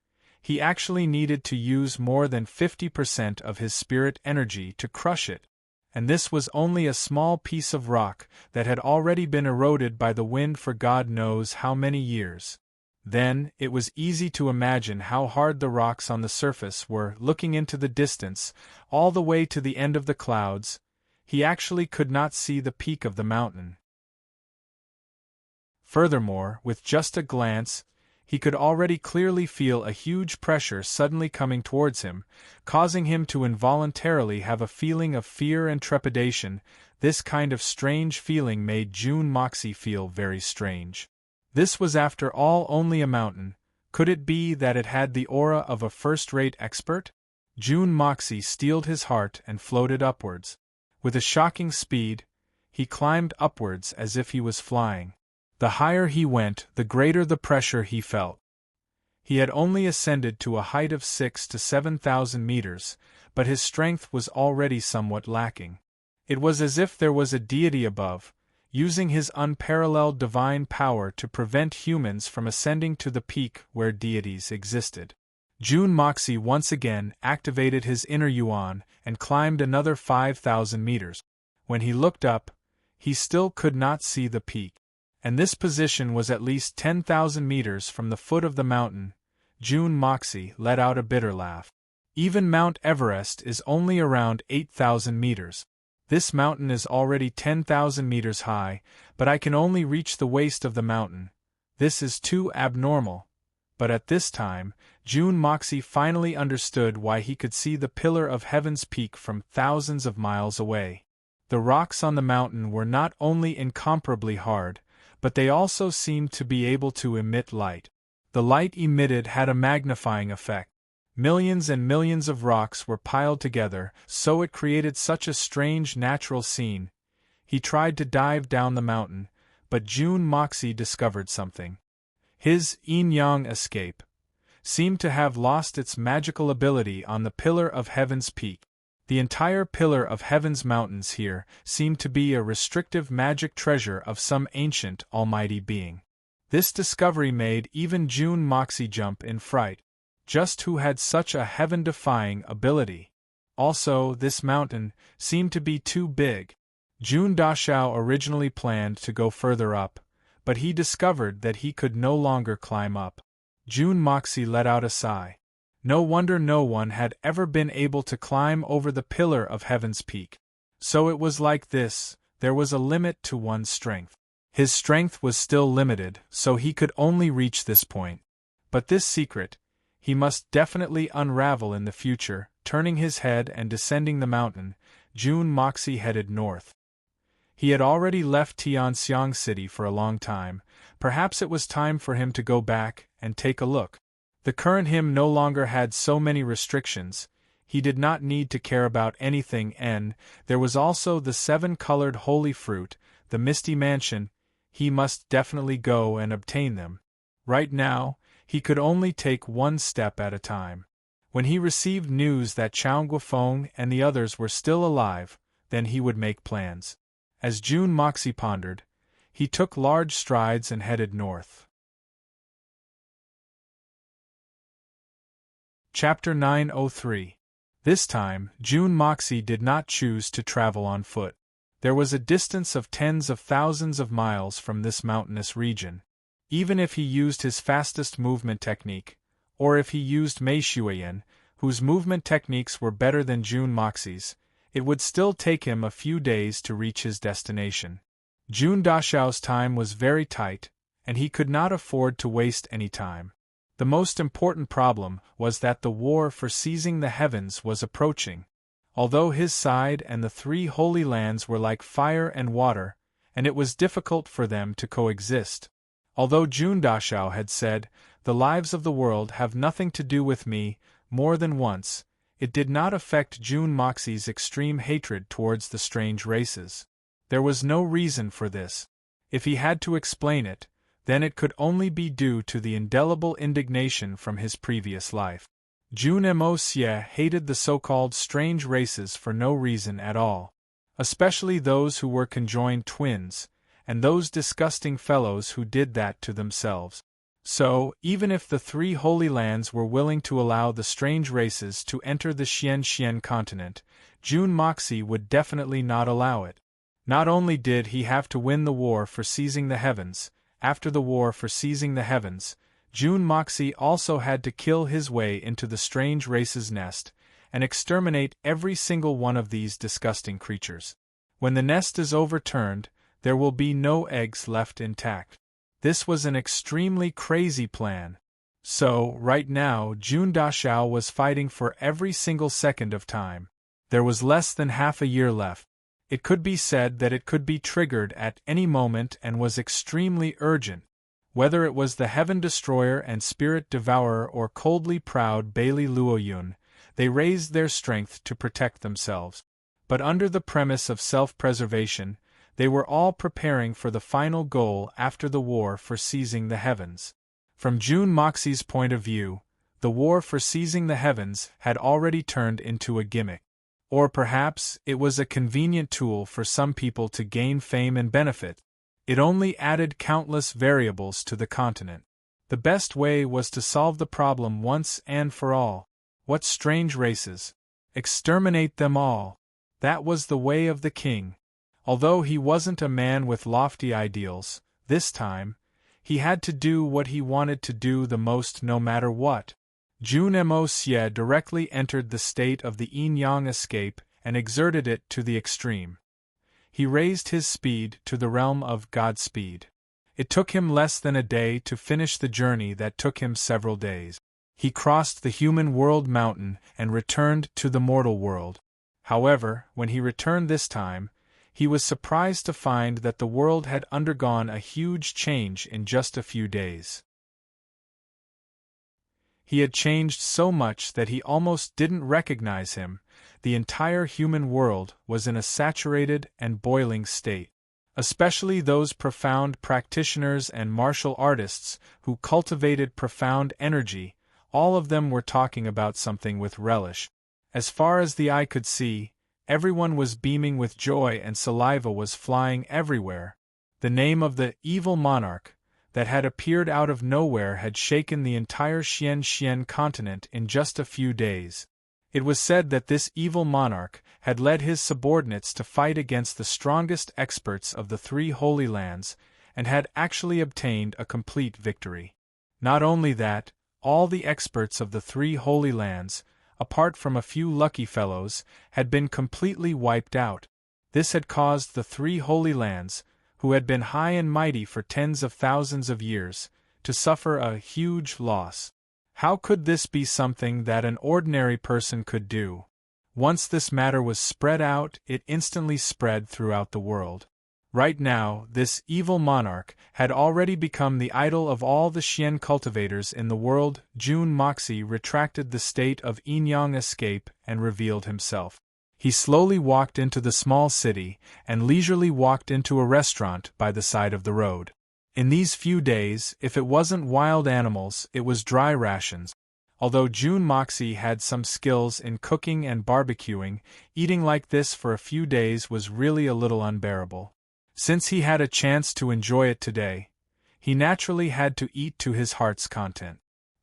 he actually needed to use more than 50% of his spirit energy to crush it, and this was only a small piece of rock that had already been eroded by the wind for God knows how many years. Then, it was easy to imagine how hard the rocks on the surface were. Looking into the distance, all the way to the end of the clouds, he actually could not see the peak of the mountain. Furthermore, with just a glance, he could already clearly feel a huge pressure suddenly coming towards him, causing him to involuntarily have a feeling of fear and trepidation. This kind of strange feeling made Jun Moxie feel very strange. This was after all only a mountain, Could it be that it had the aura of a first-rate expert? June Moxie steeled his heart and floated upwards. With a shocking speed, he climbed upwards as if he was flying. The higher he went, the greater the pressure he felt. He had only ascended to a height of 6,000 to 7,000 meters, but his strength was already somewhat lacking. It was as if there was a deity above, using his unparalleled divine power to prevent humans from ascending to the peak where deities existed. June Moxie once again activated his inner yuan and climbed another 5,000 meters. When he looked up, he still could not see the peak. And this position was at least 10,000 meters from the foot of the mountain. June Moxie let out a bitter laugh. Even Mount Everest is only around 8,000 meters. This mountain is already 10,000 meters high, but I can only reach the waist of the mountain. This is too abnormal. But at this time, June Moxie finally understood why he could see the pillar of heaven's peak from thousands of miles away. The rocks on the mountain were not only incomparably hard, but they also seemed to be able to emit light. The light emitted had a magnifying effect. Millions and millions of rocks were piled together, so it created such a strange natural scene. He tried to dive down the mountain, but June Moxie discovered something. His yin-yang escape seemed to have lost its magical ability on the pillar of heaven's peak. The entire pillar of heaven's mountains here seemed to be a restrictive magic treasure of some ancient almighty being. This discovery made even June Moxie jump in fright. Just who had such a heaven-defying ability? Also, this mountain seemed to be too big. June Dashao originally planned to go further up, but he discovered that he could no longer climb up. June Moxie let out a sigh. No wonder no one had ever been able to climb over the pillar of heaven's peak. So it was like this, there was a limit to one's strength. His strength was still limited, so he could only reach this point. But this secret, he must definitely unravel in the future. Turning his head and descending the mountain, June Moxie headed north. He had already left Tianxiang City for a long time. Perhaps it was time for him to go back and take a look. The current him no longer had so many restrictions. He did not need to care about anything, and there was also the 7-colored holy fruit, the misty mansion. He must definitely go and obtain them. Right now, he could only take one step at a time. When he received news that Chao Guofeng and the others were still alive, then he would make plans. As June Moxie pondered, he took large strides and headed north. Chapter 903. This time, June Moxie did not choose to travel on foot. There was a distance of tens of thousands of miles from this mountainous region. Even if he used his fastest movement technique, or if he used Mei Shuiyan, whose movement techniques were better than June Moxie's, it would still take him a few days to reach his destination. June Dashao's time was very tight, and he could not afford to waste any time. The most important problem was that the war for seizing the heavens was approaching. Although his side and the 3 holy lands were like fire and water, and it was difficult for them to coexist. Although June Dashao had said, "The lives of the world have nothing to do with me," more than once, it did not affect June Moxie's extreme hatred towards the strange races. There was no reason for this. If he had to explain it, then it could only be due to the indelible indignation from his previous life. June Mo Xie hated the so-called strange races for no reason at all. Especially those who were conjoined twins, and those disgusting fellows who did that to themselves. So, even if the 3 holy lands were willing to allow the strange races to enter the Xian continent, June Moxie would definitely not allow it. Not only did he have to win the war for seizing the heavens, after the war for seizing the heavens, June Moxie also had to kill his way into the strange race's nest, and exterminate every single one of these disgusting creatures. When the nest is overturned, there will be no eggs left intact. This was an extremely crazy plan. So, right now, June Dashao was fighting for every single second of time. There was less than half a year left. It could be said that it could be triggered at any moment and was extremely urgent. Whether it was the Heaven Destroyer and Spirit Devourer or coldly proud Bailey Luoyun, they raised their strength to protect themselves. But under the premise of self-preservation, they were all preparing for the final goal after the war for seizing the heavens. From June Moxie's point of view, the war for seizing the heavens had already turned into a gimmick. Or perhaps it was a convenient tool for some people to gain fame and benefit. It only added countless variables to the continent. The best way was to solve the problem once and for all. What strange races! Exterminate them all! That was the way of the king. Although he wasn't a man with lofty ideals, this time, he had to do what he wanted to do the most no matter what. Jun Mo Xie directly entered the state of the yin-yang escape and exerted it to the extreme. He raised his speed to the realm of Godspeed. It took him less than a day to finish the journey that took him several days. He crossed the human world mountain and returned to the mortal world. However, when he returned this time, he was surprised to find that the world had undergone a huge change in just a few days. He had changed so much that he almost didn't recognize him. The entire human world was in a saturated and boiling state. Especially those profound practitioners and martial artists who cultivated profound energy, all of them were talking about something with relish. As far as the eye could see, everyone was beaming with joy and saliva was flying everywhere. The name of the evil monarch that had appeared out of nowhere had shaken the entire Xian continent in just a few days. It was said that this evil monarch had led his subordinates to fight against the strongest experts of the three Holy Lands, and had actually obtained a complete victory. Not only that, all the experts of the three Holy Lands, apart from a few lucky fellows, had been completely wiped out. This had caused the three Holy Lands, who had been high and mighty for tens of thousands of years, to suffer a huge loss. How could this be something that an ordinary person could do? Once this matter was spread out, it instantly spread throughout the world. Right now, this evil monarch had already become the idol of all the Xian cultivators in the world. Jun Moxie retracted the state of yin-yang escape and revealed himself. He slowly walked into the small city and leisurely walked into a restaurant by the side of the road. In these few days, if it wasn't wild animals, it was dry rations. Although Jun Moxie had some skills in cooking and barbecuing, eating like this for a few days was really a little unbearable. Since he had a chance to enjoy it today, he naturally had to eat to his heart's content.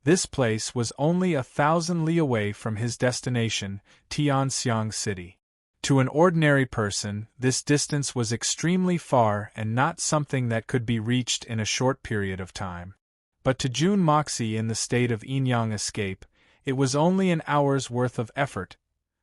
This place was only 1,000 li away from his destination, Tianxiang City. To an ordinary person, this distance was extremely far and not something that could be reached in a short period of time. But to Jun Moxie in the state of yin-yang escape, it was only an hour's worth of effort,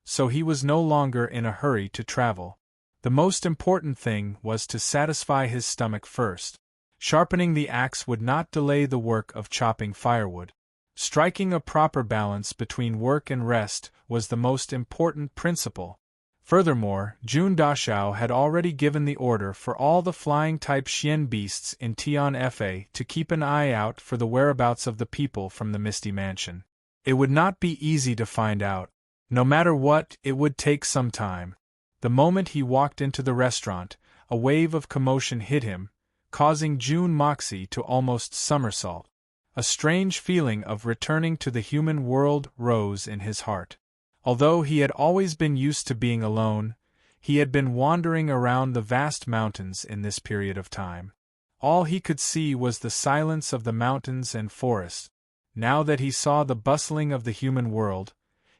so he was no longer in a hurry to travel. The most important thing was to satisfy his stomach first. Sharpening the axe would not delay the work of chopping firewood. Striking a proper balance between work and rest was the most important principle. Furthermore, Jun Dashao had already given the order for all the flying-type Xian beasts in Tian Fa to keep an eye out for the whereabouts of the people from the Misty Mansion. It would not be easy to find out. No matter what, it would take some time. The moment he walked into the restaurant, a wave of commotion hit him, causing Jun Moxie to almost somersault. A strange feeling of returning to the human world rose in his heart. Although he had always been used to being alone, he had been wandering around the vast mountains in this period of time. All he could see was the silence of the mountains and forests. Now that he saw the bustling of the human world,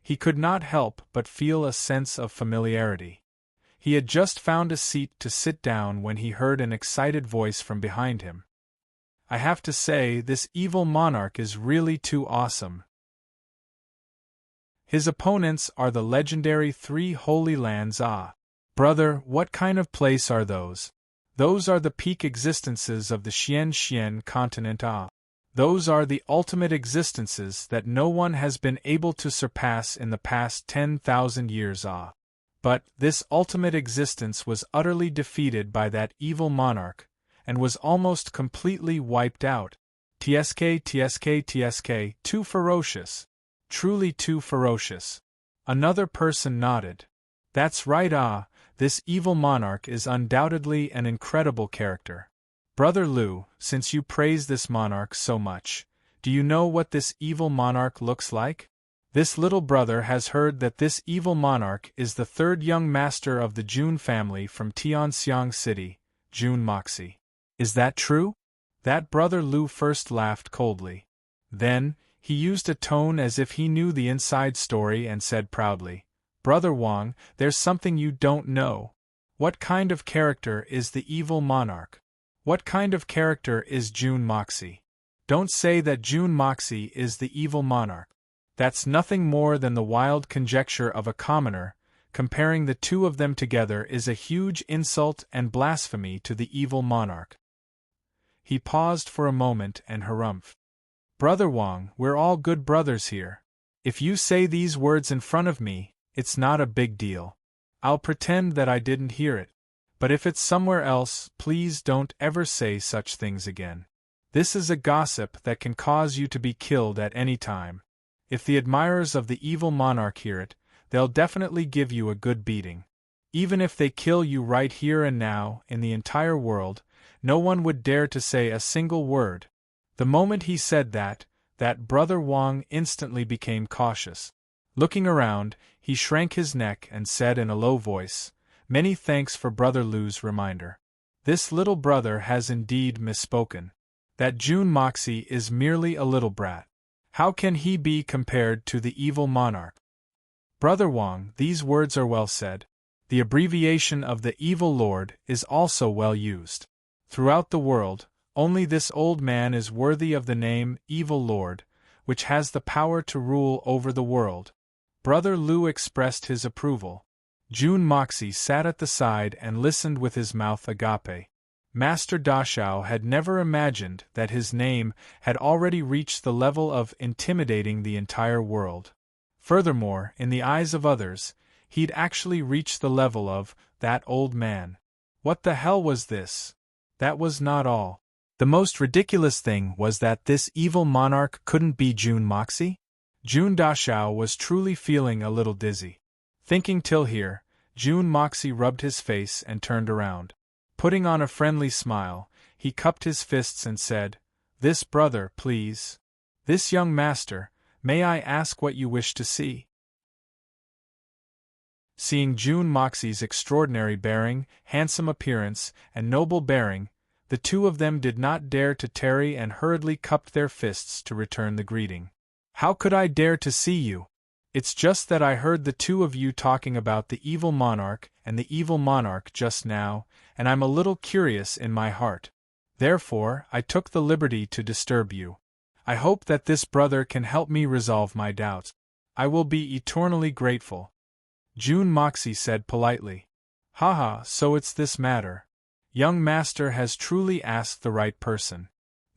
he could not help but feel a sense of familiarity. He had just found a seat to sit down when he heard an excited voice from behind him. "I have to say, this evil monarch is really too awesome. His opponents are the legendary three Holy Lands. Ah, brother, what kind of place are those? Those are the peak existences of the Xian continent. Ah, those are the ultimate existences that no one has been able to surpass in the past 10,000 years. Ah, but this ultimate existence was utterly defeated by that evil monarch, and was almost completely wiped out. TSK, TSK, TSK, too ferocious. Truly too ferocious. Another person nodded. That's right, this evil monarch is undoubtedly an incredible character. Brother Lu, since you praise this monarch so much, do you know what this evil monarch looks like? This little brother has heard that this evil monarch is the third young master of the Jun family from Tianxiang City, Jun Moxie. Is that true? That brother Lu first laughed coldly. Then, he used a tone as if he knew the inside story and said proudly, Brother Wang, there's something you don't know. What kind of character is the evil monarch? What kind of character is Jun Moxie? Don't say that Jun Moxie is the evil monarch. That's nothing more than the wild conjecture of a commoner. Comparing the two of them together is a huge insult and blasphemy to the evil monarch. He paused for a moment and harumphed. Brother Wang, we're all good brothers here. If you say these words in front of me, it's not a big deal. I'll pretend that I didn't hear it. But if it's somewhere else, please don't ever say such things again. This is a gossip that can cause you to be killed at any time. If the admirers of the evil monarch hear it, they'll definitely give you a good beating. Even if they kill you right here and now, in the entire world, no one would dare to say a single word. The moment he said that brother Wang instantly became cautious. Looking around, he shrank his neck and said in a low voice, Many thanks for Brother Lu's reminder. This little brother has indeed misspoken. That Jun Moxie is merely a little brat. How can he be compared to the evil monarch? Brother Wang, these words are well said. The abbreviation of the evil lord is also well used. Throughout the world, only this old man is worthy of the name Evil Lord, which has the power to rule over the world. Brother Lu expressed his approval. Jun Moxie sat at the side and listened with his mouth agape. Master Dashao had never imagined that his name had already reached the level of intimidating the entire world. Furthermore, in the eyes of others, he'd actually reached the level of that old man. What the hell was this? That was not all. The most ridiculous thing was that this evil monarch couldn't be Jun Moxie? Jun Dashao was truly feeling a little dizzy. Thinking till here, Jun Moxie rubbed his face and turned around. Putting on a friendly smile, he cupped his fists and said, This brother, please. This young master, may I ask what you wish to see? Seeing Jun Moxie's extraordinary bearing, handsome appearance, and noble bearing, the two of them did not dare to tarry and hurriedly cupped their fists to return the greeting. How could I dare to see you? It's just that I heard the two of you talking about the evil monarch and the evil monarch just now, and I'm a little curious in my heart. Therefore, I took the liberty to disturb you. I hope that this brother can help me resolve my doubts. I will be eternally grateful. Jun Moxie said politely. Haha, so it's this matter. Young master has truly asked the right person.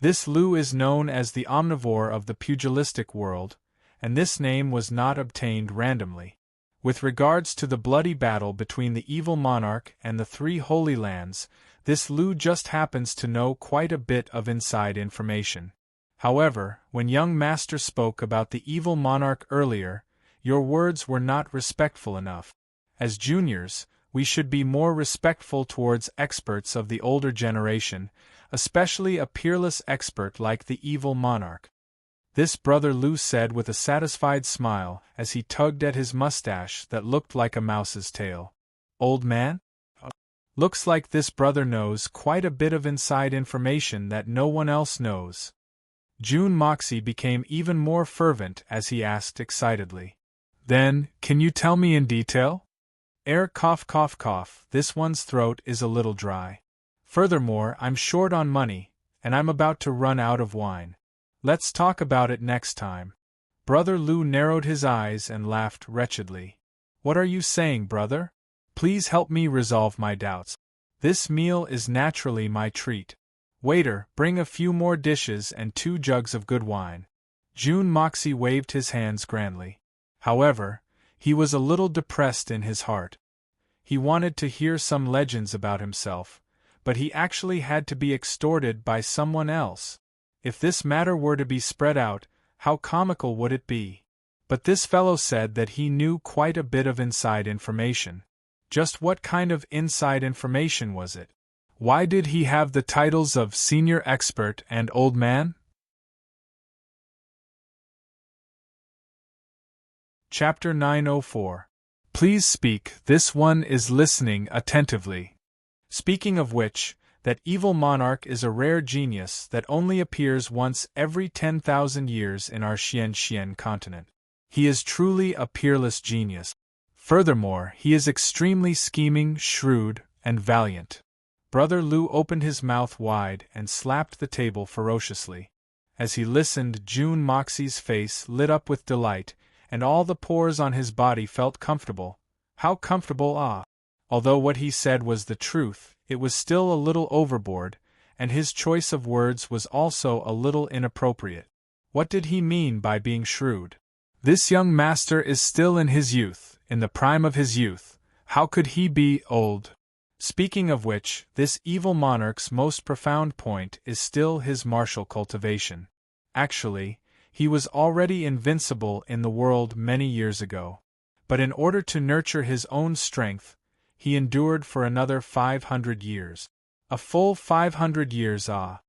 This Lu is known as the omnivore of the pugilistic world, and this name was not obtained randomly. With regards to the bloody battle between the evil monarch and the three holy lands, this Lu just happens to know quite a bit of inside information. However, when young master spoke about the evil monarch earlier, your words were not respectful enough. As juniors, we should be more respectful towards experts of the older generation, especially a peerless expert like the evil monarch. This brother Lu said with a satisfied smile as he tugged at his mustache that looked like a mouse's tail. Old man? Looks like this brother knows quite a bit of inside information that no one else knows. Jun Moxie became even more fervent as he asked excitedly. Then, can you tell me in detail? Cough cough cough, this one's throat is a little dry. Furthermore, I'm short on money, and I'm about to run out of wine. Let's talk about it next time. Brother Lu narrowed his eyes and laughed wretchedly. What are you saying, brother? Please help me resolve my doubts. This meal is naturally my treat. Waiter, bring a few more dishes and 2 jugs of good wine. Jun Moxie waved his hands grandly. However, he was a little depressed in his heart. He wanted to hear some legends about himself, but he actually had to be extorted by someone else. If this matter were to be spread out, how comical would it be? But this fellow said that he knew quite a bit of inside information. Just what kind of inside information was it? Why did he have the titles of senior expert and old man? Chapter 904. Please speak, this one is listening attentively. Speaking of which, that evil monarch is a rare genius that only appears once every 10,000 years in our Xian continent. He is truly a peerless genius. Furthermore, he is extremely scheming, shrewd, and valiant. Brother Lu opened his mouth wide and slapped the table ferociously. As he listened, June Moxie's face lit up with delight, and all the pores on his body felt comfortable. How comfortable, ah! Although what he said was the truth, it was still a little overboard, and his choice of words was also a little inappropriate. What did he mean by being shrewd? This young master is still in his youth, in the prime of his youth. How could he be old? Speaking of which, this evil monarch's most profound point is still his martial cultivation. Actually, he was already invincible in the world many years ago. But in order to nurture his own strength, he endured for another 500 years. A full 500 years, ah!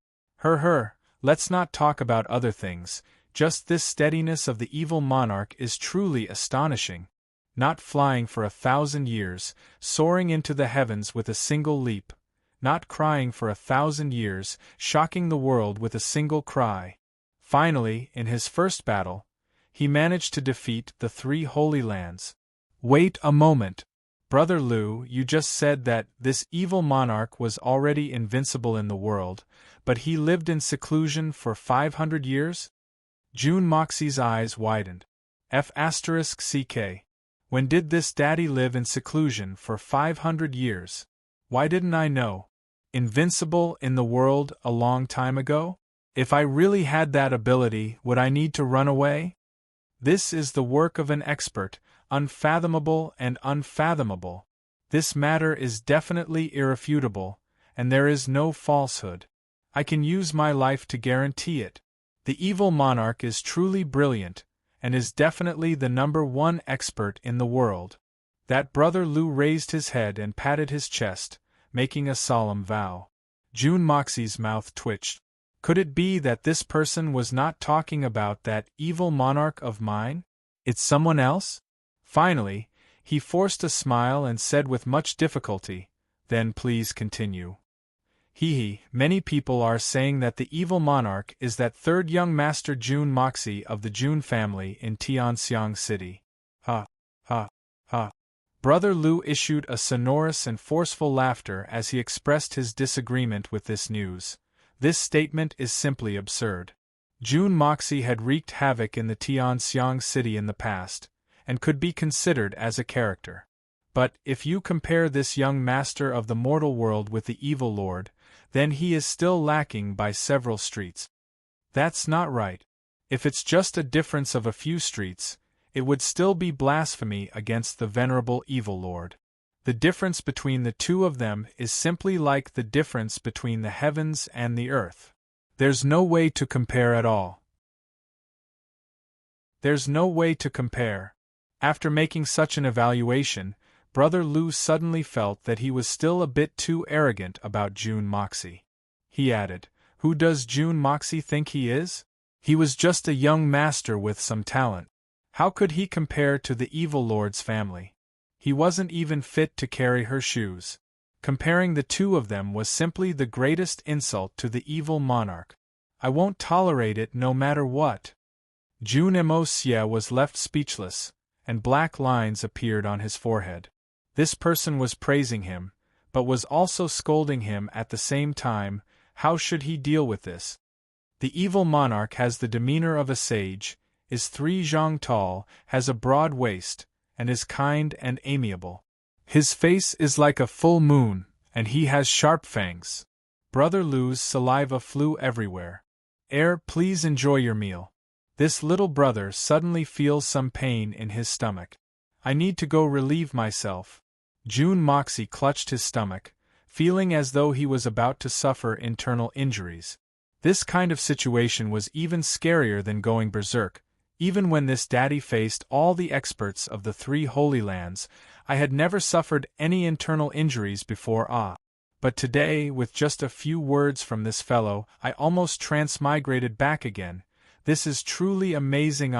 Let's not talk about other things, just this steadiness of the evil monarch is truly astonishing. Not flying for 1,000 years, soaring into the heavens with a single leap. Not crying for 1,000 years, shocking the world with a single cry. Finally, in his first battle, he managed to defeat the 3 Holy Lands. Wait a moment. Brother Lu, you just said that this evil monarch was already invincible in the world, but he lived in seclusion for 500 years? June Moxie's eyes widened. F***ck. When did this daddy live in seclusion for 500 years? Why didn't I know? Invincible in the world a long time ago? If I really had that ability, would I need to run away? This is the work of an expert, unfathomable and unfathomable. This matter is definitely irrefutable, and there is no falsehood. I can use my life to guarantee it. The evil monarch is truly brilliant, and is definitely the #1 expert in the world. That Brother Lu raised his head and patted his chest, making a solemn vow. June Moxie's mouth twitched. Could it be that this person was not talking about that evil monarch of mine? It's someone else? Finally, he forced a smile and said with much difficulty, "Then please continue." Many people are saying that the evil monarch is that third young master June Moxie of the June family in Tianxiang City. Ha. Brother Lu issued a sonorous and forceful laughter as he expressed his disagreement with this news. This statement is simply absurd. June Moxie had wreaked havoc in the Tianxiang City in the past, and could be considered as a character. But, if you compare this young master of the mortal world with the evil lord, then he is still lacking by several streets. That's not right. If it's just a difference of a few streets, it would still be blasphemy against the venerable evil lord. The difference between the two of them is simply like the difference between the heavens and the earth. There's no way to compare at all. There's no way to compare. After making such an evaluation, Brother Lu suddenly felt that he was still a bit too arrogant about June Moxie. He added, "Who does June Moxie think he is? He was just a young master with some talent. How could he compare to the evil lord's family? He wasn't even fit to carry her shoes. Comparing the two of them was simply the greatest insult to the evil monarch. I won't tolerate it no matter what." June Moxie was left speechless, and black lines appeared on his forehead. This person was praising him, but was also scolding him at the same time. How should he deal with this? The evil monarch has the demeanor of a sage, is 3 zhang tall, has a broad waist, and is kind and amiable. His face is like a full moon, and he has sharp fangs. Brother Lu's saliva flew everywhere. Please enjoy your meal. This little brother suddenly feels some pain in his stomach. I need to go relieve myself. June Moxie clutched his stomach, feeling as though he was about to suffer internal injuries. This kind of situation was even scarier than going berserk. Even when this daddy faced all the experts of the 3 Holy Lands, I had never suffered any internal injuries before. But today, with just a few words from this fellow, I almost transmigrated back again. This is truly amazing.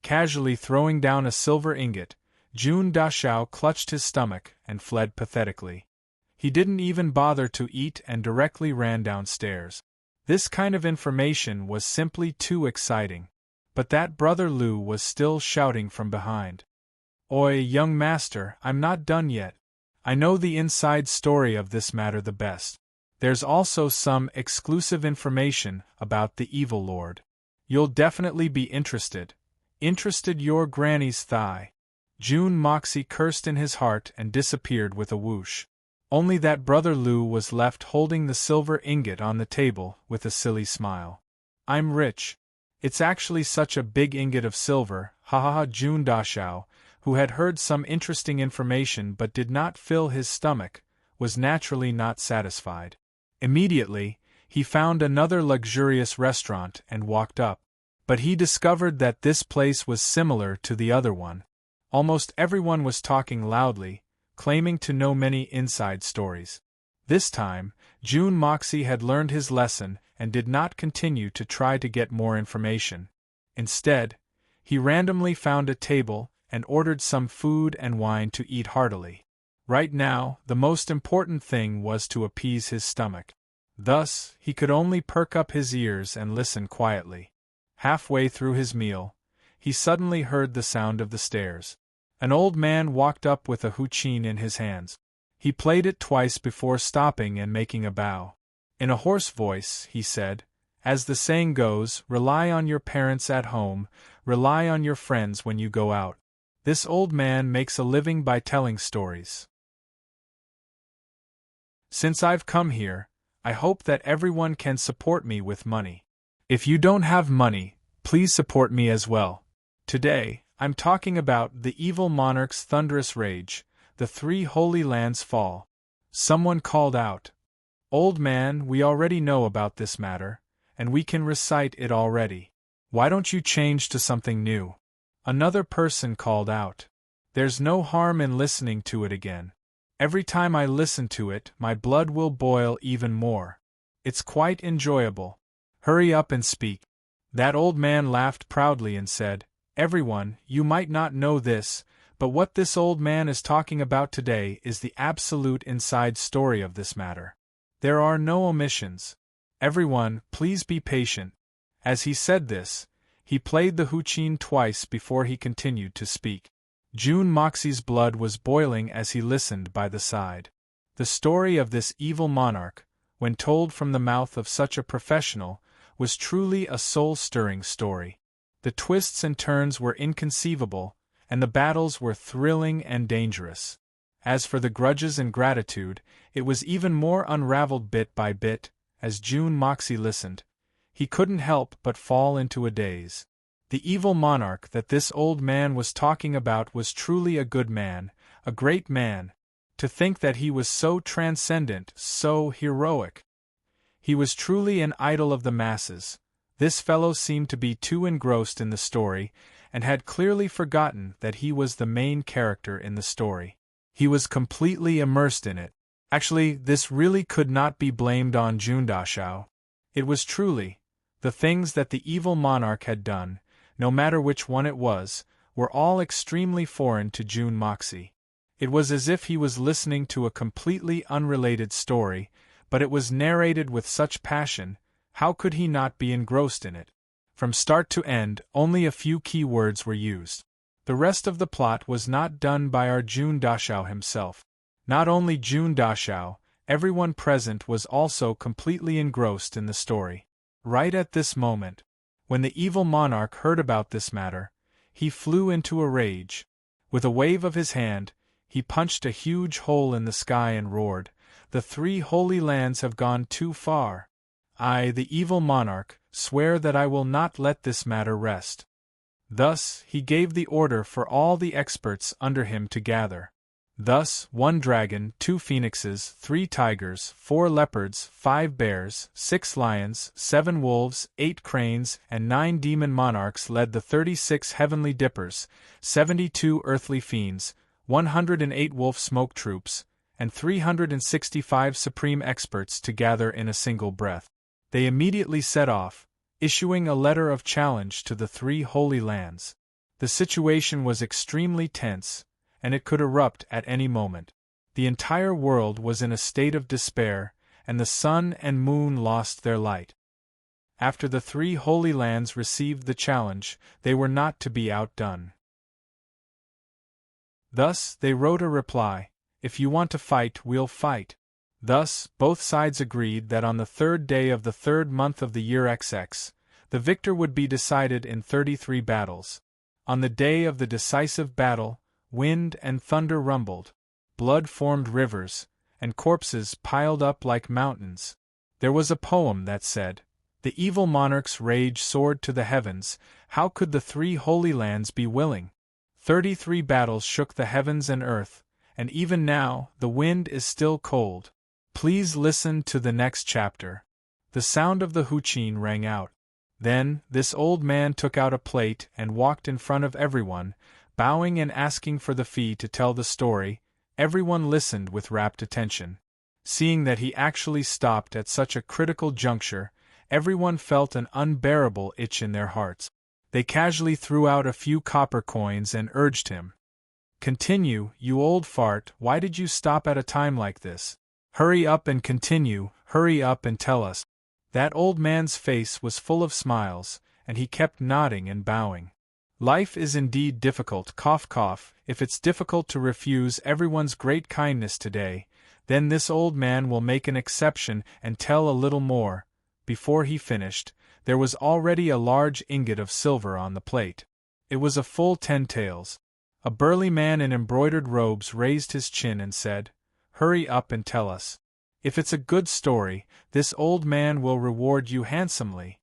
Casually throwing down a silver ingot, Jun Dashao clutched his stomach and fled pathetically. He didn't even bother to eat and directly ran downstairs. This kind of information was simply too exciting. But that Brother Lu was still shouting from behind. "Oi, young master, I'm not done yet. I know the inside story of this matter the best. There's also some exclusive information about the evil lord. You'll definitely be interested. Interested your granny's thigh." Jun Moxie cursed in his heart and disappeared with a whoosh. Only that Brother Lu was left holding the silver ingot on the table with a silly smile. "I'm rich. It's actually such a big ingot of silver, ha ha ha." Jun Dashao, who had heard some interesting information but did not fill his stomach, was naturally not satisfied. Immediately, he found another luxurious restaurant and walked up. But he discovered that this place was similar to the other one. Almost everyone was talking loudly, claiming to know many inside stories. This time, Jun Moxie had learned his lesson and did not continue to try to get more information. Instead, he randomly found a table and ordered some food and wine to eat heartily. Right now, the most important thing was to appease his stomach. Thus, he could only perk up his ears and listen quietly. Halfway through his meal, he suddenly heard the sound of the stairs. An old man walked up with a huqin in his hands. He played it twice before stopping and making a bow. In a hoarse voice, he said, "As the saying goes, rely on your parents at home, rely on your friends when you go out." This old man makes a living by telling stories. Since I've come here, I hope that everyone can support me with money. If you don't have money, please support me as well. Today, I'm talking about the evil monarch's thunderous rage, the 3 Holy Lands' fall. Someone called out, "Old man, we already know about this matter, and we can recite it already. Why don't you change to something new?" Another person called out, "There's no harm in listening to it again. Every time I listen to it, my blood will boil even more. It's quite enjoyable. Hurry up and speak." That old man laughed proudly and said, "Everyone, you might not know this, but what this old man is talking about today is the absolute inside story of this matter. There are no omissions. Everyone, please be patient." As he said this, he played the huqin twice before he continued to speak. Jun Moxie's blood was boiling as he listened by the side. The story of this evil monarch, when told from the mouth of such a professional, was truly a soul-stirring story. The twists and turns were inconceivable, and the battles were thrilling and dangerous. As for the grudges and gratitude, it was even more unraveled bit by bit. As Jun Moxie listened, he couldn't help but fall into a daze. The evil monarch that this old man was talking about was truly a good man, a great man. To think that he was so transcendent, so heroic. He was truly an idol of the masses. This fellow seemed to be too engrossed in the story, and had clearly forgotten that he was the main character in the story. He was completely immersed in it. Actually, this really could not be blamed on Jun Dashao. It was truly, the things that the evil monarch had done, no matter which one it was, were all extremely foreign to Jun Moxie. It was as if he was listening to a completely unrelated story, but it was narrated with such passion. How could he not be engrossed in it? From start to end, only a few key words were used. The rest of the plot was not done by our Jun Dashao himself. Not only Jun Dashao, everyone present was also completely engrossed in the story. Right at this moment, when the evil monarch heard about this matter, he flew into a rage. With a wave of his hand, he punched a huge hole in the sky and roared, "The 3 Holy Lands have gone too far. I, the evil monarch, swear that I will not let this matter rest." Thus, he gave the order for all the experts under him to gather. Thus, 1 dragon, 2 phoenixes, 3 tigers, 4 leopards, 5 bears, 6 lions, 7 wolves, 8 cranes, and 9 demon monarchs led the 36 heavenly dippers, 72 earthly fiends, 108 wolf smoke troops, and 365 supreme experts to gather in a single breath. They immediately set off, issuing a letter of challenge to the 3 holy lands. The situation was extremely tense, and it could erupt at any moment. The entire world was in a state of despair, and the sun and moon lost their light. After the 3 holy lands received the challenge, they were not to be outdone. Thus, they wrote a reply: "If you want to fight, we'll fight." Thus, both sides agreed that on the 3rd day of the 3rd month of the year XX, the victor would be decided in 33 battles. On the day of the decisive battle, wind and thunder rumbled, blood formed rivers, and corpses piled up like mountains. There was a poem that said, "The evil monarch's rage soared to the heavens, how could the 3 holy lands be willing?" 33 battles shook the heavens and earth, and even now, the wind is still cold. Please listen to the next chapter. The sound of the huqin rang out. Then, this old man took out a plate and walked in front of everyone, bowing and asking for the fee to tell the story. Everyone listened with rapt attention. Seeing that he actually stopped at such a critical juncture, everyone felt an unbearable itch in their hearts. They casually threw out a few copper coins and urged him. "Continue, you old fart, why did you stop at a time like this? Hurry up and continue, hurry up and tell us." That old man's face was full of smiles, and he kept nodding and bowing. Life is indeed difficult, cough cough. If it's difficult to refuse everyone's great kindness today, then this old man will make an exception and tell a little more. Before he finished, there was already a large ingot of silver on the plate. It was a full 10 taels. A burly man in embroidered robes raised his chin and said, "Hurry up and tell us. If it's a good story, this old man will reward you handsomely."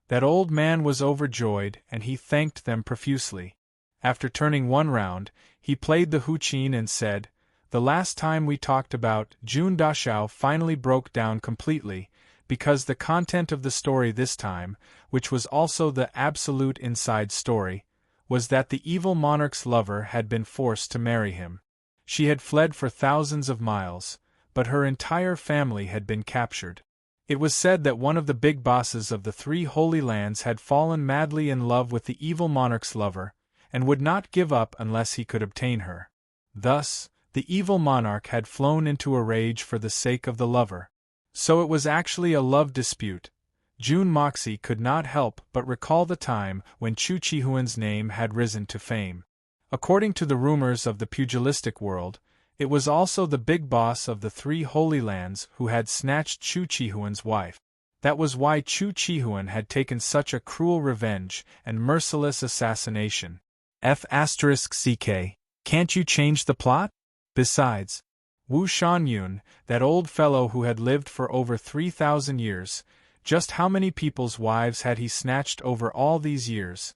That old man was overjoyed, and he thanked them profusely. After turning one round, he played the huqin and said, "The last time we talked about Jun Dashao finally broke down completely, because the content of the story this time, which was also the absolute inside story, was that the evil monarch's lover had been forced to marry him. She had fled for thousands of miles, but her entire family had been captured. It was said that one of the big bosses of the 3 holy lands had fallen madly in love with the evil monarch's lover, and would not give up unless he could obtain her. Thus, the evil monarch had flown into a rage for the sake of the lover. So it was actually a love dispute. Jun Moxie could not help but recall the time when Chu Chihuan's name had risen to fame. According to the rumors of the pugilistic world, it was also the big boss of the 3 holy lands who had snatched Chu Chihuan's wife. That was why Chu Chihuan had taken such a cruel revenge and merciless assassination. F***ck. Can't you change the plot? Besides, Wu Shangyun, that old fellow who had lived for over 3,000 years, just how many people's wives had he snatched over all these years?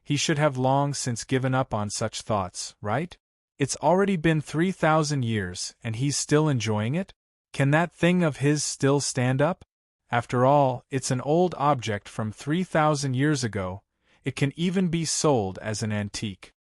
He should have long since given up on such thoughts, right? It's already been 3,000 years, and he's still enjoying it? Can that thing of his still stand up? After all, it's an old object from 3,000 years ago. It can even be sold as an antique.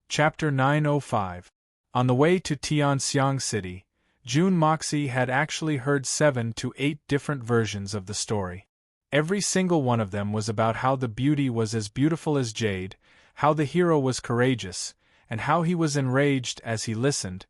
Chapter 905. On the way to Tianxiang City, Jun Moxie had actually heard 7 to 8 different versions of the story. Every single one of them was about how the beauty was as beautiful as jade, how the hero was courageous, and how he was enraged as he listened.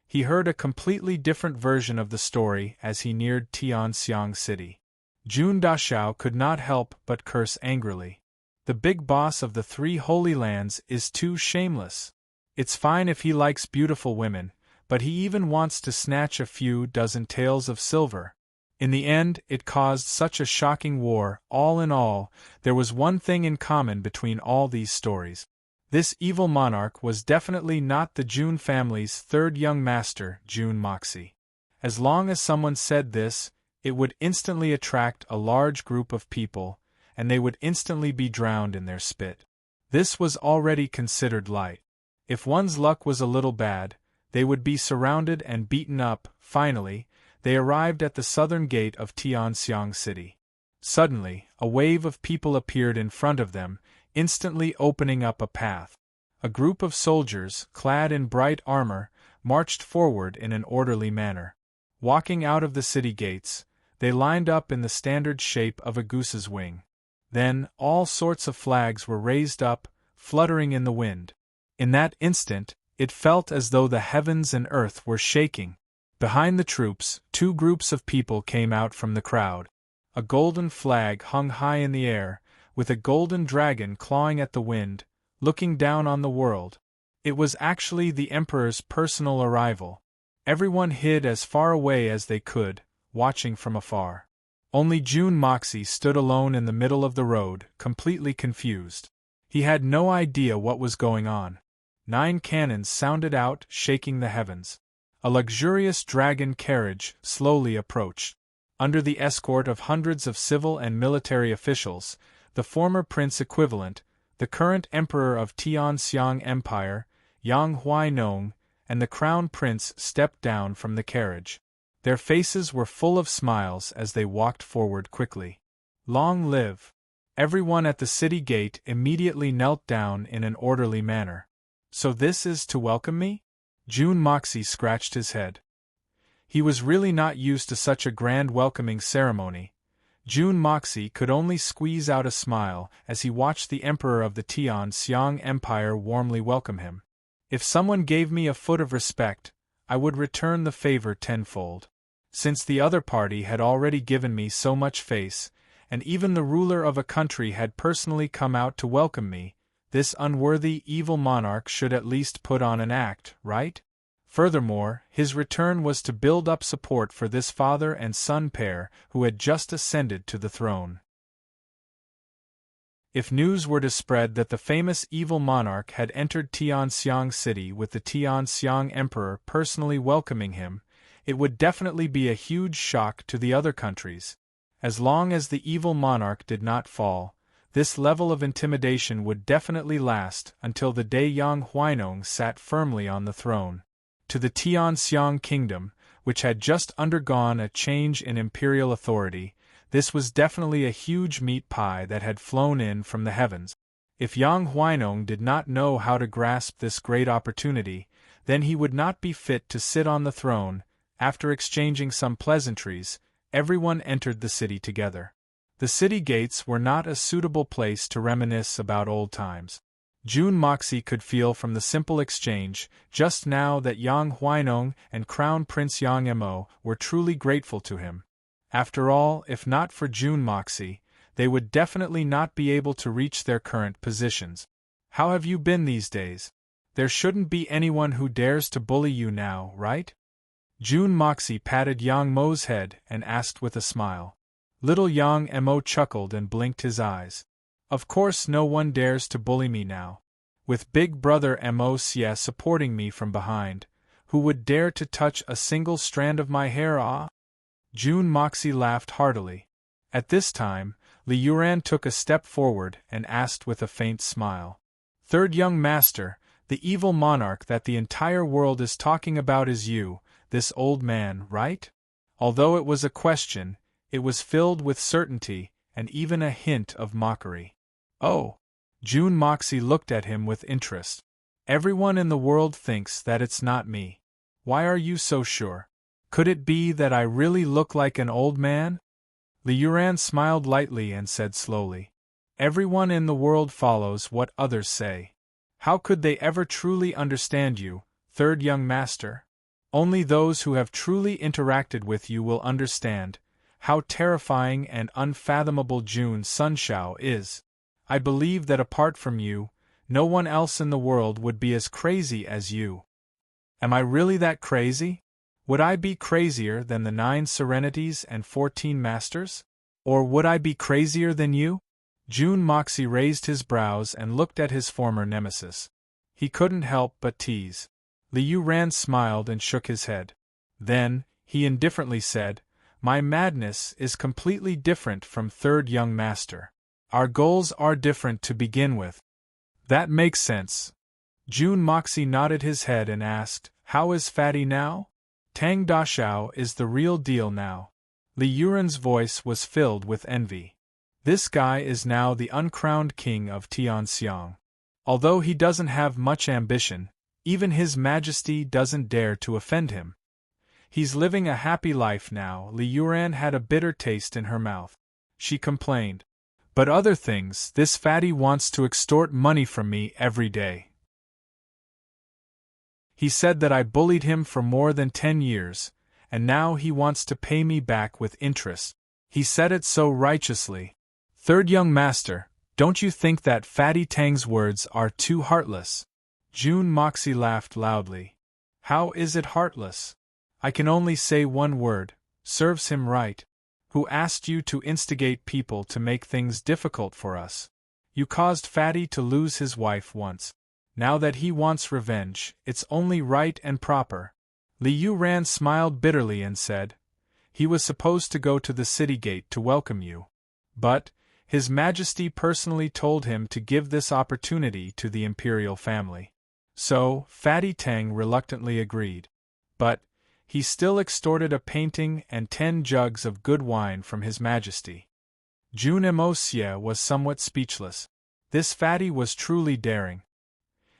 He heard a completely different version of the story as he neared Tianxiang City. Jun Dashao could not help but curse angrily. The big boss of the 3 holy lands is too shameless. It's fine if he likes beautiful women, but he even wants to snatch a few dozen taels of silver. In the end, it caused such a shocking war. All in all, there was one thing in common between all these stories. This evil monarch was definitely not the Jun family's 3rd young master, Jun Moxie. As long as someone said this, it would instantly attract a large group of people, and they would instantly be drowned in their spit. This was already considered light. If one's luck was a little bad, they would be surrounded and beaten up. Finally, they arrived at the southern gate of Tianxiang City. Suddenly, a wave of people appeared in front of them, instantly opening up a path. A group of soldiers, clad in bright armor, marched forward in an orderly manner. Walking out of the city gates, they lined up in the standard shape of a goose's wing. Then, all sorts of flags were raised up, fluttering in the wind. In that instant, it felt as though the heavens and earth were shaking. Behind the troops, two groups of people came out from the crowd. A golden flag hung high in the air, with a golden dragon clawing at the wind, looking down on the world. It was actually the Emperor's personal arrival. Everyone hid as far away as they could, watching from afar. Only Jun Moxie stood alone in the middle of the road, completely confused. He had no idea what was going on. 9 cannons sounded out, shaking the heavens. A luxurious dragon carriage slowly approached. Under the escort of hundreds of civil and military officials, the former prince equivalent, the current emperor of Tianxiang Empire, Yang Huainong, and the crown prince stepped down from the carriage. Their faces were full of smiles as they walked forward quickly. Long live! Everyone at the city gate immediately knelt down in an orderly manner. So this is to welcome me? Jun Moxie scratched his head. He was really not used to such a grand welcoming ceremony. Jun Moxie could only squeeze out a smile as he watched the emperor of the Tianxiang Empire warmly welcome him. If someone gave me a foot of respect, I would return the favor tenfold. Since the other party had already given me so much face, and even the ruler of a country had personally come out to welcome me, this unworthy evil monarch should at least put on an act, right? Furthermore, his return was to build up support for this father and son pair who had just ascended to the throne. If news were to spread that the famous evil monarch had entered Tianxiang City with the Tianxiang Emperor personally welcoming him, it would definitely be a huge shock to the other countries. As long as the evil monarch did not fall, this level of intimidation would definitely last until the day Yang Huainong sat firmly on the throne. To the Tianxiang kingdom, which had just undergone a change in imperial authority, this was definitely a huge meat pie that had flown in from the heavens. If Yang Huainong did not know how to grasp this great opportunity, then he would not be fit to sit on the throne. After exchanging some pleasantries, everyone entered the city together. The city gates were not a suitable place to reminisce about old times. Jun Moxie could feel from the simple exchange just now that Yang Huainong and Crown Prince Yang Mo were truly grateful to him. After all, if not for Jun Moxie, they would definitely not be able to reach their current positions. How have you been these days? There shouldn't be anyone who dares to bully you now, right? Jun Moxie patted Yang Mo's head and asked with a smile. Little Yang Mo chuckled and blinked his eyes. Of course no one dares to bully me now. With big brother Mo supporting me from behind, who would dare to touch a single strand of my hair? Ah! Jun Moxie laughed heartily. At this time, Li Yuran took a step forward and asked with a faint smile. Third young master, the evil monarch that the entire world is talking about is you, this old man, right? Although it was a question, it was filled with certainty and even a hint of mockery. Oh! Jun Moxie looked at him with interest. Everyone in the world thinks that it's not me. Why are you so sure? Could it be that I really look like an old man? Li Yuran smiled lightly and said slowly. Everyone in the world follows what others say. How could they ever truly understand you, third young master? Only those who have truly interacted with you will understand how terrifying and unfathomable Jun Sunshao is. I believe that apart from you, no one else in the world would be as crazy as you. Am I really that crazy? Would I be crazier than the 9 serenities and 14 masters? Or would I be crazier than you? Jun Moxie raised his brows and looked at his former nemesis. He couldn't help but tease. Li Yuran smiled and shook his head. Then, he indifferently said, My madness is completely different from third young master. Our goals are different to begin with. That makes sense. Jun Moxie nodded his head and asked, how is Fatty now? Tang Dashao is the real deal now. Li Yuren's voice was filled with envy. This guy is now the uncrowned king of Tianxiang. Although he doesn't have much ambition, even His Majesty doesn't dare to offend him. He's living a happy life now. Li Yuran had a bitter taste in her mouth. She complained. But other things, this fatty wants to extort money from me every day. He said that I bullied him for more than 10 years, and now he wants to pay me back with interest. He said it so righteously. Third young master, don't you think that Fatty Tang's words are too heartless? Jun Moxie laughed loudly. How is it heartless? I can only say one word, serves him right. Who asked you to instigate people to make things difficult for us? You caused Fatty to lose his wife once. Now that he wants revenge, it's only right and proper. Li Yuran smiled bitterly and said, he was supposed to go to the city gate to welcome you. But, His Majesty personally told him to give this opportunity to the imperial family. So, Fatty Tang reluctantly agreed. But, he still extorted a painting and 10 jugs of good wine from His Majesty. Jun Moxie was somewhat speechless. This Fatty was truly daring.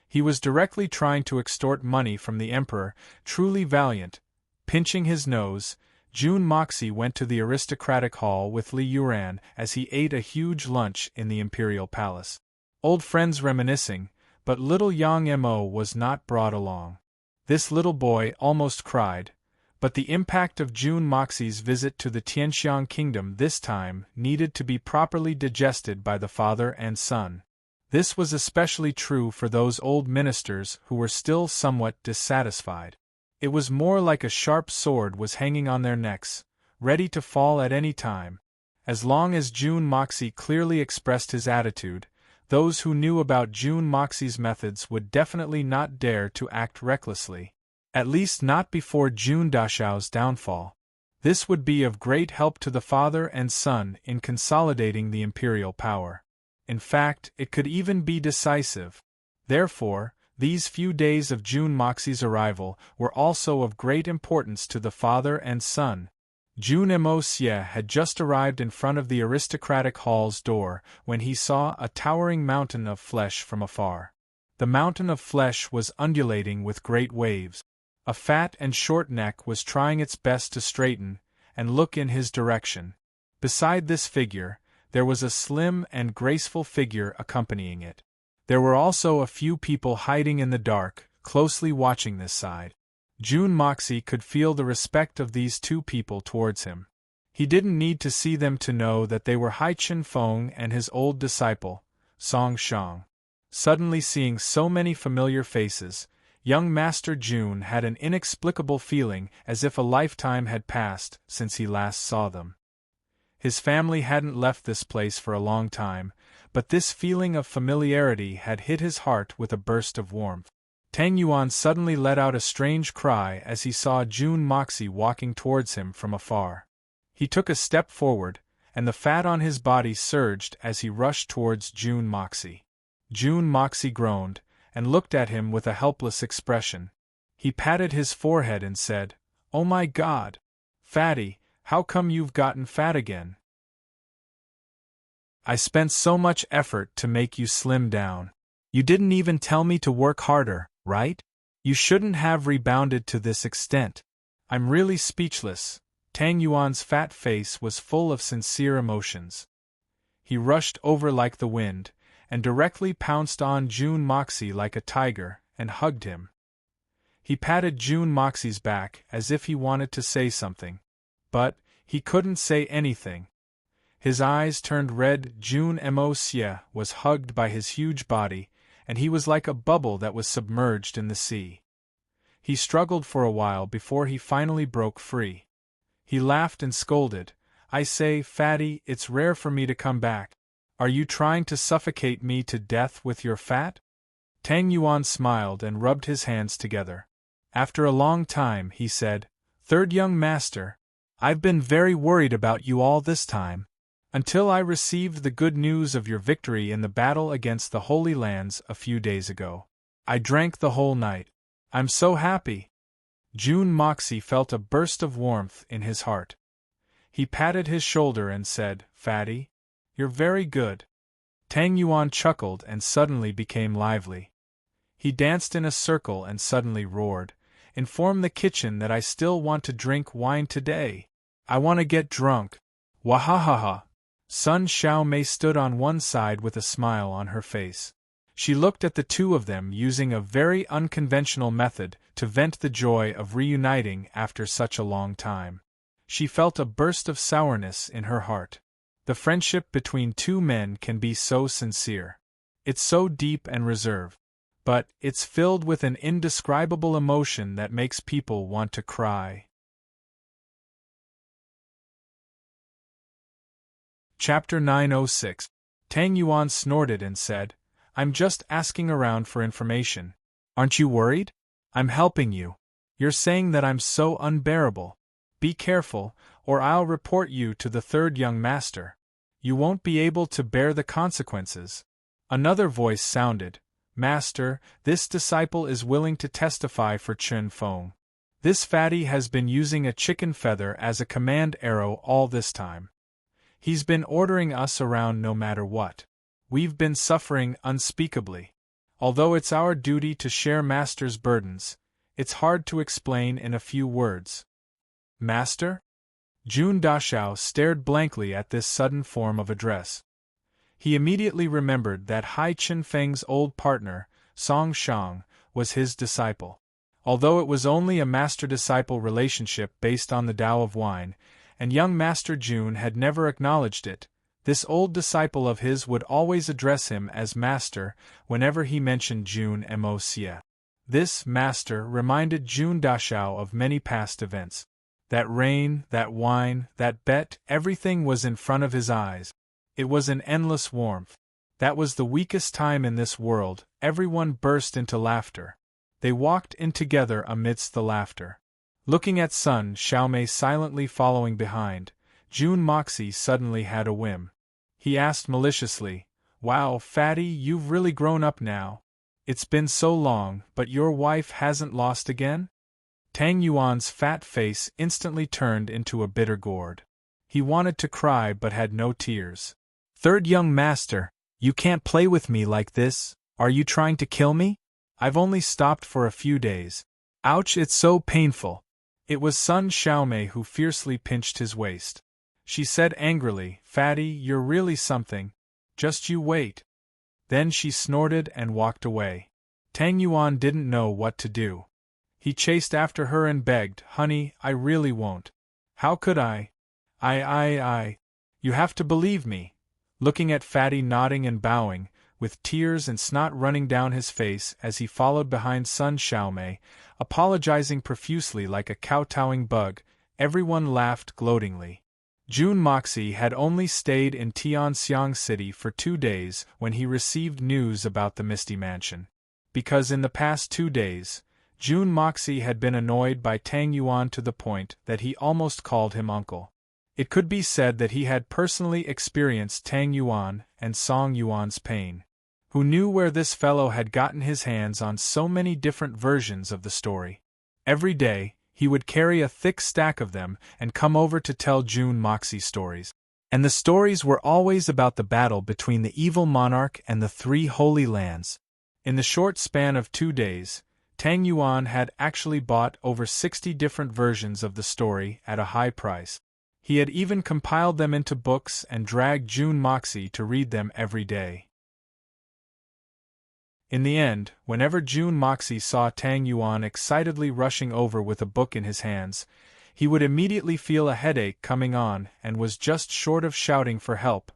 He was directly trying to extort money from the emperor, truly valiant. Pinching his nose, Jun Moxie went to the aristocratic hall with Li Yuran as he ate a huge lunch in the imperial palace. Old friends reminiscing, but little Yang Mo was not brought along. This little boy almost cried, but the impact of Jun Moxie's visit to the Tianxiang kingdom this time needed to be properly digested by the father and son. This was especially true for those old ministers who were still somewhat dissatisfied. It was more like a sharp sword was hanging on their necks, ready to fall at any time. As long as Jun Moxie clearly expressed his attitude, those who knew about Jun Moxie's methods would definitely not dare to act recklessly. At least not before Jun Dashao's downfall. This would be of great help to the father and son in consolidating the imperial power. In fact, it could even be decisive. Therefore, these few days of Jun Moxie's arrival were also of great importance to the father and son. Jun Moxie had just arrived in front of the aristocratic hall's door when he saw a towering mountain of flesh from afar. The mountain of flesh was undulating with great waves. A fat and short neck was trying its best to straighten and look in his direction. Beside this figure, there was a slim and graceful figure accompanying it. There were also a few people hiding in the dark, closely watching this side. Jun Moxie could feel the respect of these two people towards him. He didn't need to see them to know that they were Hai Chen Feng and his old disciple, Song Shang. Suddenly seeing so many familiar faces, young Master Jun had an inexplicable feeling as if a lifetime had passed since he last saw them. His family hadn't left this place for a long time, but this feeling of familiarity had hit his heart with a burst of warmth. Tang Yuan suddenly let out a strange cry as he saw Jun Moxie walking towards him from afar. He took a step forward, and the fat on his body surged as he rushed towards Jun Moxie. Jun Moxie groaned, and looked at him with a helpless expression. He patted his forehead and said, "Oh my God! Fatty, how come you've gotten fat again? I spent so much effort to make you slim down. You didn't even tell me to work harder, right? You shouldn't have rebounded to this extent. I'm really speechless." Tang Yuan's fat face was full of sincere emotions. He rushed over like the wind, and directly pounced on Jun Moxie like a tiger, and hugged him. He patted Jun Moxie's back as if he wanted to say something. But he couldn't say anything. His eyes turned red. Jun Moxie was hugged by his huge body, and he was like a bubble that was submerged in the sea. He struggled for a while before he finally broke free. He laughed and scolded, "I say, Fatty, it's rare for me to come back. Are you trying to suffocate me to death with your fat?" Tang Yuan smiled and rubbed his hands together. After a long time, he said, "Third young master, I've been very worried about you all this time. Until I received the good news of your victory in the battle against the Holy Lands a few days ago. I drank the whole night. I'm so happy. June Moxie felt a burst of warmth in his heart. He patted his shoulder and said, "Fatty, you're very good." Tang Yuan chuckled and suddenly became lively. He danced in a circle and suddenly roared, "Inform the kitchen that I still want to drink wine today. I want to get drunk. Wahahaha." Sun Xiaomei stood on one side with a smile on her face. She looked at the two of them using a very unconventional method to vent the joy of reuniting after such a long time. She felt a burst of sourness in her heart. The friendship between two men can be so sincere. It's so deep and reserved. But it's filled with an indescribable emotion that makes people want to cry. Chapter 906. Tang Yuan snorted and said, "I'm just asking around for information. Aren't you worried? I'm helping you. You're saying that I'm so unbearable. Be careful, or I'll report you to the third young master. You won't be able to bear the consequences." Another voice sounded, "Master, this disciple is willing to testify for Chen Feng. This fatty has been using a chicken feather as a command arrow all this time. He's been ordering us around no matter what. We've been suffering unspeakably. Although it's our duty to share Master's burdens, it's hard to explain in a few words." "Master?" Jun Dashao stared blankly at this sudden form of address. He immediately remembered that Hai Chen Feng's old partner, Song Shang, was his disciple. Although it was only a master-disciple relationship based on the Tao of wine, and young Master Jun had never acknowledged it, this old disciple of his would always address him as Master whenever he mentioned Jun Mo Xie. This Master reminded Jun Dashao of many past events. That rain, that wine, that bet, everything was in front of his eyes. It was an endless warmth. That was the weakest time in this world. Everyone burst into laughter. They walked in together amidst the laughter. Looking at Sun Xiaomei silently following behind, June Moxie suddenly had a whim. He asked maliciously, "Wow, Fatty, you've really grown up now. It's been so long, but your wife hasn't lost again?" Tang Yuan's fat face instantly turned into a bitter gourd. He wanted to cry but had no tears. "Third young master, you can't play with me like this. Are you trying to kill me? I've only stopped for a few days. Ouch, it's so painful." It was Sun Xiaomei who fiercely pinched his waist. She said angrily, "Fatty, you're really something. Just you wait." Then she snorted and walked away. Tang Yuan didn't know what to do. He chased after her and begged, "Honey, I really won't. How could I? I. You have to believe me." Looking at Fatty nodding and bowing, with tears and snot running down his face as he followed behind Sun Xiaomei, apologizing profusely like a kowtowing bug, everyone laughed gloatingly. Jun Moxie had only stayed in Tianxiang City for 2 days when he received news about the Misty Mansion. Because in the past 2 days, Jun Moxie had been annoyed by Tang Yuan to the point that he almost called him uncle. It could be said that he had personally experienced Tang Yuan and Song Yuan's pain. Who knew where this fellow had gotten his hands on so many different versions of the story? Every day, he would carry a thick stack of them and come over to tell Jun Moxie stories. And the stories were always about the battle between the evil monarch and the 3 holy lands. In the short span of 2 days, Tang Yuan had actually bought over 60 different versions of the story at a high price. He had even compiled them into books and dragged Jun Moxie to read them every day. In the end, whenever Jun Moxie saw Tang Yuan excitedly rushing over with a book in his hands, he would immediately feel a headache coming on and was just short of shouting for help.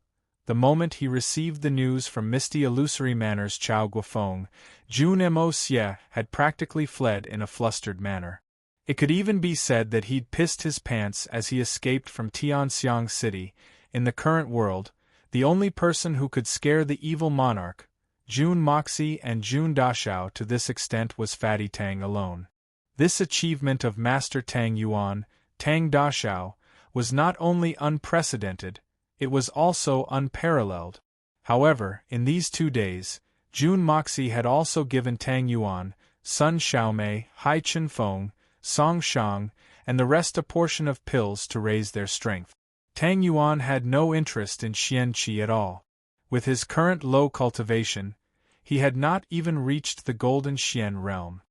The moment he received the news from Misty Illusory Manor's Chao Guofeng, Jun Mo Xie had practically fled in a flustered manner. It could even be said that he'd pissed his pants as he escaped from Tianxiang City. In the current world, the only person who could scare the evil monarch, Jun Moxie and Jun Dashao, to this extent was Fatty Tang alone. This achievement of Master Tang Yuan, Tang Dashao, was not only unprecedented, It was also unparalleled. However, in these 2 days, Jun Moxie had also given Tang Yuan, Sun Xiaomei, Hai Chen Feng, Song Shang, and the rest a portion of pills to raise their strength. Tang Yuan had no interest in Xian Qi at all. With his current low cultivation, he had not even reached the Golden Xian realm.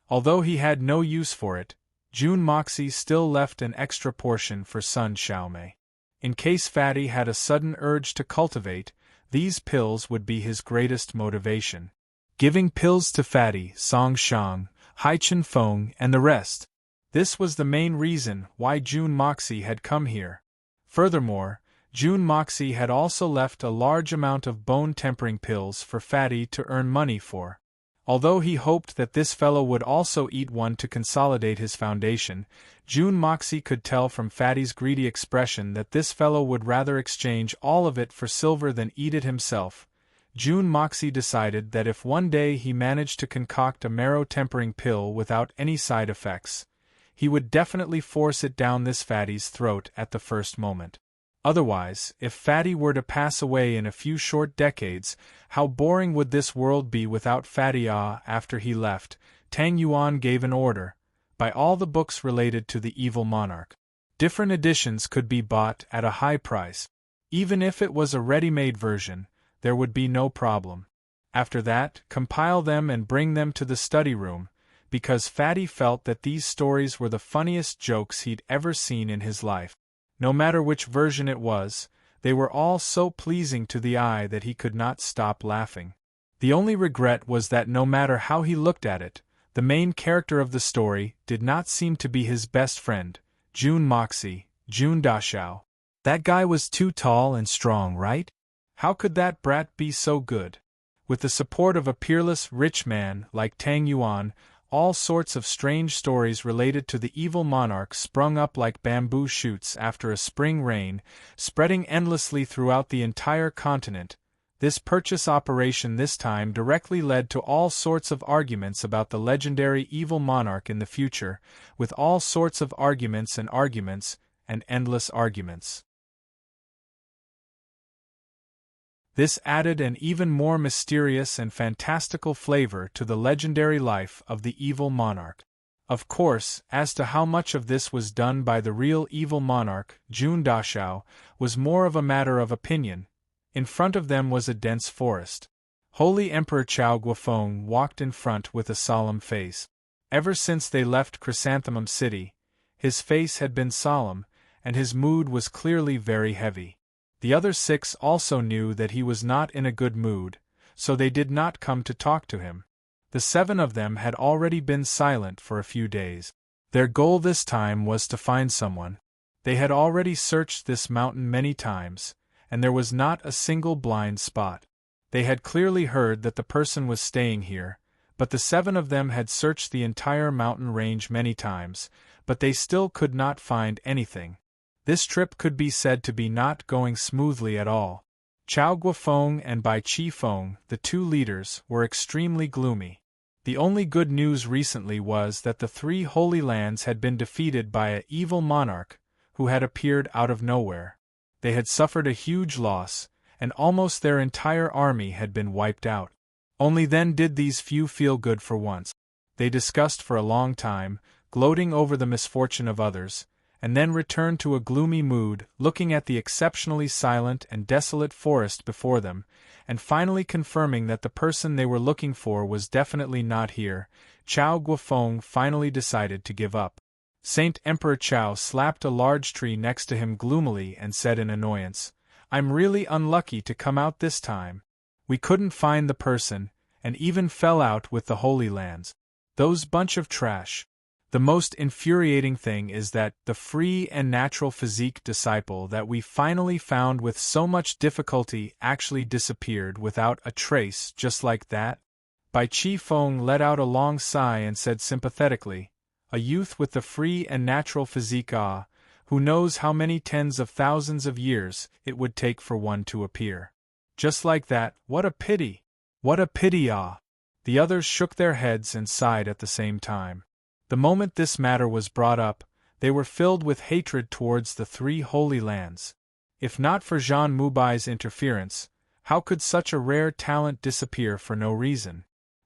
Although he had no use for it, Jun Moxie still left an extra portion for Sun Xiaomei. In case Fatty had a sudden urge to cultivate, these pills would be his greatest motivation. Giving pills to Fatty, Song Shang, Hai Chen Feng, and the rest. This was the main reason why Jun Moxie had come here. Furthermore, Jun Moxie had also left a large amount of bone-tempering pills for Fatty to earn money for. Although he hoped that this fellow would also eat one to consolidate his foundation, Jun Moxie could tell from Fatty's greedy expression that this fellow would rather exchange all of it for silver than eat it himself. Jun Moxie decided that if one day he managed to concoct a marrow-tempering pill without any side effects, he would definitely force it down this Fatty's throat at the first moment. Otherwise, if Fatty were to pass away in a few short decades, how boring would this world be without Fatty? After he left, Tang Yuan gave an order: buy all the books related to the evil monarch. Different editions could be bought at a high price. Even if it was a ready-made version, there would be no problem. After that, compile them and bring them to the study room, because Fatty felt that these stories were the funniest jokes he'd ever seen in his life. No matter which version it was, they were all so pleasing to the eye that he could not stop laughing. The only regret was that no matter how he looked at it, the main character of the story did not seem to be his best friend, Jun Moxie, Jun Dashao. That guy was too tall and strong, right? How could that brat be so good? With the support of a peerless, rich man like Tang Yuan, all sorts of strange stories related to the evil monarch sprung up like bamboo shoots after a spring rain, spreading endlessly throughout the entire continent. This purchase operation this time directly led to all sorts of arguments about the legendary evil monarch in the future, with all sorts of arguments and endless arguments. This added an even more mysterious and fantastical flavor to the legendary life of the evil monarch. Of course, as to how much of this was done by the real evil monarch, Jun Dashao, was more of a matter of opinion. In front of them was a dense forest. Holy Emperor Chao Guofeng walked in front with a solemn face. Ever since they left Chrysanthemum City, his face had been solemn, and his mood was clearly very heavy. The other 6 also knew that he was not in a good mood, so they did not come to talk to him. The 7 of them had already been silent for a few days. Their goal this time was to find someone. They had already searched this mountain many times, and there was not a single blind spot. They had clearly heard that the person was staying here, but the 7 of them had searched the entire mountain range many times, but they still could not find anything. This trip could be said to be not going smoothly at all. Chao Guofeng and Bai Chi Feng, the 2 leaders, were extremely gloomy. The only good news recently was that the 3 Holy Lands had been defeated by an evil monarch, who had appeared out of nowhere. They had suffered a huge loss, and almost their entire army had been wiped out. Only then did these few feel good for once. They discussed for a long time, gloating over the misfortune of others, and then returned to a gloomy mood, looking at the exceptionally silent and desolate forest before them, and finally confirming that the person they were looking for was definitely not here. Chao Guofeng finally decided to give up. Saint Emperor Chao slapped a large tree next to him gloomily and said in annoyance, "I'm really unlucky to come out this time. We couldn't find the person, and even fell out with the Holy Lands. Those bunch of trash." The most infuriating thing is that the free and natural physique disciple that we finally found with so much difficulty actually disappeared without a trace just like that. Bai Chi Feng let out a long sigh and said sympathetically, "A youth with the free and natural physique, who knows how many tens of thousands of years it would take for one to appear. Just like that, what a pity! What a pity, The others shook their heads and sighed at the same time. The moment this matter was brought up, they were filled with hatred towards the 3 Holy Lands. If not for Jean Mubai's interference, how could such a rare talent disappear for no reason?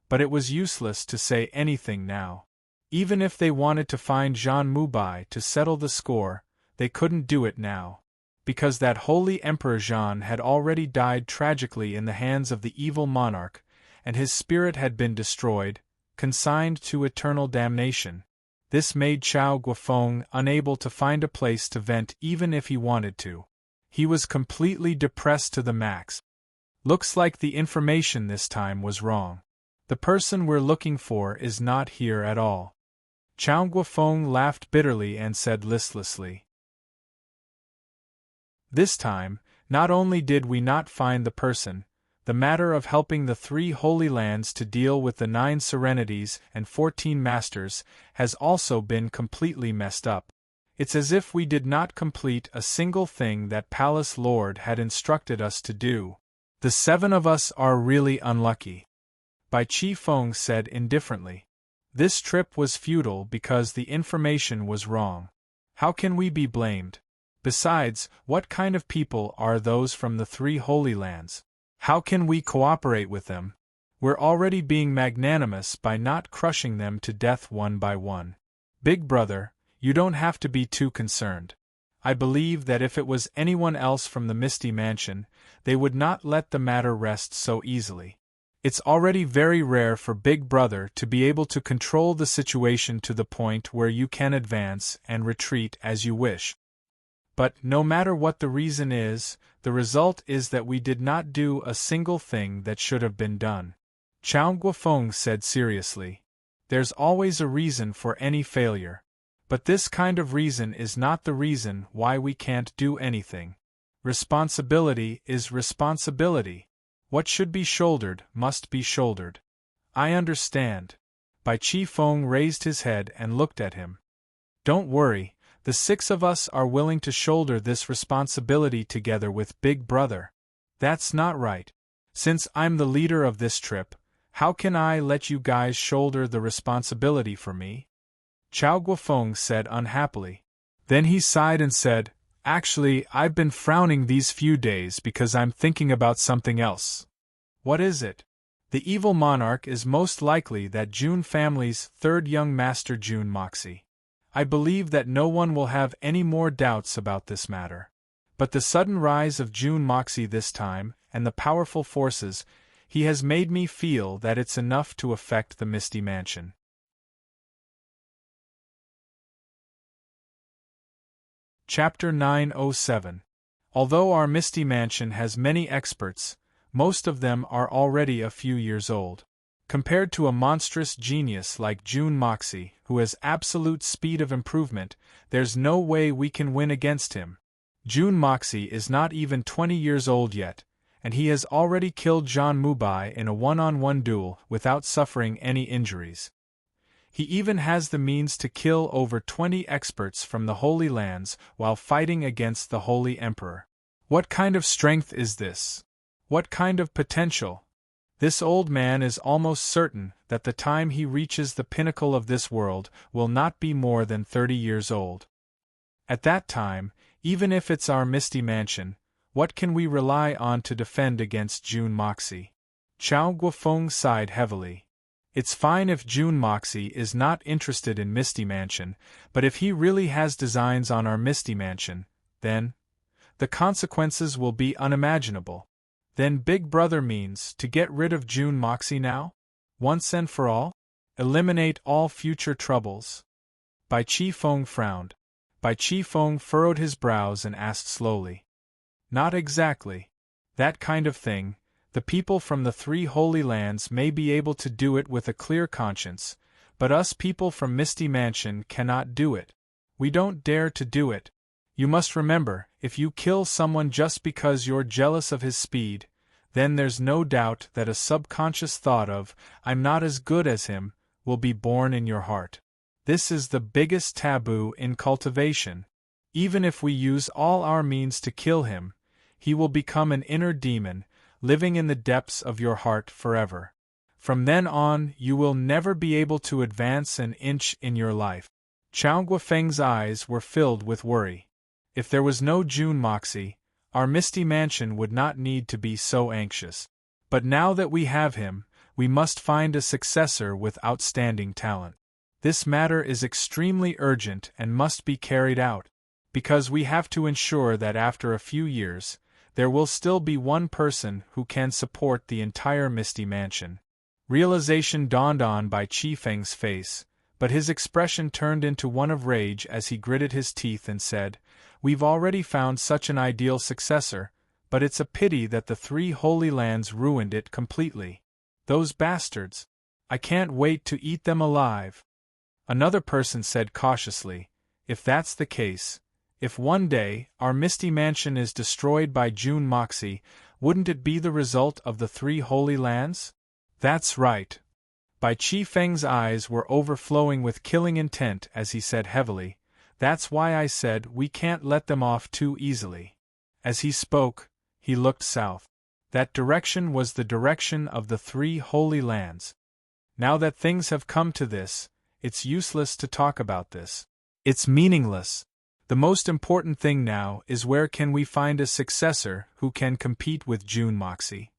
But it was useless to say anything now. Even if they wanted to find Jean Mubai to settle the score, they couldn't do it now. Because that holy Emperor Jean had already died tragically in the hands of the evil monarch, and his spirit had been destroyed, consigned to eternal damnation. This made Chao Guofeng unable to find a place to vent even if he wanted to. He was completely depressed to the max. Looks like the information this time was wrong. The person we're looking for is not here at all. Chao Guofeng laughed bitterly and said listlessly. This time, not only did we not find the person, the matter of helping the 3 Holy Lands to deal with the 9 Serenities and 14 Masters has also been completely messed up. It's as if we did not complete a single thing that Palace Lord had instructed us to do. The 7 of us are really unlucky. Bai Qi Feng said indifferently. This trip was futile because the information was wrong. How can we be blamed? Besides, what kind of people are those from the 3 Holy Lands? How can we cooperate with them? We're already being magnanimous by not crushing them to death one by one. Big brother, you don't have to be too concerned. I believe that if it was anyone else from the Misty Mansion, they would not let the matter rest so easily. It's already very rare for Big Brother to be able to control the situation to the point where you can advance and retreat as you wish. But no matter what the reason is, the result is that we did not do a single thing that should have been done. Chao Guofeng said seriously. There's always a reason for any failure. But this kind of reason is not the reason why we can't do anything. Responsibility is responsibility. What should be shouldered must be shouldered. I understand. Bai Qi Feng raised his head and looked at him. Don't worry, the 6 of us are willing to shoulder this responsibility together with Big Brother. That's not right. Since I'm the leader of this trip, how can I let you guys shoulder the responsibility for me? Chao Guofeng said unhappily. Then he sighed and said, Actually, I've been frowning these few days because I'm thinking about something else. What is it? The evil monarch is most likely that Jun family's 3rd young master Jun Moxie. I believe that no one will have any more doubts about this matter. But the sudden rise of Jun Moxie this time, and the powerful forces, he has made me feel that it's enough to affect the Misty Mansion. Chapter 907. Although our Misty Mansion has many experts, most of them are already a few years old. Compared to a monstrous genius like Jun Moxie, who has absolute speed of improvement, there's no way we can win against him. Jun Moxie is not even 20 years old yet, and he has already killed Jean Mubai in a one-on-one duel without suffering any injuries. He even has the means to kill over 20 experts from the Holy Lands while fighting against the Holy Emperor. What kind of strength is this? What kind of potential? This old man is almost certain that the time he reaches the pinnacle of this world will not be more than 30 years old. At that time, even if it's our Misty Mansion, what can we rely on to defend against Jun Moxie? Chao Guofeng sighed heavily. It's fine if Jun Moxie is not interested in Misty Mansion, but if he really has designs on our Misty Mansion, then the consequences will be unimaginable. Then Big Brother means to get rid of Jun Moxie now? Once and for all? Eliminate all future troubles? Bai Qi Feng frowned. Bai Qi Feng furrowed his brows and asked slowly. Not exactly. That kind of thing. The people from the 3 Holy Lands may be able to do it with a clear conscience, but us people from Misty Mansion cannot do it. We don't dare to do it. You must remember, if you kill someone just because you're jealous of his speed, then there's no doubt that a subconscious thought of, I'm not as good as him, will be born in your heart. This is the biggest taboo in cultivation. Even if we use all our means to kill him, he will become an inner demon, living in the depths of your heart forever. From then on, you will never be able to advance an inch in your life. Chao Guofeng's eyes were filled with worry. If there was no Jun Moxie, our misty mansion would not need to be so anxious. But now that we have him, we must find a successor with outstanding talent. This matter is extremely urgent and must be carried out, because we have to ensure that after a few years, there will still be one person who can support the entire Misty Mansion. Realization dawned on by Chi Feng's face, but his expression turned into one of rage as he gritted his teeth and said, "We've already found such an ideal successor, but it's a pity that the 3 Holy Lands ruined it completely. Those bastards! I can't wait to eat them alive." Another person said cautiously, "If that's the case, if one day our Misty Mansion is destroyed by June Moxie, wouldn't it be the result of the 3 Holy Lands?" "That's right." Bai Chi Feng's eyes were overflowing with killing intent as he said heavily, "That's why I said we can't let them off too easily." As he spoke, he looked south. That direction was the direction of the 3 Holy Lands. Now that things have come to this, it's useless to talk about this. It's meaningless. The most important thing now is where can we find a successor who can compete with June Moxie.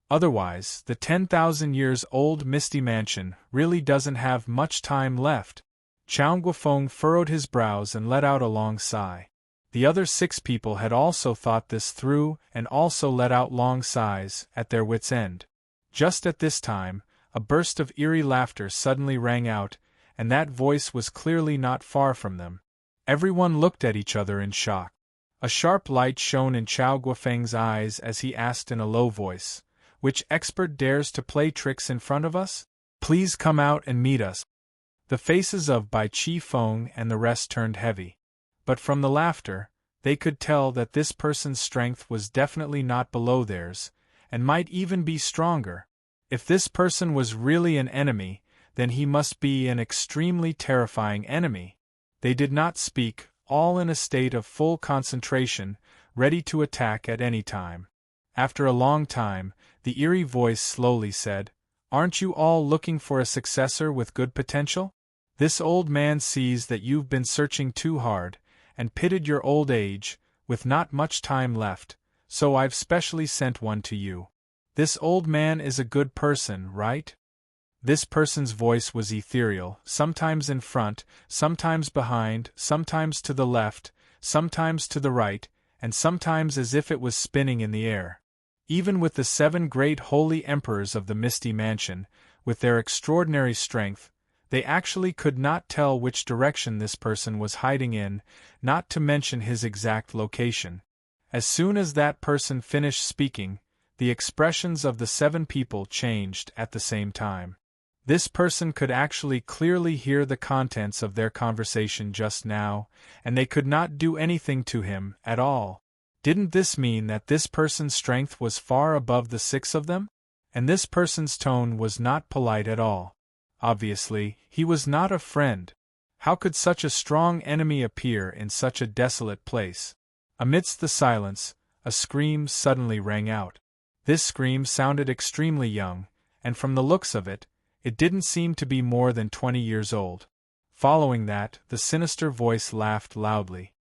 Otherwise, the 10,000 years old Misty Mansion really doesn't have much time left. Chao Guofeng furrowed his brows and let out a long sigh. The other 6 people had also thought this through and also let out long sighs at their wits' end. Just at this time, a burst of eerie laughter suddenly rang out, and that voice was clearly not far from them. Everyone looked at each other in shock. A sharp light shone in Chao Guofeng's eyes as he asked in a low voice, "Which expert dares to play tricks in front of us? Please come out and meet us." The faces of Bai Chi Feng and the rest turned heavy. But from the laughter, they could tell that this person's strength was definitely not below theirs, and might even be stronger. If this person was really an enemy, then he must be an extremely terrifying enemy. They did not speak, all in a state of full concentration, ready to attack at any time. After a long time, the eerie voice slowly said, "Aren't you all looking for a successor with good potential? This old man sees that you've been searching too hard, and pitted your old age, with not much time left, so I've specially sent one to you. This old man is a good person, right?" This person's voice was ethereal, sometimes in front, sometimes behind, sometimes to the left, sometimes to the right, and sometimes as if it was spinning in the air. Even with the 7 great holy emperors of the Misty Mansion, with their extraordinary strength, they actually could not tell which direction this person was hiding in, not to mention his exact location. As soon as that person finished speaking, the expressions of the 7 people changed at the same time. This person could actually clearly hear the contents of their conversation just now, and they could not do anything to him at all. Didn't this mean that this person's strength was far above the 6 of them? And this person's tone was not polite at all. Obviously, he was not a friend. How could such a strong enemy appear in such a desolate place? Amidst the silence, a scream suddenly rang out. This scream sounded extremely young, and from the looks of it, it didn't seem to be more than 20 years old. Following that, the sinister voice laughed loudly.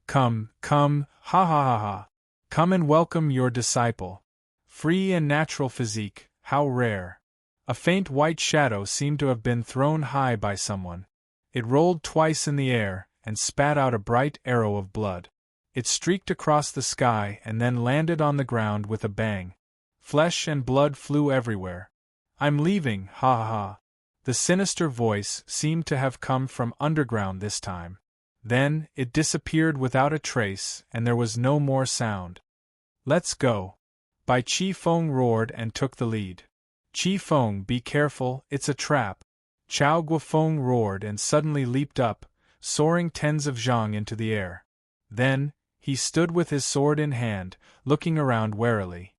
"Come, come, ha ha ha ha. Come and welcome your disciple. Free and natural physique, how rare." A faint white shadow seemed to have been thrown high by someone. It rolled twice in the air, and spat out a bright arrow of blood. It streaked across the sky and then landed on the ground with a bang. Flesh and blood flew everywhere. "I'm leaving, ha ha ha." The sinister voice seemed to have come from underground this time. Then, it disappeared without a trace, and there was no more sound. "Let's go." Bai Chi Feng roared and took the lead. "Chi Feng, be careful, it's a trap." Chao Guofeng roared and suddenly leaped up, soaring tens of zhang into the air. Then, he stood with his sword in hand, looking around warily.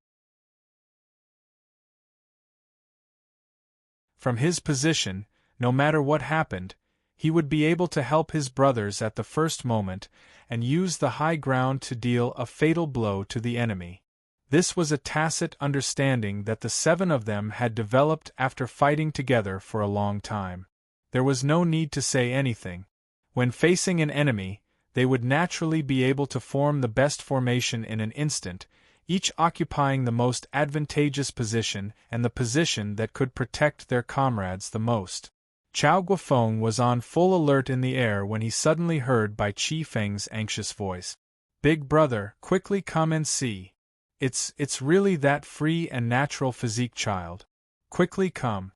From his position, no matter what happened, he would be able to help his brothers at the first moment and use the high ground to deal a fatal blow to the enemy. This was a tacit understanding that the 7 of them had developed after fighting together for a long time. There was no need to say anything. When facing an enemy, they would naturally be able to form the best formation in an instant, each occupying the most advantageous position and the position that could protect their comrades the most. Chao Guofeng was on full alert in the air when he suddenly heard Bai Qi Feng's anxious voice. "Big brother, quickly come and see. It's really that free and natural physique, child. Quickly come."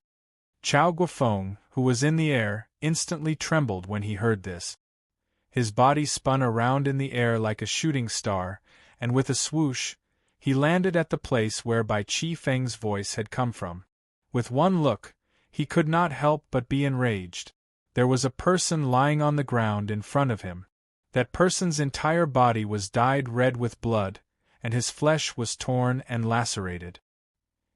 Chao Guofeng, who was in the air, instantly trembled when he heard this. His body spun around in the air like a shooting star, and with a swoosh, he landed at the place where Bai Qi Feng's voice had come from. With one look, he could not help but be enraged. There was a person lying on the ground in front of him. That person's entire body was dyed red with blood, and his flesh was torn and lacerated.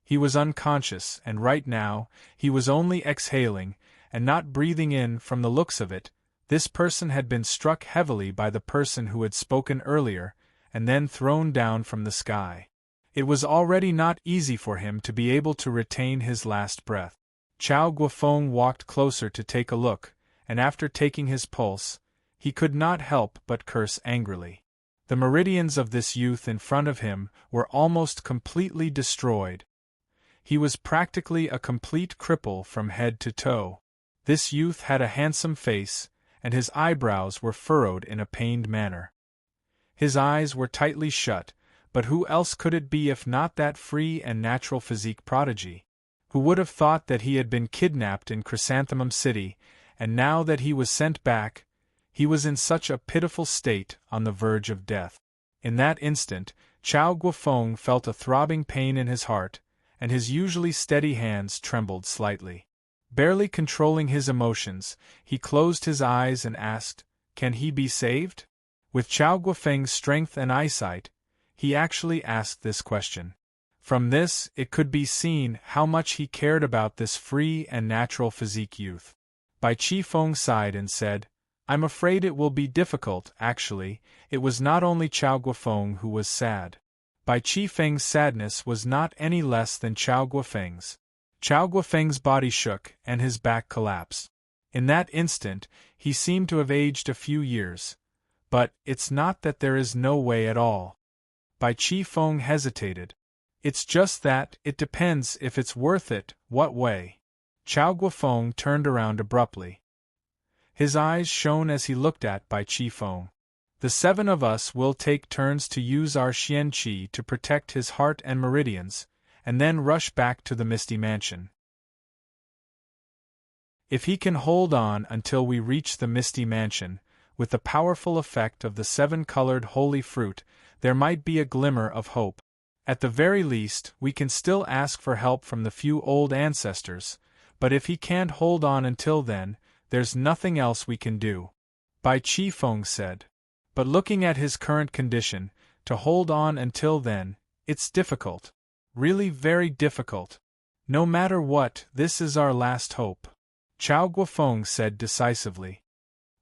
He was unconscious, and right now, he was only exhaling, and not breathing in. From the looks of it, this person had been struck heavily by the person who had spoken earlier, and then thrown down from the sky. It was already not easy for him to be able to retain his last breath. Chao Guofeng walked closer to take a look, and after taking his pulse, he could not help but curse angrily. The meridians of this youth in front of him were almost completely destroyed. He was practically a complete cripple from head to toe. This youth had a handsome face, and his eyebrows were furrowed in a pained manner. His eyes were tightly shut, but who else could it be if not that free and natural physique prodigy? Who would have thought that he had been kidnapped in Chrysanthemum City, and now that he was sent back, he was in such a pitiful state, on the verge of death. In that instant, Chao Guofeng felt a throbbing pain in his heart, and his usually steady hands trembled slightly. Barely controlling his emotions, he closed his eyes and asked, "Can he be saved?" With Chao Guofeng's strength and eyesight, he actually asked this question. From this, it could be seen how much he cared about this free and natural physique youth. Bai Qi Feng sighed and said, "I'm afraid it will be difficult." Actually, it was not only Chao Guofeng who was sad. Bai Qi Feng's sadness was not any less than Chao Guofeng's. Chao Guofeng's body shook and his back collapsed. In that instant, he seemed to have aged a few years. But it's not that there is no way at all. Bai Qi Feng hesitated. "It's just that it depends if it's worth it." "What way?" Chao Guofeng turned around abruptly. His eyes shone as he looked at Bai Qi Feng. "The 7 of us will take turns to use our Xian Qi to protect his heart and meridians, and then rush back to the Misty Mansion. If he can hold on until we reach the Misty Mansion, with the powerful effect of the 7-colored holy fruit, there might be a glimmer of hope. At the very least, we can still ask for help from the few old ancestors, but if he can't hold on until then, there's nothing else we can do," Bai Qi Feng said. "But looking at his current condition, to hold on until then, it's difficult. Really very difficult. No matter what, this is our last hope," Chao Guofeng said decisively.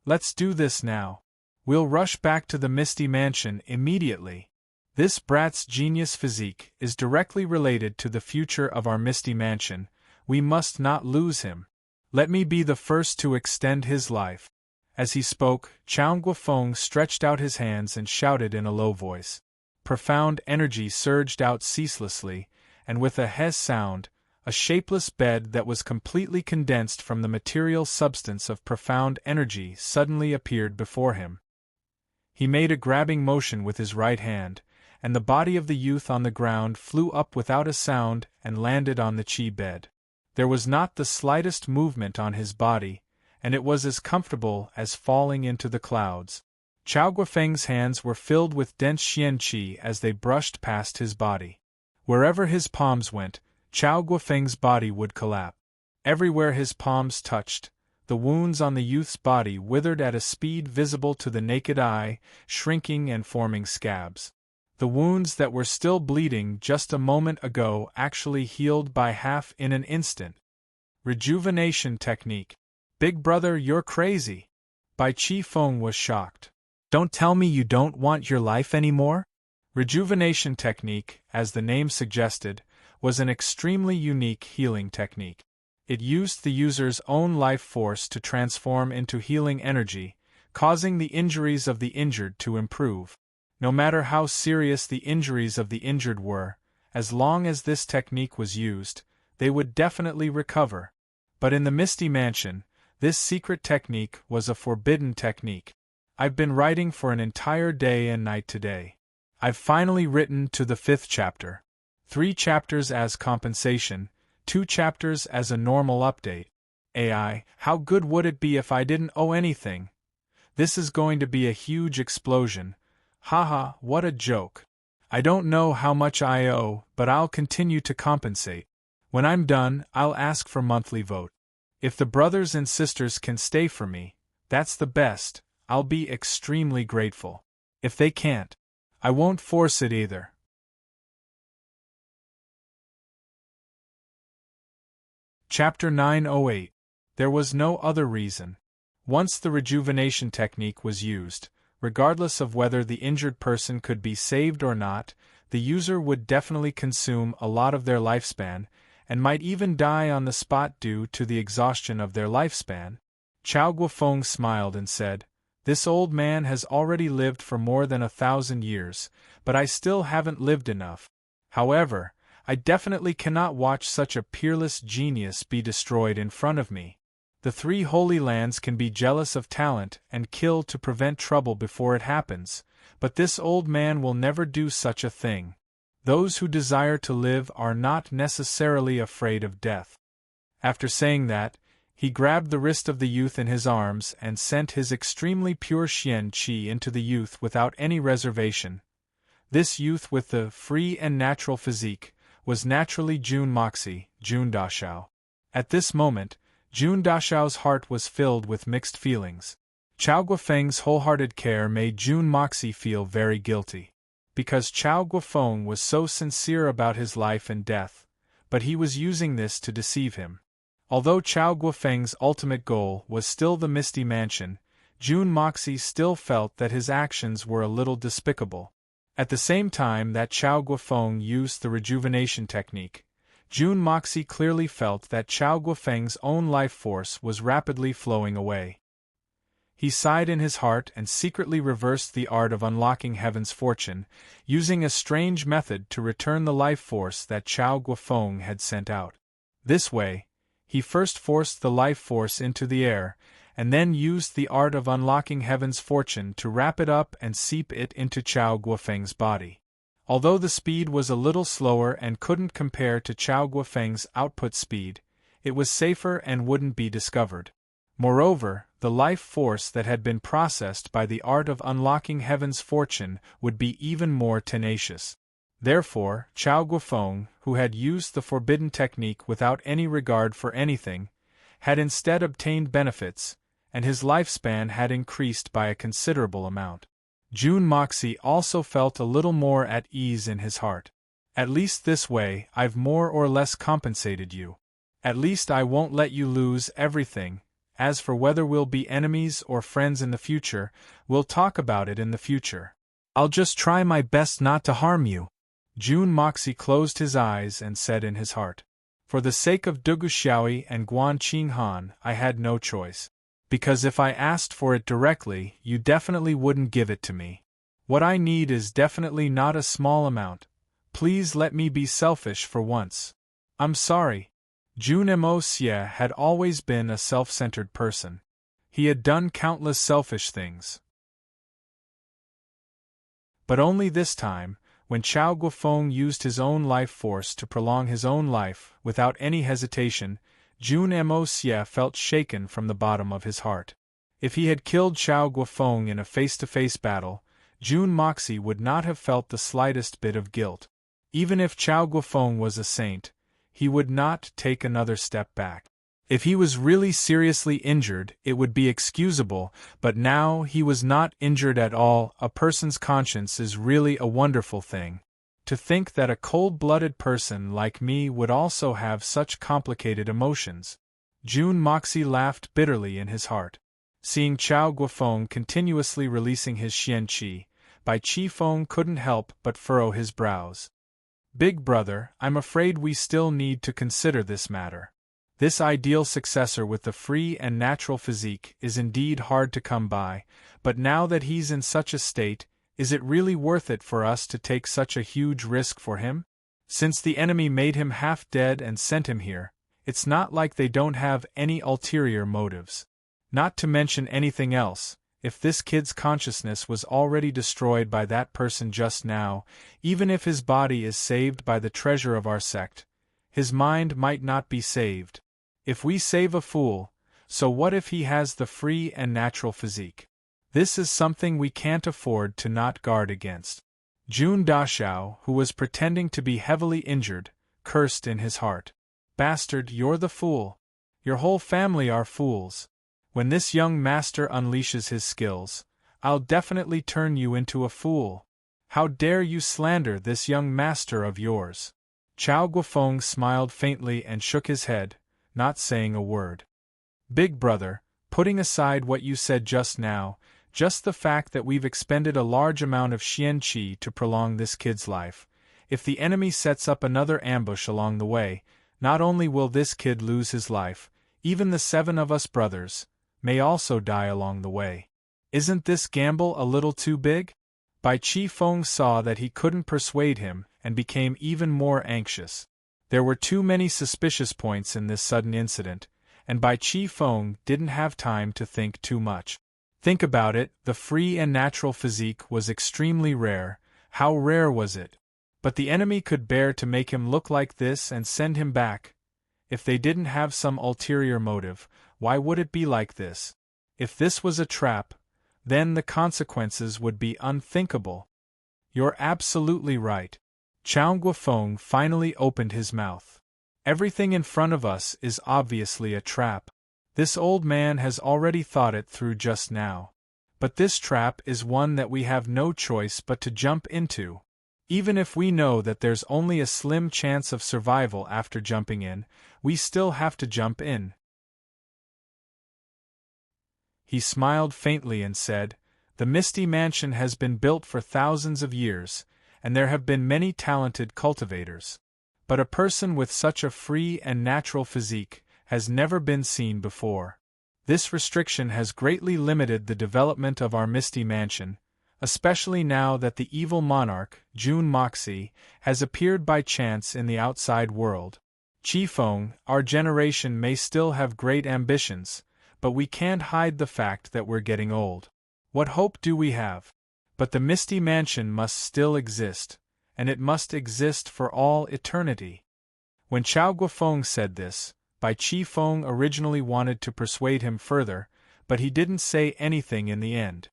"Let's do this now. We'll rush back to the Misty Mansion immediately. This brat's genius physique is directly related to the future of our Misty Mansion. We must not lose him. Let me be the first to extend his life." As he spoke, Chao Guofeng stretched out his hands and shouted in a low voice. Profound energy surged out ceaselessly, and with a hiss sound, a shapeless bed that was completely condensed from the material substance of profound energy suddenly appeared before him. He made a grabbing motion with his right hand, and the body of the youth on the ground flew up without a sound and landed on the Qi bed. There was not the slightest movement on his body, and it was as comfortable as falling into the clouds. Chao Guofeng's hands were filled with dense Xian Qi as they brushed past his body. Wherever his palms went, Chao Guofeng's body would collapse. Everywhere his palms touched, the wounds on the youth's body withered at a speed visible to the naked eye, shrinking and forming scabs. The wounds that were still bleeding just a moment ago actually healed by half in an instant. Rejuvenation technique. "Big brother, you're crazy." Bai Qi Feng was shocked. "Don't tell me you don't want your life anymore?" Rejuvenation technique, as the name suggested, was an extremely unique healing technique. It used the user's own life force to transform into healing energy, causing the injuries of the injured to improve. No matter how serious the injuries of the injured were, as long as this technique was used, they would definitely recover. But in the Misty Mansion, this secret technique was a forbidden technique. I've been writing for an entire day and night today. I've finally written to the 5th chapter. 3 chapters as compensation, 2 chapters as a normal update. AI, how good would it be if I didn't owe anything? This is going to be a huge explosion. Haha, what a joke. I don't know how much I owe, but I'll continue to compensate. When I'm done, I'll ask for monthly vote. If the brothers and sisters can stay for me, that's the best. I'll be extremely grateful. If they can't, I won't force it either. Chapter 908. There was no other reason. Once the rejuvenation technique was used, regardless of whether the injured person could be saved or not, the user would definitely consume a lot of their lifespan, and might even die on the spot due to the exhaustion of their lifespan. Chao Guofeng smiled and said, "This old man has already lived for more than 1,000 years, but I still haven't lived enough. However, I definitely cannot watch such a peerless genius be destroyed in front of me. The 3 Holy Lands can be jealous of talent and kill to prevent trouble before it happens, but this old man will never do such a thing. Those who desire to live are not necessarily afraid of death." After saying that, he grabbed the wrist of the youth in his arms and sent his extremely pure Xian Qi into the youth without any reservation. This youth with the free and natural physique was naturally Jun Moxie, Jun Dashao. At this moment, Jun Dashao's heart was filled with mixed feelings. Chao Guofeng's wholehearted care made Jun Moxie feel very guilty. Because Chao Guofeng was so sincere about his life and death, but he was using this to deceive him. Although Chao Guofeng's ultimate goal was still the Misty Mansion, Jun Moxie still felt that his actions were a little despicable. At the same time that Chao Guofeng used the rejuvenation technique, Jun Moxie clearly felt that Chao Guofeng's own life force was rapidly flowing away. He sighed in his heart and secretly reversed the art of unlocking heaven's fortune, using a strange method to return the life force that Chao Guofeng had sent out. This way, he first forced the life force into the air, and then used the art of unlocking heaven's fortune to wrap it up and seep it into Chao Guofeng's body. Although the speed was a little slower and couldn't compare to Chao Guofeng's output speed, it was safer and wouldn't be discovered. Moreover, the life force that had been processed by the art of unlocking heaven's fortune would be even more tenacious. Therefore, Chao Guofeng, who had used the forbidden technique without any regard for anything, had instead obtained benefits, and his lifespan had increased by a considerable amount. Jun Moxie also felt a little more at ease in his heart. At least this way, I've more or less compensated you. At least I won't let you lose everything. As for whether we'll be enemies or friends in the future, we'll talk about it in the future. I'll just try my best not to harm you. Jun Moxie closed his eyes and said in his heart, "For the sake of Dugu Xiaoyi and Guan Qinghan, I had no choice. Because if I asked for it directly, you definitely wouldn't give it to me. What I need is definitely not a small amount. Please let me be selfish for once. I'm sorry." Jun Mo Xie had always been a self-centered person. He had done countless selfish things. But only this time, when Chao Guofeng used his own life force to prolong his own life, without any hesitation, Jun Mo Xie felt shaken from the bottom of his heart. If he had killed Chao Guofeng in a face-to-face battle, Jun Moxie would not have felt the slightest bit of guilt. Even if Chao Guofeng was a saint, he would not take another step back. If he was really seriously injured, it would be excusable, but now he was not injured at all. A person's conscience is really a wonderful thing. To think that a cold-blooded person like me would also have such complicated emotions. Jun Moxie laughed bitterly in his heart. Seeing Chao Guofeng continuously releasing his Xian Qi, Bai Qifeng couldn't help but furrow his brows. "Big brother, I'm afraid we still need to consider this matter. This ideal successor with the free and natural physique is indeed hard to come by, but now that he's in such a state, is it really worth it for us to take such a huge risk for him? Since the enemy made him half dead and sent him here, it's not like they don't have any ulterior motives. Not to mention anything else, if this kid's consciousness was already destroyed by that person just now, even if his body is saved by the treasure of our sect, his mind might not be saved. If we save a fool, so what if he has the free and natural physique? This is something we can't afford to not guard against. Jun Dashao, who was pretending to be heavily injured, cursed in his heart. Bastard, you're the fool. Your whole family are fools. When this young master unleashes his skills, I'll definitely turn you into a fool. How dare you slander this young master of yours? Chao Guofeng smiled faintly and shook his head, not saying a word. Big brother, putting aside what you said just now, just the fact that we've expended a large amount of Xian Qi to prolong this kid's life, if the enemy sets up another ambush along the way, not only will this kid lose his life, even the 7 of us brothers may also die along the way. Isn't this gamble a little too big? Bai Qifeng saw that he couldn't persuade him and became even more anxious. There were too many suspicious points in this sudden incident, and Bai Qifeng didn't have time to think too much. Think about it, the free and natural physique was extremely rare. How rare was it? But the enemy could bear to make him look like this and send him back. If they didn't have some ulterior motive, why would it be like this? If this was a trap, then the consequences would be unthinkable. You're absolutely right. Chao Guofeng finally opened his mouth. Everything in front of us is obviously a trap. This old man has already thought it through just now. But this trap is one that we have no choice but to jump into. Even if we know that there's only a slim chance of survival after jumping in, we still have to jump in. He smiled faintly and said, "The Misty Mansion has been built for thousands of years, and there have been many talented cultivators. But a person with such a free and natural physique has never been seen before. This restriction has greatly limited the development of our Misty Mansion, especially now that the evil monarch, Jun Moxie, has appeared by chance in the outside world. Qifeng, our generation may still have great ambitions, but we can't hide the fact that we're getting old. What hope do we have? But the Misty Mansion must still exist, and it must exist for all eternity." When Chao Guofeng said this, Bai Qifeng originally wanted to persuade him further, but he didn't say anything in the end.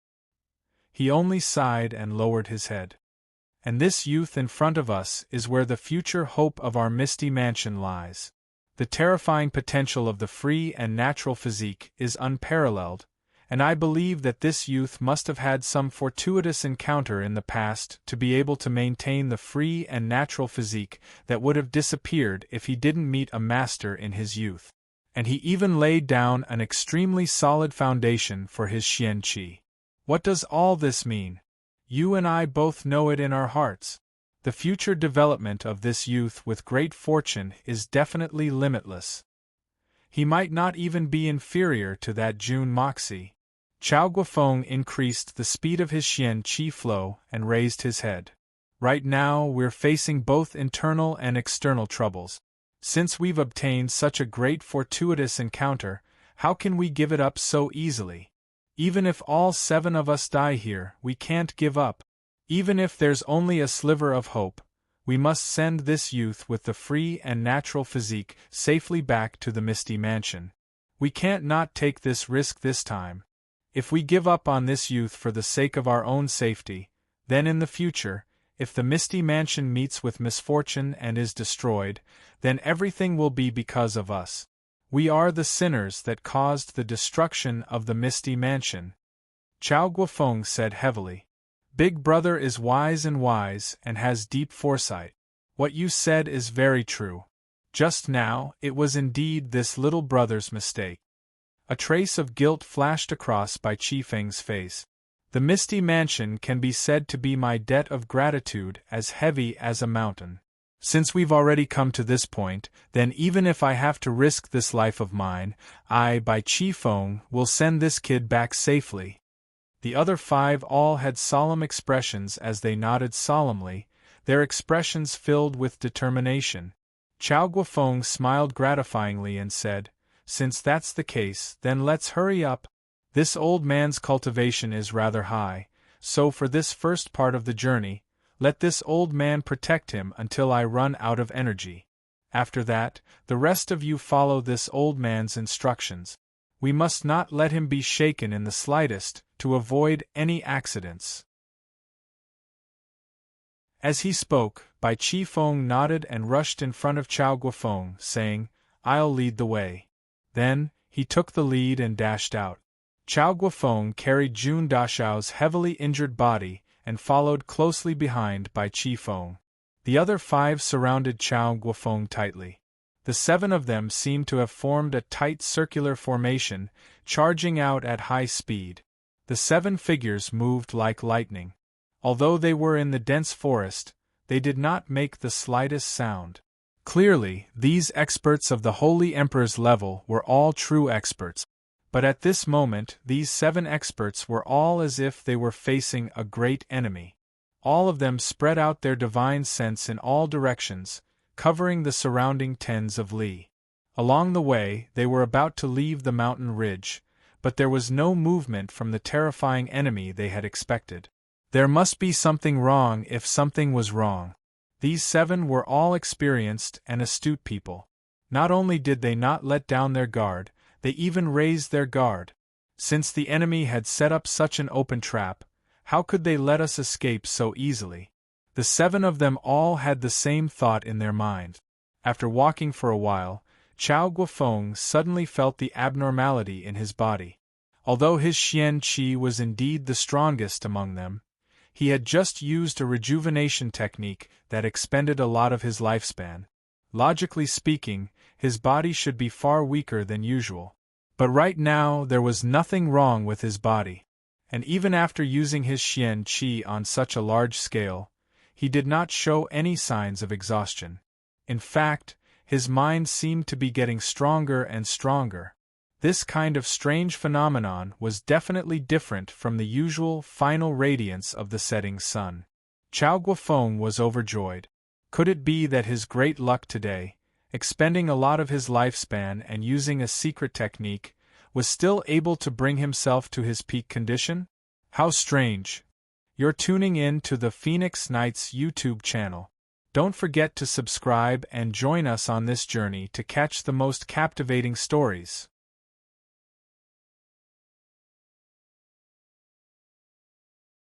He only sighed and lowered his head. And this youth in front of us is where the future hope of our Misty Mansion lies. The terrifying potential of the free and natural physique is unparalleled, and I believe that this youth must have had some fortuitous encounter in the past to be able to maintain the free and natural physique that would have disappeared if he didn't meet a master in his youth. And he even laid down an extremely solid foundation for his Xian Qi. What does all this mean? You and I both know it in our hearts. The future development of this youth with great fortune is definitely limitless. He might not even be inferior to that Jun Moxie. Chao Guofeng increased the speed of his Xian Qi flow and raised his head. Right now we're facing both internal and external troubles. Since we've obtained such a great fortuitous encounter, how can we give it up so easily? Even if all 7 of us die here, we can't give up. Even if there's only a sliver of hope, we must send this youth with the free and natural physique safely back to the Misty Mansion. We can't not take this risk this time. If we give up on this youth for the sake of our own safety, then in the future, if the Misty Mansion meets with misfortune and is destroyed, then everything will be because of us. We are the sinners that caused the destruction of the Misty Mansion. Chao Guofeng said heavily. Big brother is wise and has deep foresight. What you said is very true. Just now, it was indeed this little brother's mistake. A trace of guilt flashed across Bai Qifeng's face. The Misty Mansion can be said to be my debt of gratitude as heavy as a mountain. Since we've already come to this point, then even if I have to risk this life of mine, I, by Chi Feng, will send this kid back safely." The other 5 all had solemn expressions as they nodded solemnly, their expressions filled with determination. Chao Guofeng smiled gratifyingly and said, "Since that's the case, then let's hurry up. This old man's cultivation is rather high, so for this first part of the journey, let this old man protect him until I run out of energy. After that, the rest of you follow this old man's instructions. We must not let him be shaken in the slightest, to avoid any accidents." As he spoke, Bai Chi Feng nodded and rushed in front of Chao Guofeng, saying, "I'll lead the way." Then, he took the lead and dashed out. Chao Guofeng carried Jun Dashao's heavily injured body and followed closely behind by Chi Feng. The other 5 surrounded Chao Guofeng tightly. The 7 of them seemed to have formed a tight circular formation, charging out at high speed. The 7 figures moved like lightning. Although they were in the dense forest, they did not make the slightest sound. Clearly, these experts of the Holy Emperor's level were all true experts. But at this moment, these 7 experts were all as if they were facing a great enemy. All of them spread out their divine sense in all directions, covering the surrounding tens of li. Along the way, they were about to leave the mountain ridge, but there was no movement from the terrifying enemy they had expected. There must be something wrong if something was wrong. These 7 were all experienced and astute people. Not only did they not let down their guard, they even raised their guard. Since the enemy had set up such an open trap, how could they let us escape so easily? The 7 of them all had the same thought in their mind. After walking for a while, Chao Guofeng suddenly felt the abnormality in his body. Although his Xian Qi was indeed the strongest among them, he had just used a rejuvenation technique that expended a lot of his lifespan. Logically speaking, his body should be far weaker than usual. But right now there was nothing wrong with his body. And even after using his Xian Qi on such a large scale, he did not show any signs of exhaustion. In fact, his mind seemed to be getting stronger and stronger. This kind of strange phenomenon was definitely different from the usual final radiance of the setting sun. Chao Guofeng was overjoyed. Could it be that his great luck today, expending a lot of his lifespan and using a secret technique, was still able to bring himself to his peak condition? How strange! You're tuning in to the Phoenix Nights YouTube channel. Don't forget to subscribe and join us on this journey to catch the most captivating stories.